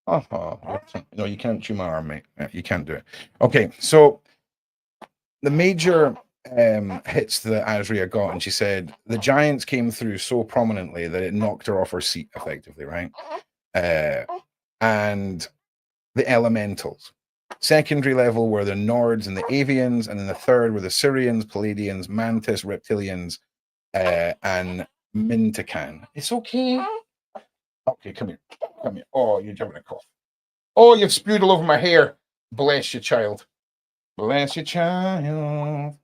S1: Oh, no, you can't chew my arm, mate. You can't do it. Okay, so the major hits that Azria got, and she said the giants came through so prominently that it knocked her off her seat effectively, right? And the elementals. Secondary level were the Nords and the Avians, and then the third were the Syrians, Palladians, Mantis, Reptilians, and Mintakan. It's okay. Okay, come here. Come here. Oh, you're jumping a cough. Oh, you've spewed all over my hair. Bless you, child. Bless you, child.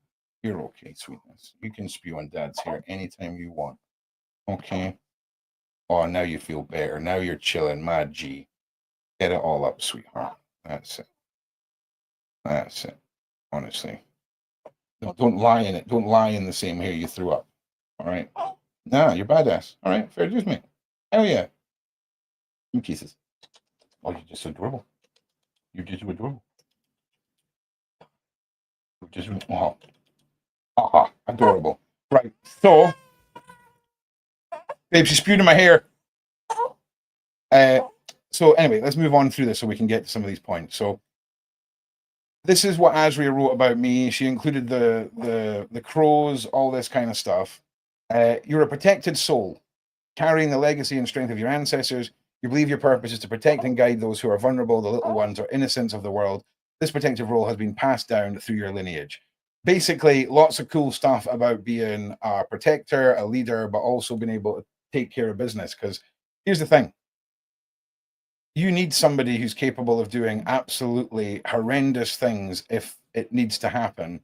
S1: You're okay, sweetness. You can spew on Dad's hair anytime you want. Okay. Oh, now you feel better. Now you're chilling, my G. Get it all up, sweetheart. That's it. That's it. Honestly. Don't lie in it. Don't lie in the same hair you threw up. All right. Nah, you're badass. All right. Fair dues, mate. Hell yeah. Give me kisses. Oh, you're just adorable. You're just adorable. You're just adorable. Right. So, babe, she spewed in my hair. So anyway, let's move on through this so we can get to some of these points. So this is what Azria wrote about me. She included the crows, all this kind of stuff. You're a protected soul, carrying the legacy and strength of your ancestors. You believe your purpose is to protect and guide those who are vulnerable, the little ones or innocents of the world. This protective role has been passed down through your lineage. Basically, lots of cool stuff about being a protector, a leader, but also being able to take care of business. Because here's the thing. You need somebody who's capable of doing absolutely horrendous things if it needs to happen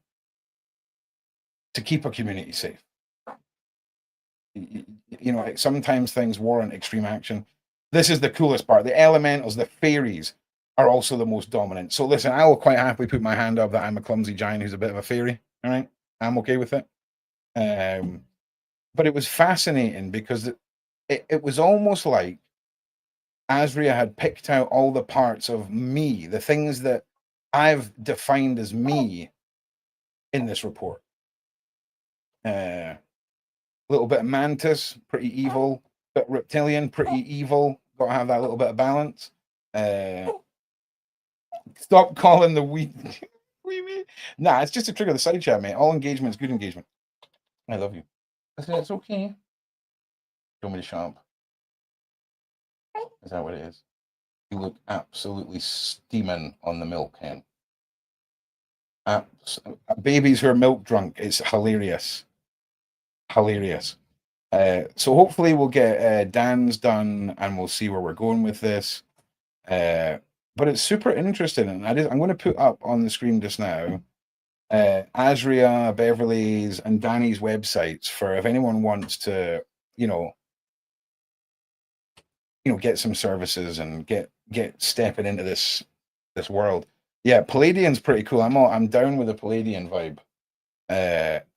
S1: to keep a community safe. You know, sometimes things warrant extreme action. This is the coolest part. The elementals, the fairies, are also the most dominant. So listen, I will quite happily put my hand up that I'm a clumsy giant who's a bit of a fairy. All right, I'm okay with it. But it was fascinating because it was almost like Azria had picked out all the parts of me, the things that I've defined as me in this report. A little bit of Mantis, pretty evil. Bit Reptilian, pretty evil. Got to have that little bit of balance. Stop calling the we me. Nah, it's just to trigger the side chat, mate. All engagement is good engagement. I love you. It's okay. Do you want me to shut up? Is that what it is? You look absolutely steaming on the milk, hen. Babies who are milk drunk. It's hilarious. Hilarious. So hopefully we'll get Dan's done and we'll see where we're going with this. But it's super interesting, and I'm going to put up on the screen just now Azria, Beverly's, and Danny's websites for if anyone wants to, get some services and get stepping into this world. Yeah, Palladian's pretty cool. I'm down with the Palladian vibe.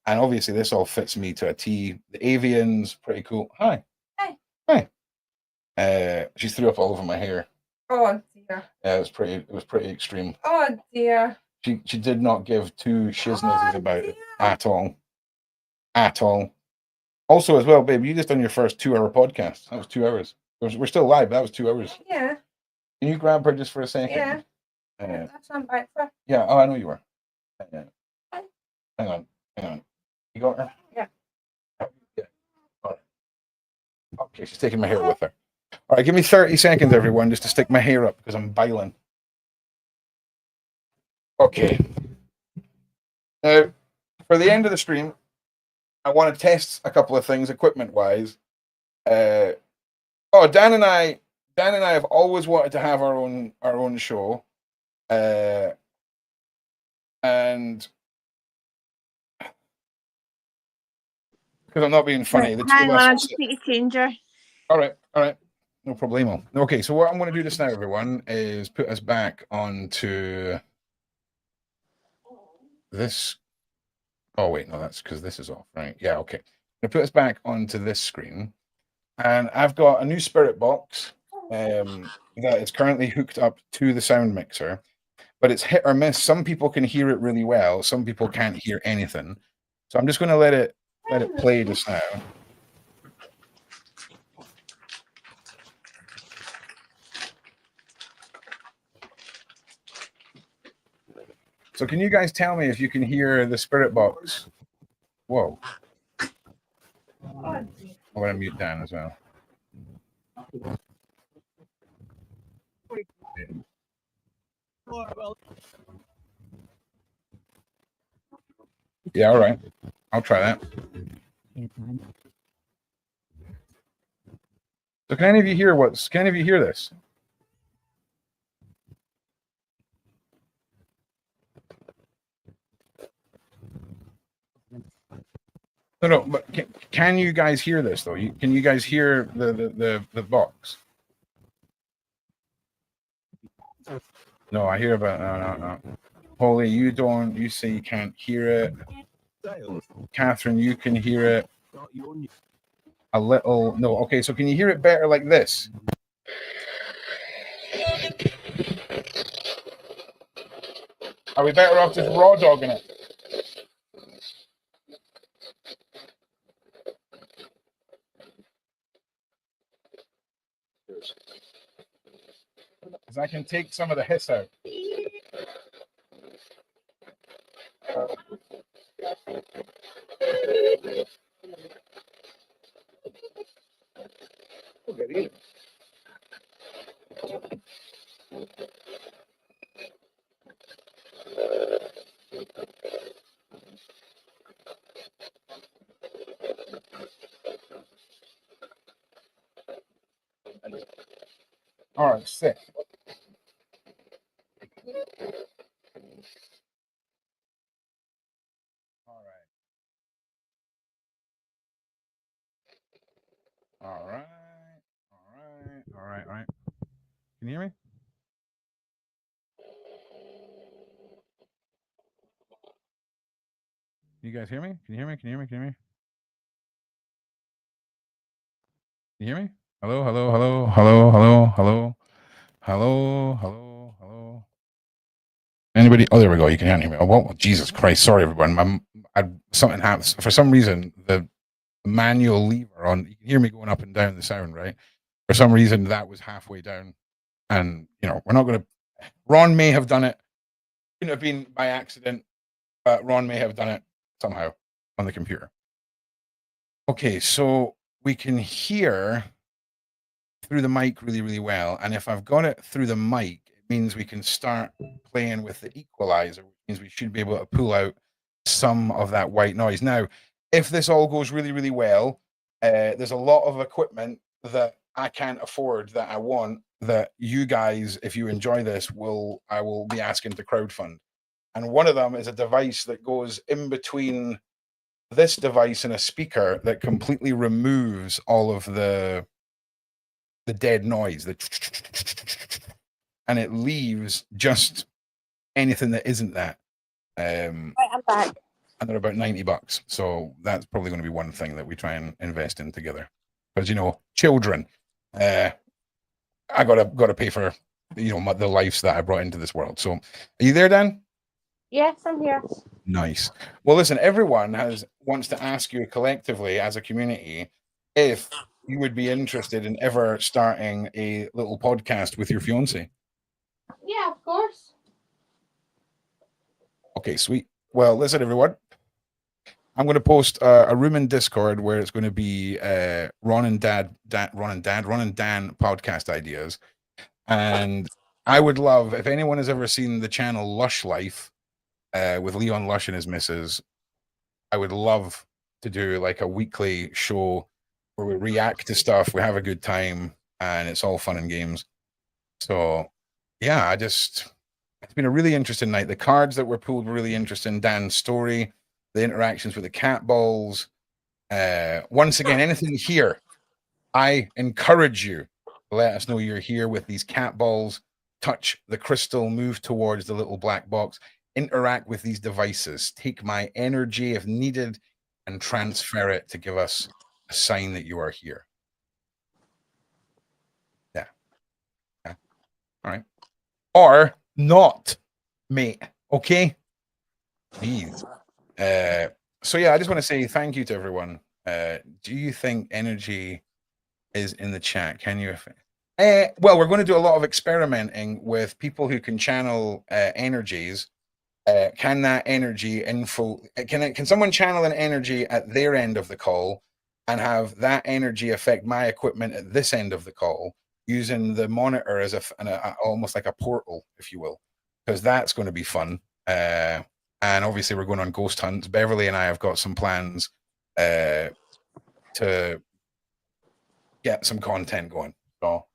S1: And obviously this all fits me to a T. The Avians, pretty cool. Hi. She threw up all over my hair.
S3: Oh dear.
S1: Yeah, it was pretty extreme.
S3: Oh dear.
S1: She did not give two shiznazes about it at all. At all. Also, as well, babe, you just done your first 2-hour podcast. That was 2 hours. We're still live. That was 2 hours.
S3: Yeah.
S1: Can you grab her just for a second?
S3: Yeah. That's what I'm back for.
S1: Yeah. Oh, I know you were. Hang on. You got her?
S3: Yeah.
S1: Yeah. Got her. Okay, she's taking my hair with her. All right, give me 30 seconds, everyone, just to stick my hair up because I'm biling. Okay. Now, for the end of the stream, I want to test a couple of things equipment-wise. Dan and I have always wanted to have our own show, and because I'm not being funny, the two
S2: Hang
S1: of
S2: on, I
S1: us.
S2: just need to change her.
S1: All right, no problemo. Okay, so what I'm going to do just now, everyone, is put us back onto this. Oh wait, no, that's because this is off, right? Yeah, okay. I'm going to put us back onto this screen, and I've got a new spirit box that is currently hooked up to the sound mixer, but it's hit or miss. Some people can hear it really well, some people can't hear anything. So I'm just going to let it play just now. So can you guys tell me if you can hear the spirit box? Whoa. I'm going to mute Dan as well. Yeah, all right. I'll try that. So can any of you hear this? No, but can you guys hear this though? Can you guys hear the box? No, I hear about no. Holly, you say you can't hear it. Catherine, you can hear it. A little. No, okay, so can you hear it better like this? Are we better off just raw dogging it? Because I can take some of the hiss out. All right, sick. All right. Can you hear me? You guys hear me? Can you hear me? Can you hear me? Can you hear me? Can you hear me? Hello. Anybody? Oh, there we go. You can hear me. Oh, well, Jesus Christ. Sorry, everyone. Something happens. For some reason, the manual lever on, you can hear me going up and down the sound, right? For some reason, that was halfway down. And, we're not going to, Ron may have done it. Couldn't have been by accident, but Ron may have done it somehow on the computer. Okay, so we can hear through the mic really, really well. And if I've got it through the mic, it means we can start playing with the equalizer, which means we should be able to pull out some of that white noise. Now, if this all goes really, really well, there's a lot of equipment that I can't afford that I want that you guys, if you enjoy this, I will be asking to crowdfund. And one of them is a device that goes in between this device and a speaker that completely removes all of the dead noise, and it leaves just anything that isn't that.
S2: Right, I'm back.
S1: And they're about $90. So that's probably going to be one thing that we try and invest in together. Because children, I gotta pay for the lives that I brought into this world. So, are you there, Dan?
S2: Yes, I'm here.
S1: Nice. Well, listen, everyone wants to ask you collectively as a community if you would be interested in ever starting a little podcast with your fiance.
S2: Yeah, of course.
S1: Okay, sweet. Well, listen, everyone. I'm going to post a room in Discord where it's going to be Ron and Dan podcast ideas. And I would love, if anyone has ever seen the channel Lush Life with Leon Lush and his missus, I would love to do like a weekly show where we react to stuff, we have a good time, and it's all fun and games. So, yeah, it's been a really interesting night. The cards that were pulled were really interesting. Dan's story, the interactions with the cat balls. Once again, anything here, I encourage you to let us know you're here with these cat balls. Touch the crystal, move towards the little black box, interact with these devices, take my energy if needed, and transfer it to give us a sign that you are here. Yeah. All right. Or not, mate. Okay. Please. So yeah, I just want to say thank you to everyone. Do you think energy is in the chat? Can you? Well, we're going to do a lot of experimenting with people who can channel energies. Can that energy info? Can someone channel an energy at their end of the call and have that energy affect my equipment at this end of the call using the monitor as almost like a portal, if you will, because that's going to be fun. And obviously, we're going on ghost hunts. Beverly and I have got some plans to get some content going. So,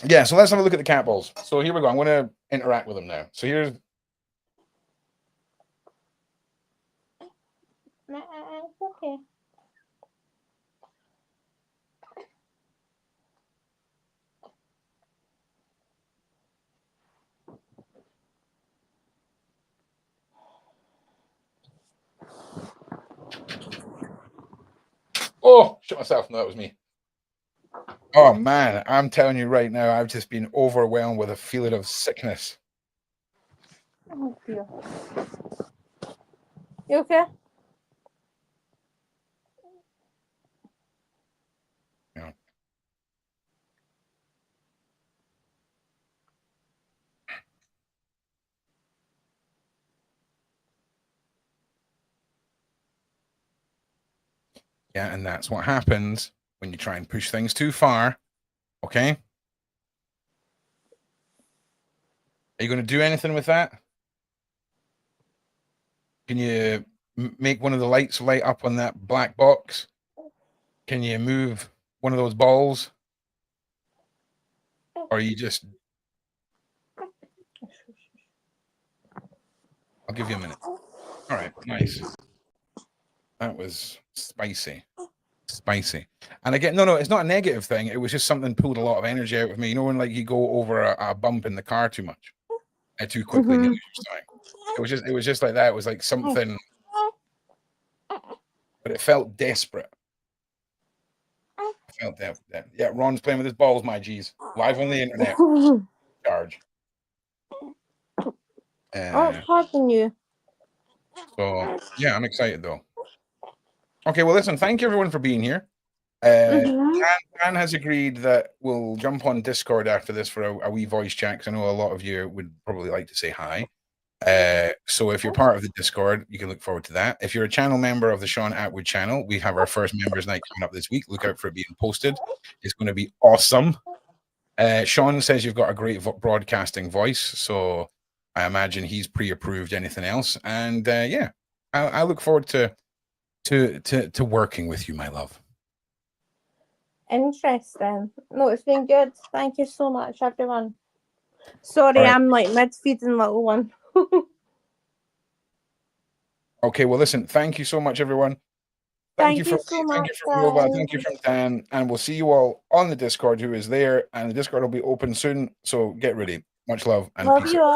S1: yeah, so let's have a look at the cat balls. So here we go. I'm going to interact with them now. So here's.
S2: Okay.
S1: Oh, shit myself. No, that was me. Oh, man. I'm telling you right now, I've just been overwhelmed with a feeling of sickness.
S2: Oh, dear. You okay?
S1: Yeah. Yeah, and that's what happens when you try and push things too far. Okay? Are you going to do anything with that? Can you make one of the lights light up on that black box? Can you move one of those balls? Or are you just... I'll give you a minute. All right, nice. That was spicy. Spicy. And again, no, it's not a negative thing. It was just something pulled a lot of energy out of me. You know when like you go over a bump in the car too much, too quickly.
S2: Mm-hmm.
S1: It was just like that. It was like something, but it felt desperate. I felt that. Yeah, Ron's playing with his balls, my G's. Live on the internet. Charge.
S2: Pardon you.
S1: So yeah, I'm excited though. Okay, well listen, thank you everyone for being here. Dan has agreed that we'll jump on Discord after this for a wee voice chat, because I know a lot of you would probably like to say hi. So if you're part of the Discord, you can look forward to that. If you're a channel member of the Sean Atwood channel, we have our first members night coming up this week. Look out for it being posted. It's going to be awesome. Sean says you've got a great broadcasting voice, so I imagine he's pre-approved anything else. And yeah, I look forward to working with you, my love.
S2: Interesting. No, it's been good. Thank you so much, everyone. Sorry,
S1: Right.
S2: I'm like mid-feeding little one.
S1: Okay, well, listen, thank you so much, everyone.
S2: Thank you so much.
S1: Thank you for Nova. Thank you from Dan. And we'll see you all on the Discord who is there. And the Discord will be open soon. So get ready. Much love and
S2: Love
S1: peace.
S2: you all.